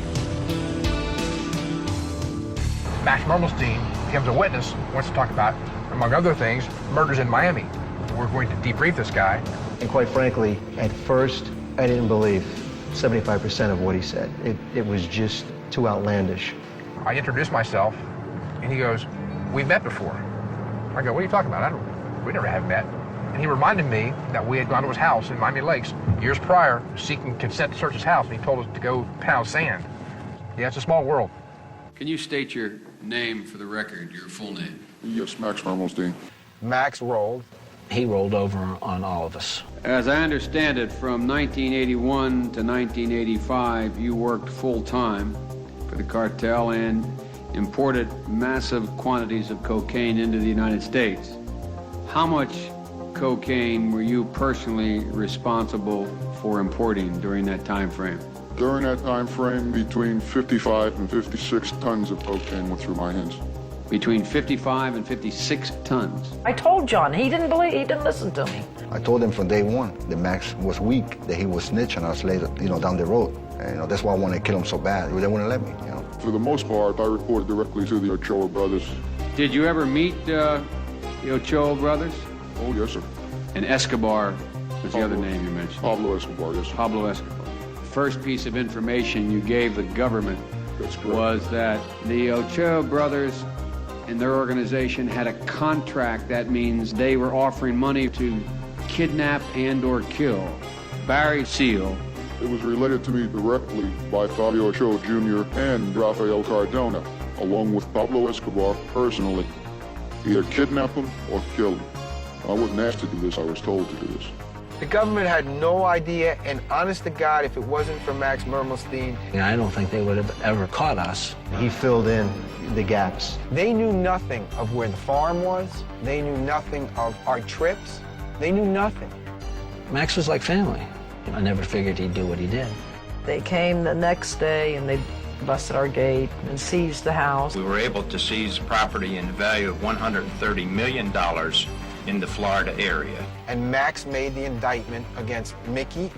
Max Mermelstein becomes a witness, wants to talk about, among other things, murders in Miami. We're going to debrief this guy. And quite frankly, at first, I didn't believe 75% of what he said. It was just too outlandish. I introduced myself, and he goes, "We've met before." I go, "What are you talking about? We never have met." And he reminded me that we had gone to his house in Miami Lakes years prior, seeking consent to search his house, and he told us to go pound sand. Yeah, it's a small world. Can you state your name for the record, your full name? Yes, Max Mermelstein. Max rolled. He rolled over on all of us. As I understand it, from 1981 to 1985, you worked full-time for the cartel and imported massive quantities of cocaine into the United States. How much cocaine were you personally responsible for importing during that time frame? During that time frame, between 55 and 56 tons of cocaine went through my hands. Between 55 and 56 tons. I told John, he didn't listen to me. I told him from day one that Max was weak, that he was snitching us later, down the road. And, that's why I wanted to kill him so bad. They wouldn't let me, For the most part, I reported directly to the Ochoa brothers. Did you ever meet the Ochoa brothers? Oh, yes, sir. And Escobar was the other name you mentioned. Pablo Escobar, yes, sir. Pablo Escobar. First piece of information you gave the government was that the Ochoa brothers and their organization had a contract. That means they were offering money to kidnap and or kill Barry Seal. It was related to me directly by Fabio Ochoa Jr. and Rafael Cardona, along with Pablo Escobar personally. Either kidnap him or kill him. I wasn't asked to do this, I was told to do this. The government had no idea, and honest to God, if it wasn't for Max Mermelstein... I don't think they would have ever caught us. He filled in the gaps. They knew nothing of where the farm was. They knew nothing of our trips. They knew nothing. Max was like family. I never figured he'd do what he did. They came the next day, and they busted our gate and seized the house. We were able to seize property in the value of $130 million in the Florida area. And Max made the indictment against Mickey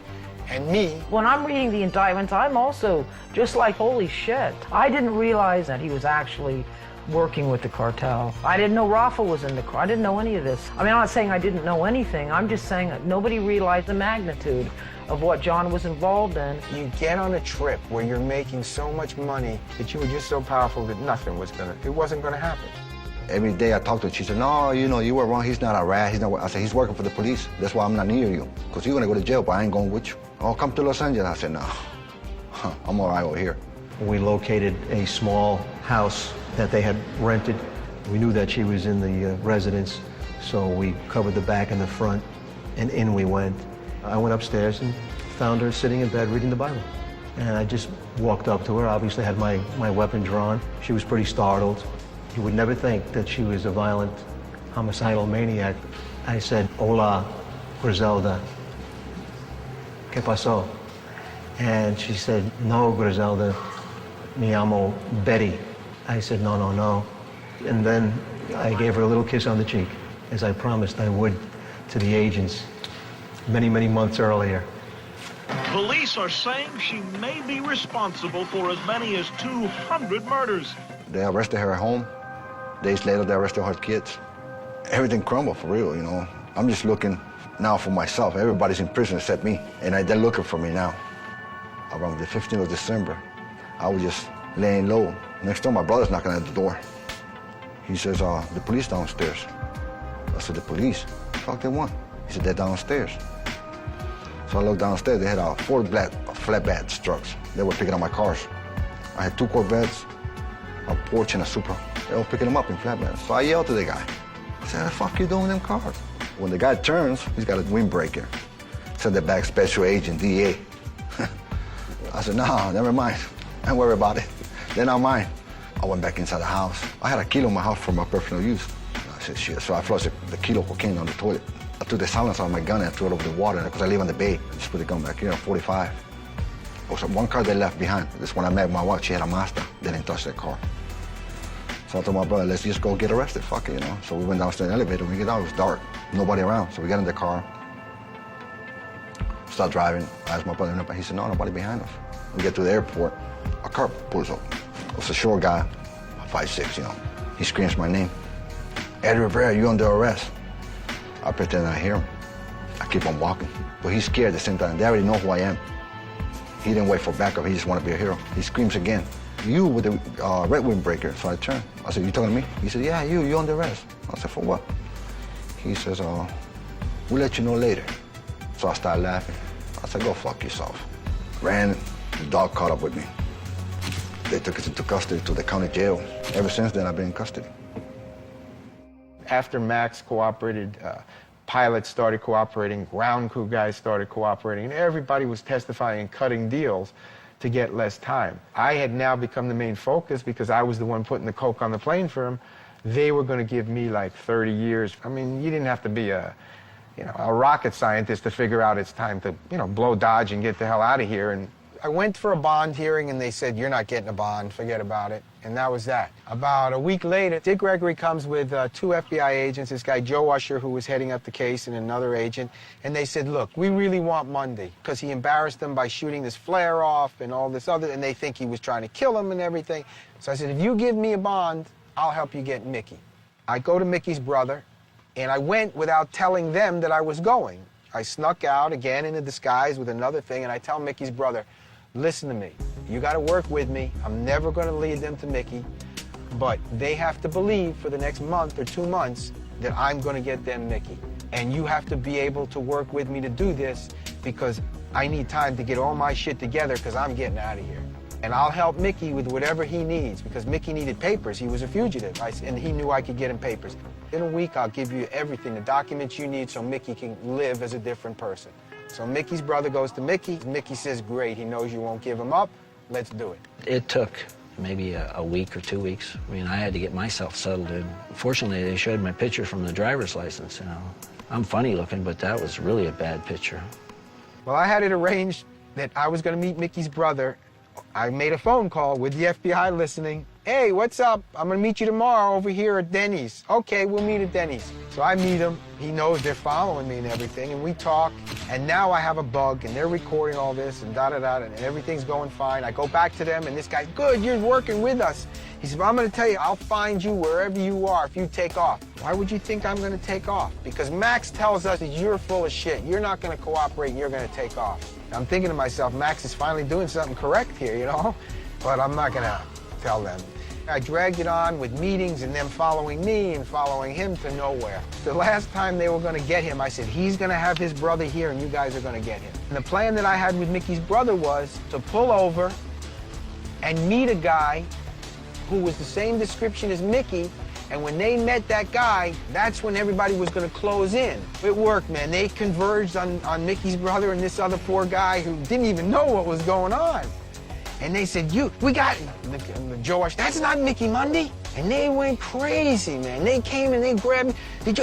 and me. When I'm reading the indictments, I'm also just like, holy shit. I didn't realize that he was actually working with the cartel. I didn't know Rafa was in the car. I didn't know any of this. I mean, I'm not saying I didn't know anything. I'm just saying that nobody realized the magnitude of what John was involved in. You get on a trip where you're making so much money that you were just so powerful that it wasn't gonna happen. Every day I talked to her, she said, "No, you were wrong. He's not a rat. I said, "He's working for the police. That's why I'm not near you. Because you're going to go to jail, but I ain't going with you." "Oh, come to Los Angeles." I said, "No, I'm all right over here." We located a small house that they had rented. We knew that she was in the residence, so we covered the back and the front, and in we went. I went upstairs and found her sitting in bed reading the Bible. And I just walked up to her, obviously had my weapon drawn. She was pretty startled. You would never think that she was a violent, homicidal maniac. I said, "Hola, Griselda. ¿Qué pasó?" And she said, "No, Griselda, me llamo Betty." I said, "No, no, no." And then I gave her a little kiss on the cheek, as I promised I would to the agents many, many months earlier. Police are saying she may be responsible for as many as 200 murders. They arrested her at home. Days later, they arrested her kids. Everything crumbled for real, I'm just looking now for myself. Everybody's in prison except me, and they're looking for me now. Around the 15th of December, I was just laying low. Next door, my brother's knocking at the door. He says, "The police downstairs." I said, "The police? Fuck, they want." He said, "They're downstairs." So I looked downstairs. They had 4 flatbed trucks. They were picking up my cars. I had 2 Corvettes, a Porsche, and a Supra. They were picking them up in flatbeds. So I yelled to the guy. I said, "What the fuck you doing in them cars?" When the guy turns, he's got a windbreaker. Send it back, special agent, DA. I said, "No, never mind. Don't worry about it. They're not mine." I went back inside the house. I had a kilo in my house for my personal use. said, shit. So I flushed the kilo of cocaine down the toilet. I took the silence out of my gun and threw it over the water because I live on the bay. I just put the gun back here, 45. There was one car they left behind. This when I met my wife, she had a Mazda. They didn't touch that car. So I told my brother, let's just go get arrested, fuck it, you know. So we went downstairs in the elevator. When we get down, it was dark, nobody around. So we got in the car, start driving. I asked my brother, he said, no, nobody behind us. We get to the airport, a car pulls up. It was a short guy, 5'6", you know. He screams my name. Eddie Rivera, you under arrest. I pretend I hear him. I keep on walking. But he's scared at the same time. They already know who I am. He didn't wait for backup, he just wanted to be a hero. He screams again. You with the red windbreaker. So I turned. I said, you talking to me? He said, yeah, you under arrest. I said, for what? He says, we'll let you know later. So I started laughing. I said, go fuck yourself. Ran, the dog caught up with me. They took us into custody to the county jail. Ever since then, I've been in custody. After Max cooperated, pilots started cooperating, ground crew guys started cooperating, and everybody was testifying and cutting deals to get less time. I had now become the main focus because I was the one putting the coke on the plane for them. They were going to give me like 30 years. I mean, you didn't have to be a rocket scientist to figure out it's time to, blow Dodge and get the hell out of here. And I went for a bond hearing and they said, you're not getting a bond, forget about it. And that was that. About a week later, Dick Gregory comes with 2 FBI agents, this guy Joe Usher, who was heading up the case, and another agent, and they said, look, we really want Monday, because he embarrassed them by shooting this flare off and all this other, and they think he was trying to kill him and everything. So I said, if you give me a bond, I'll help you get Mickey. I go to Mickey's brother, and I went without telling them that I was going. I snuck out again in a disguise with another thing, and I tell Mickey's brother, listen to me. You got to work with me. I'm never going to lead them to Mickey, but they have to believe for the next month or 2 months that I'm going to get them Mickey. And you have to be able to work with me to do this because I need time to get all my shit together because I'm getting out of here. And I'll help Mickey with whatever he needs because Mickey needed papers. He was a fugitive, and he knew I could get him papers. In a week, I'll give you everything, the documents you need so Mickey can live as a different person. So Mickey's brother goes to Mickey. Mickey says, great, he knows you won't give him up. Let's do it. It took maybe a week or 2 weeks. I mean, I had to get myself settled in. Fortunately, they showed my picture from the driver's license, I'm funny looking, but that was really a bad picture. Well, I had it arranged that I was going to meet Mickey's brother. I made a phone call with the FBI listening. Hey, what's up? I'm going to meet you tomorrow over here at Denny's. Okay, we'll meet at Denny's. So I meet him. He knows they're following me and everything, and we talk. And now I have a bug, and they're recording all this, and da-da-da, and everything's going fine. I go back to them, and this guy's, good, you're working with us. He said, well, I'm going to tell you, I'll find you wherever you are if you take off. Why would you think I'm going to take off? Because Max tells us that you're full of shit. You're not going to cooperate, and you're going to take off. I'm thinking to myself, Max is finally doing something correct here, But I'm not going to tell them. I dragged it on with meetings and them following me and following him to nowhere. The last time they were going to get him, I said, he's going to have his brother here and you guys are going to get him. And the plan that I had with Mickey's brother was to pull over and meet a guy who was the same description as Mickey. And when they met that guy, that's when everybody was going to close in. It worked, man. They converged on Mickey's brother and this other poor guy who didn't even know what was going on. And they said, we got him. George, that's not Mickey Monday. And they went crazy, man. They came and they grabbed me.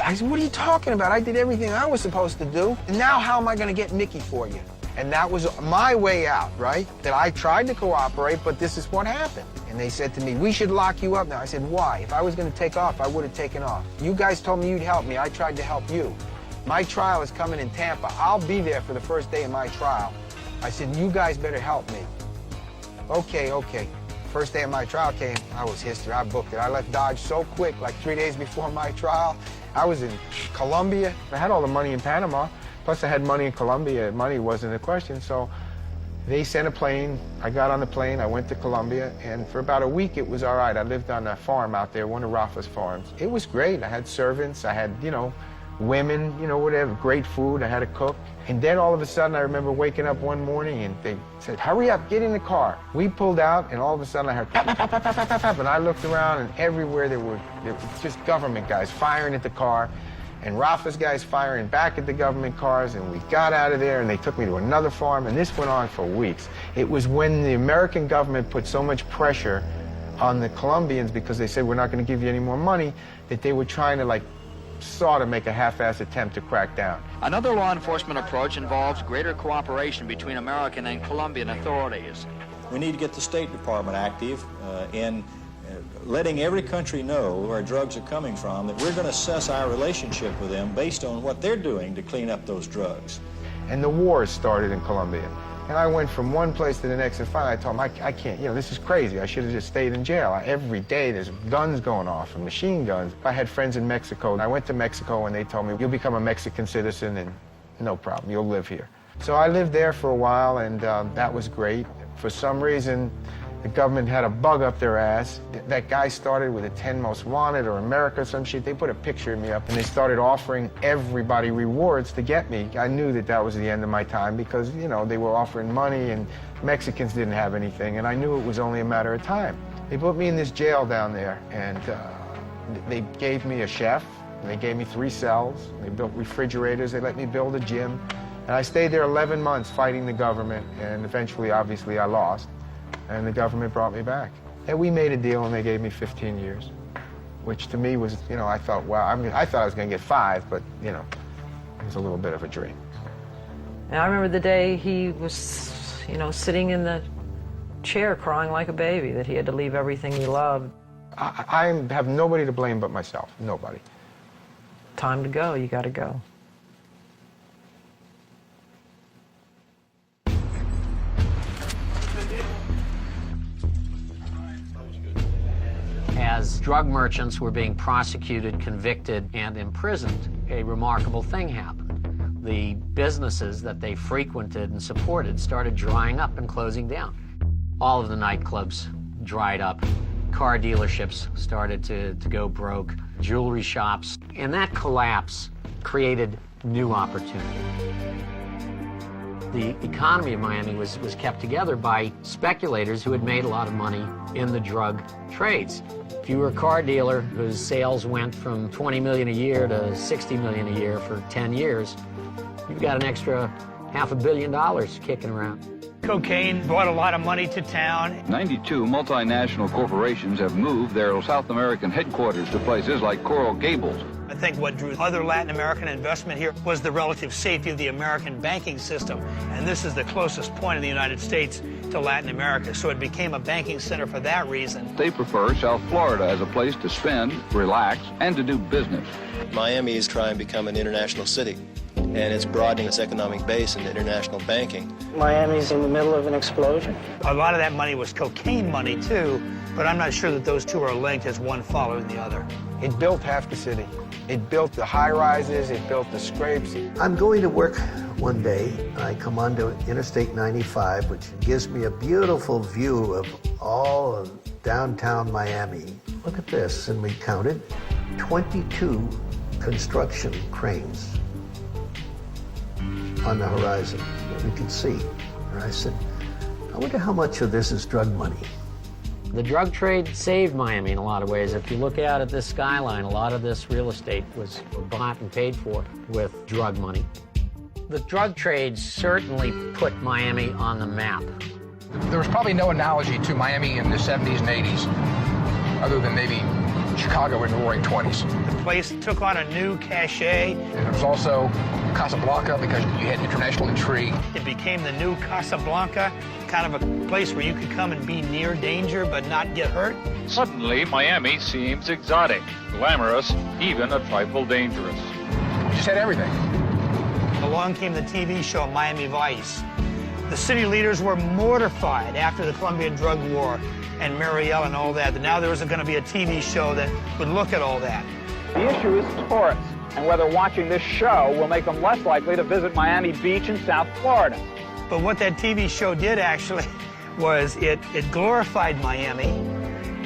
I said, what are you talking about? I did everything I was supposed to do. And now how am I going to get Mickey for you? And that was my way out, right? That I tried to cooperate, but this is what happened. And they said to me, we should lock you up now. I said, why? If I was going to take off, I would have taken off. You guys told me you'd help me. I tried to help you. My trial is coming in Tampa. I'll be there for the first day of my trial. I said, you guys better help me. Okay. First day of my trial came, I was history. I booked it. I left Dodge so quick, like 3 days before my trial. I was in Colombia. I had all the money in Panama, plus I had money in Colombia. Money wasn't a question, so they sent a plane. I got on the plane. I went to Colombia, and for about a week, it was all right. I lived on a farm out there, one of Rafa's farms. It was great. I had servants. I had, women, whatever, great food. I had a cook. And then all of a sudden, I remember waking up one morning and they said, hurry up, get in the car. We pulled out and all of a sudden I heard pop, pop, pop, pop, pop, pop, pop, and I looked around and everywhere there were just government guys firing at the car and Rafa's guys firing back at the government cars, and we got out of there and they took me to another farm, and this went on for weeks. It was when the American government put so much pressure on the Colombians because they said, we're not going to give you any more money, that they were trying to saw to make a half-assed attempt to crack down. Another law enforcement approach involves greater cooperation between American and Colombian authorities. We need to get the State Department active in letting every country know where drugs are coming from, that we're going to assess our relationship with them based on what they're doing to clean up those drugs. And the wars started in Colombia. And I went from one place to the next, and finally I told them, I can't, this is crazy. I should have just stayed in jail. Every day there's guns going off and machine guns. I had friends in Mexico, and I went to Mexico and they told me, you'll become a Mexican citizen and no problem, you'll live here. So I lived there for a while, and that was great. For some reason, the government had a bug up their ass. That guy started with the 10 most wanted or America or some shit. They put a picture of me up and they started offering everybody rewards to get me. I knew that that was the end of my time because, they were offering money and Mexicans didn't have anything, and I knew it was only a matter of time. They put me in this jail down there, and they gave me a chef, and they gave me 3 cells. They built refrigerators. They let me build a gym. And I stayed there 11 months fighting the government, and eventually, obviously, I lost. And the government brought me back. And we made a deal, and they gave me 15 years, which to me was, I thought, wow, I thought I was going to get 5, but, it was a little bit of a dream. And I remember the day he was, sitting in the chair crying like a baby, that he had to leave everything he loved. I have nobody to blame but myself, nobody. Time to go, you got to go. As drug merchants were being prosecuted, convicted, and imprisoned, a remarkable thing happened. The businesses that they frequented and supported started drying up and closing down. All of the nightclubs dried up. Car dealerships started to go broke. Jewelry shops. And that collapse created new opportunity. The economy of Miami was kept together by speculators who had made a lot of money in the drug trades. If you were a car dealer whose sales went from $20 million a year to $60 million a year for 10 years, you've got an extra $500 million kicking around. Cocaine brought a lot of money to town. 92 multinational corporations have moved their South American headquarters to places like Coral Gables. I think what drew other Latin American investment here was the relative safety of the American banking system. And this is the closest point in the United States to Latin America, so it became a banking center for that reason. They prefer South Florida as a place to spend, relax, and to do business. Miami is trying to become an international city, and it's broadening its economic base into international banking. Miami's in the middle of an explosion. A lot of that money was cocaine money, too, but I'm not sure that those two are linked as one following the other. It built half the city. It built the high-rises, it built the scrapes. I'm going to work one day. I come onto Interstate 95, which gives me a beautiful view of all of downtown Miami. Look at this, and we counted 22 construction cranes on the horizon that we could see. And I said, I wonder how much of this is drug money. The drug trade saved Miami in a lot of ways. If you look out at this skyline, a lot of this real estate was bought and paid for with drug money. The drug trade certainly put Miami on the map. There was probably no analogy to Miami in the 70s and 80s, other than maybe Chicago in the Roaring 20s. The place took on a new cachet. And it was also Casablanca because you had international intrigue. It became the new Casablanca, kind of a place where you could come and be near danger but not get hurt. Suddenly, Miami seems exotic, glamorous, even a trifle dangerous. We just had everything. Along came the TV show Miami Vice. The city leaders were mortified after the Colombian drug war and Mariel and all that. Now there was going to be a TV show that would look at all that. The issue is tourists, and whether watching this show will make them less likely to visit Miami Beach in South Florida. But what that TV show did actually was it glorified Miami.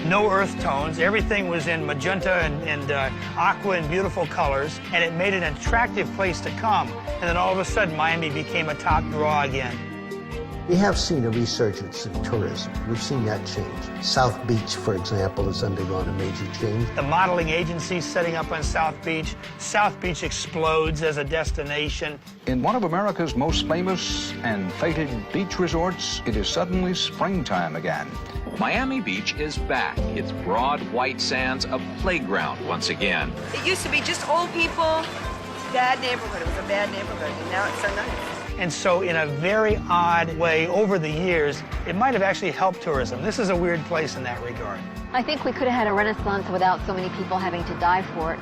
No earth tones. Everything was in magenta and aqua and beautiful colors, and it made it an attractive place to come. And then all of a sudden, Miami became a top draw again. We have seen a resurgence in tourism. We've seen that change. South Beach, for example, has undergone a major change. The modeling agencies setting up on South Beach. South Beach explodes as a destination. In one of America's most famous and fated beach resorts, it is suddenly springtime again. Miami Beach is back. Its broad white sands a playground once again. It used to be just old people. Bad neighborhood. It was a bad neighborhood, and now it's so nice. And so in a very odd way, over the years, it might have actually helped tourism. This is a weird place in that regard. I think we could have had a renaissance without so many people having to die for it.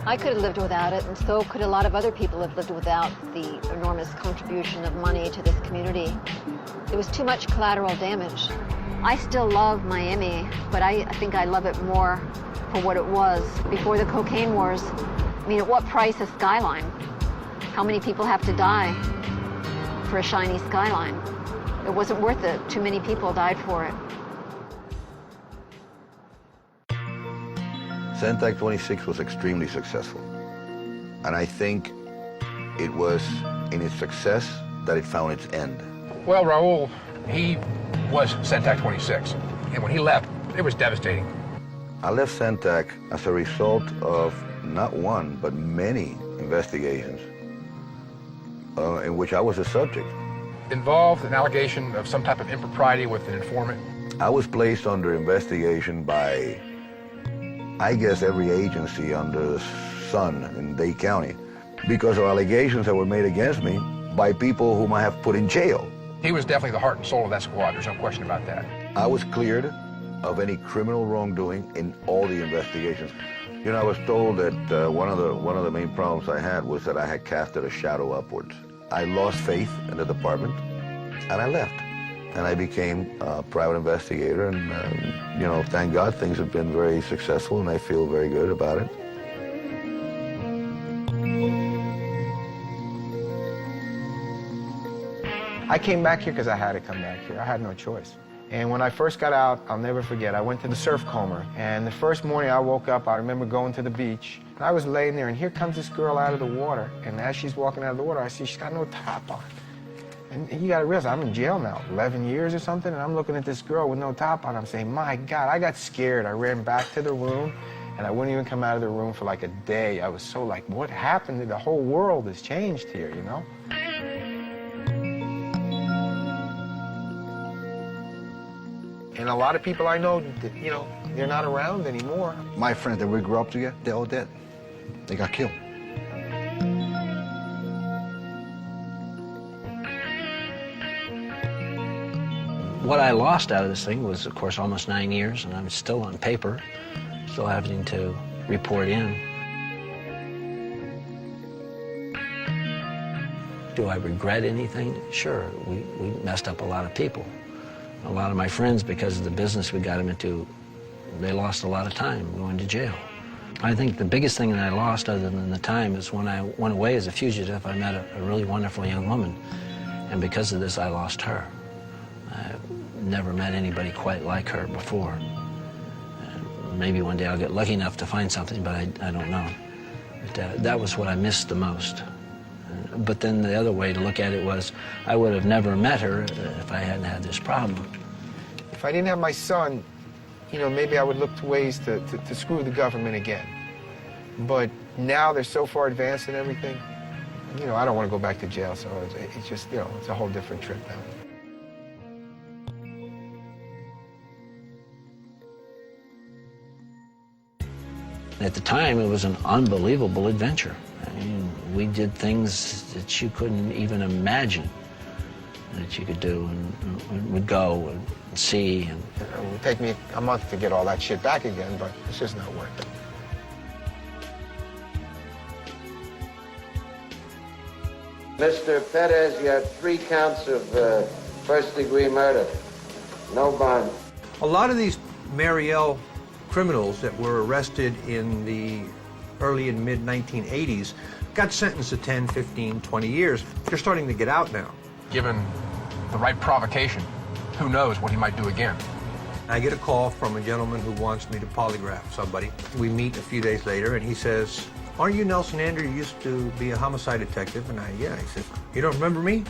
I could have lived without it, and so could a lot of other people have lived without the enormous contribution of money to this community. It was too much collateral damage. I still love Miami, but I think I love it more for what it was before the cocaine wars. I mean, at what price a skyline? How many people have to die for a shiny skyline? It wasn't worth it. Too many people died for it. Centag 26 was extremely successful. And I think it was in its success that it found its end. Well, Raul, he was Centag 26. And when he left, it was devastating. I left Centag as a result of not one, but many investigations in which I was a subject. Involved an allegation of some type of impropriety with an informant. I was placed under investigation by, I guess, every agency under the sun in Dade County because of allegations that were made against me by people whom I have put in jail. He was definitely the heart and soul of that squad. There's no question about that. I was cleared of any criminal wrongdoing in all the investigations. You know, I was told that one of the main problems I had was that I had casted a shadow upwards. I lost faith in the department, and I left. And I became a private investigator, and, you know, thank God things have been very successful, and I feel very good about it. I came back here because I had to come back here. I had no choice. And when I first got out, I'll never forget, I went to the surf coma. And the first morning I woke up, I remember going to the beach. And I was laying there, and here comes this girl out of the water. And as she's walking out of the water, I see she's got no top on. And you gotta realize, I'm in jail now, 11 years or something, and I'm looking at this girl with no top on. I'm saying, my God, I got scared. I ran back to the room, and I wouldn't even come out of the room for like a day. I was so like, what happened? The whole world has changed here, you know? And a lot of people I know, you know, they're not around anymore. My friends that we grew up together, they're all dead. They got killed. What I lost out of this thing was, of course, almost 9 years, and I'm still on paper, still having to report in. Do I regret anything? Sure, we messed up a lot of people. A lot of my friends, because of the business we got them into, they lost a lot of time going to jail. I think the biggest thing that I lost, other than the time, is when I went away as a fugitive, I met a really wonderful young woman, and because of this, I lost her. I've never met anybody quite like her before. Maybe one day I'll get lucky enough to find something, but I don't know. But, that was what I missed the most. But then the other way to look at it was, I would have never met her if I hadn't had this problem. If I didn't have my son, you know, maybe I would look to ways to screw the government again. But now they're so far advanced in everything, you know, I don't want to go back to jail, so it's just, you know, it's a whole different trip now. At the time, it was an unbelievable adventure. I mean, we did things that you couldn't even imagine that you could do, and would go and see. And it would take me a month to get all that shit back again, but it's just not worth it. Mr. Perez, you have 3 counts of first-degree murder. No bond. A lot of these Mariel criminals that were arrested in the early and mid-1980s got sentenced to 10, 15, 20 years. They're starting to get out now. Given the right provocation, who knows what he might do again. I get a call from a gentleman who wants me to polygraph somebody. We meet a few days later, and he says, aren't you Nelson Andrew? You used to be a homicide detective. And yeah. He says, you don't remember me?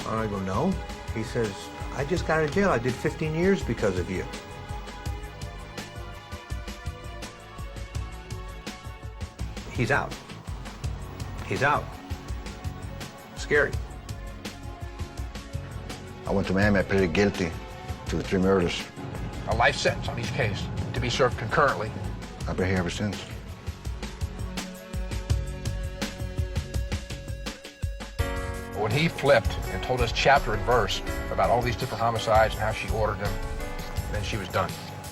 And I go, no. He says, I just got out of jail. I did 15 years because of you. He's out. He's out. Scary. I went to Miami, I pleaded guilty to the 3 murders. A life sentence on each case to be served concurrently. I've been here ever since. When he flipped and told us chapter and verse about all these different homicides and how she ordered them, then she was done.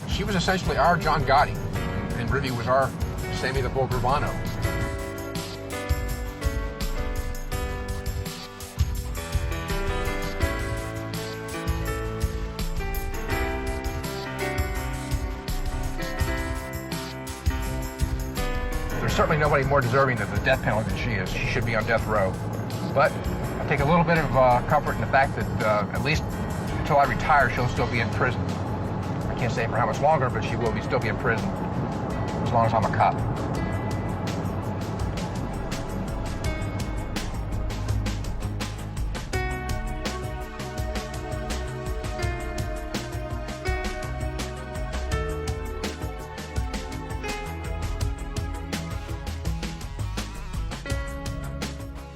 She was essentially our John Gotti, and Rivi was our Sammy the Bull Gravano. There's certainly nobody more deserving of the death penalty than she is. She should be on death row. But I take a little bit of comfort in the fact that at least until I retire, she'll still be in prison. I can't say for how much longer, but she will still be in prison as long as I'm a cop.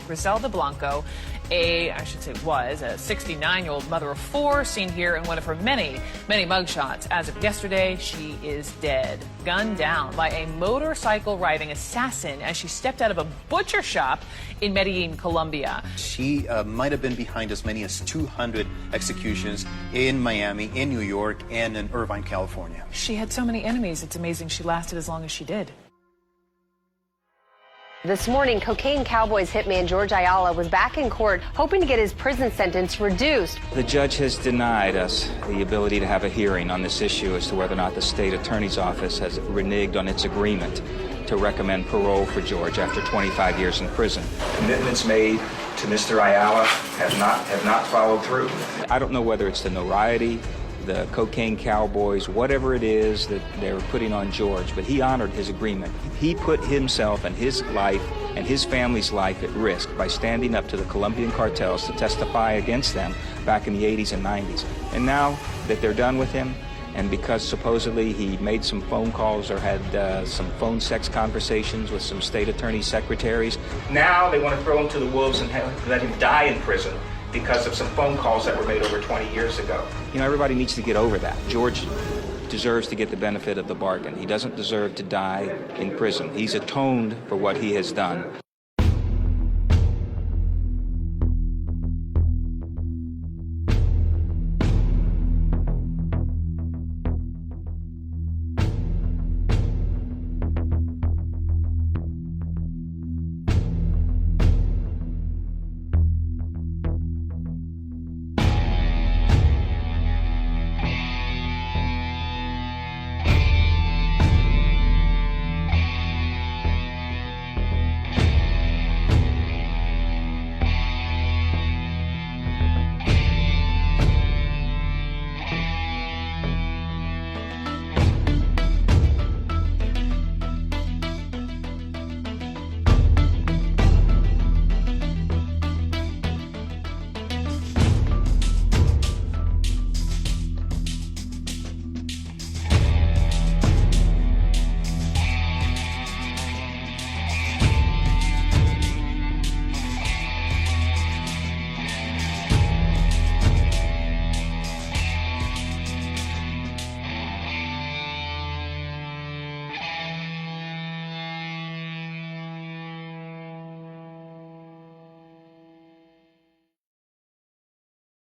Griselda Blanco, a 69-year-old mother of 4, seen here in one of her many mugshots. As of yesterday, she is dead, gunned down by a motorcycle-riding assassin as she stepped out of a butcher shop in Medellin, Colombia. She might have been behind as many as 200 executions in Miami, in New York, and in Irvine, California. She had so many enemies, it's amazing she lasted as long as she did. This morning, cocaine cowboys hitman George Ayala was back in court hoping to get his prison sentence reduced. The judge has denied us the ability to have a hearing on this issue as to whether or not the state attorney's office has reneged on its agreement to recommend parole for George after 25 years in prison. Commitments made to Mr. Ayala have not followed through. I don't know whether it's the notoriety, the cocaine cowboys, whatever it is that they're putting on George, but he honored his agreement. He put himself and his life and his family's life at risk by standing up to the Colombian cartels to testify against them back in the 80s and 90s. And now that they're done with him, and because supposedly he made some phone calls or had some phone sex conversations with some state attorney secretaries, now they want to throw him to the wolves and let him die in prison because of some phone calls that were made over 20 years ago. You know, everybody needs to get over that. George deserves to get the benefit of the bargain. He doesn't deserve to die in prison. He's atoned for what he has done.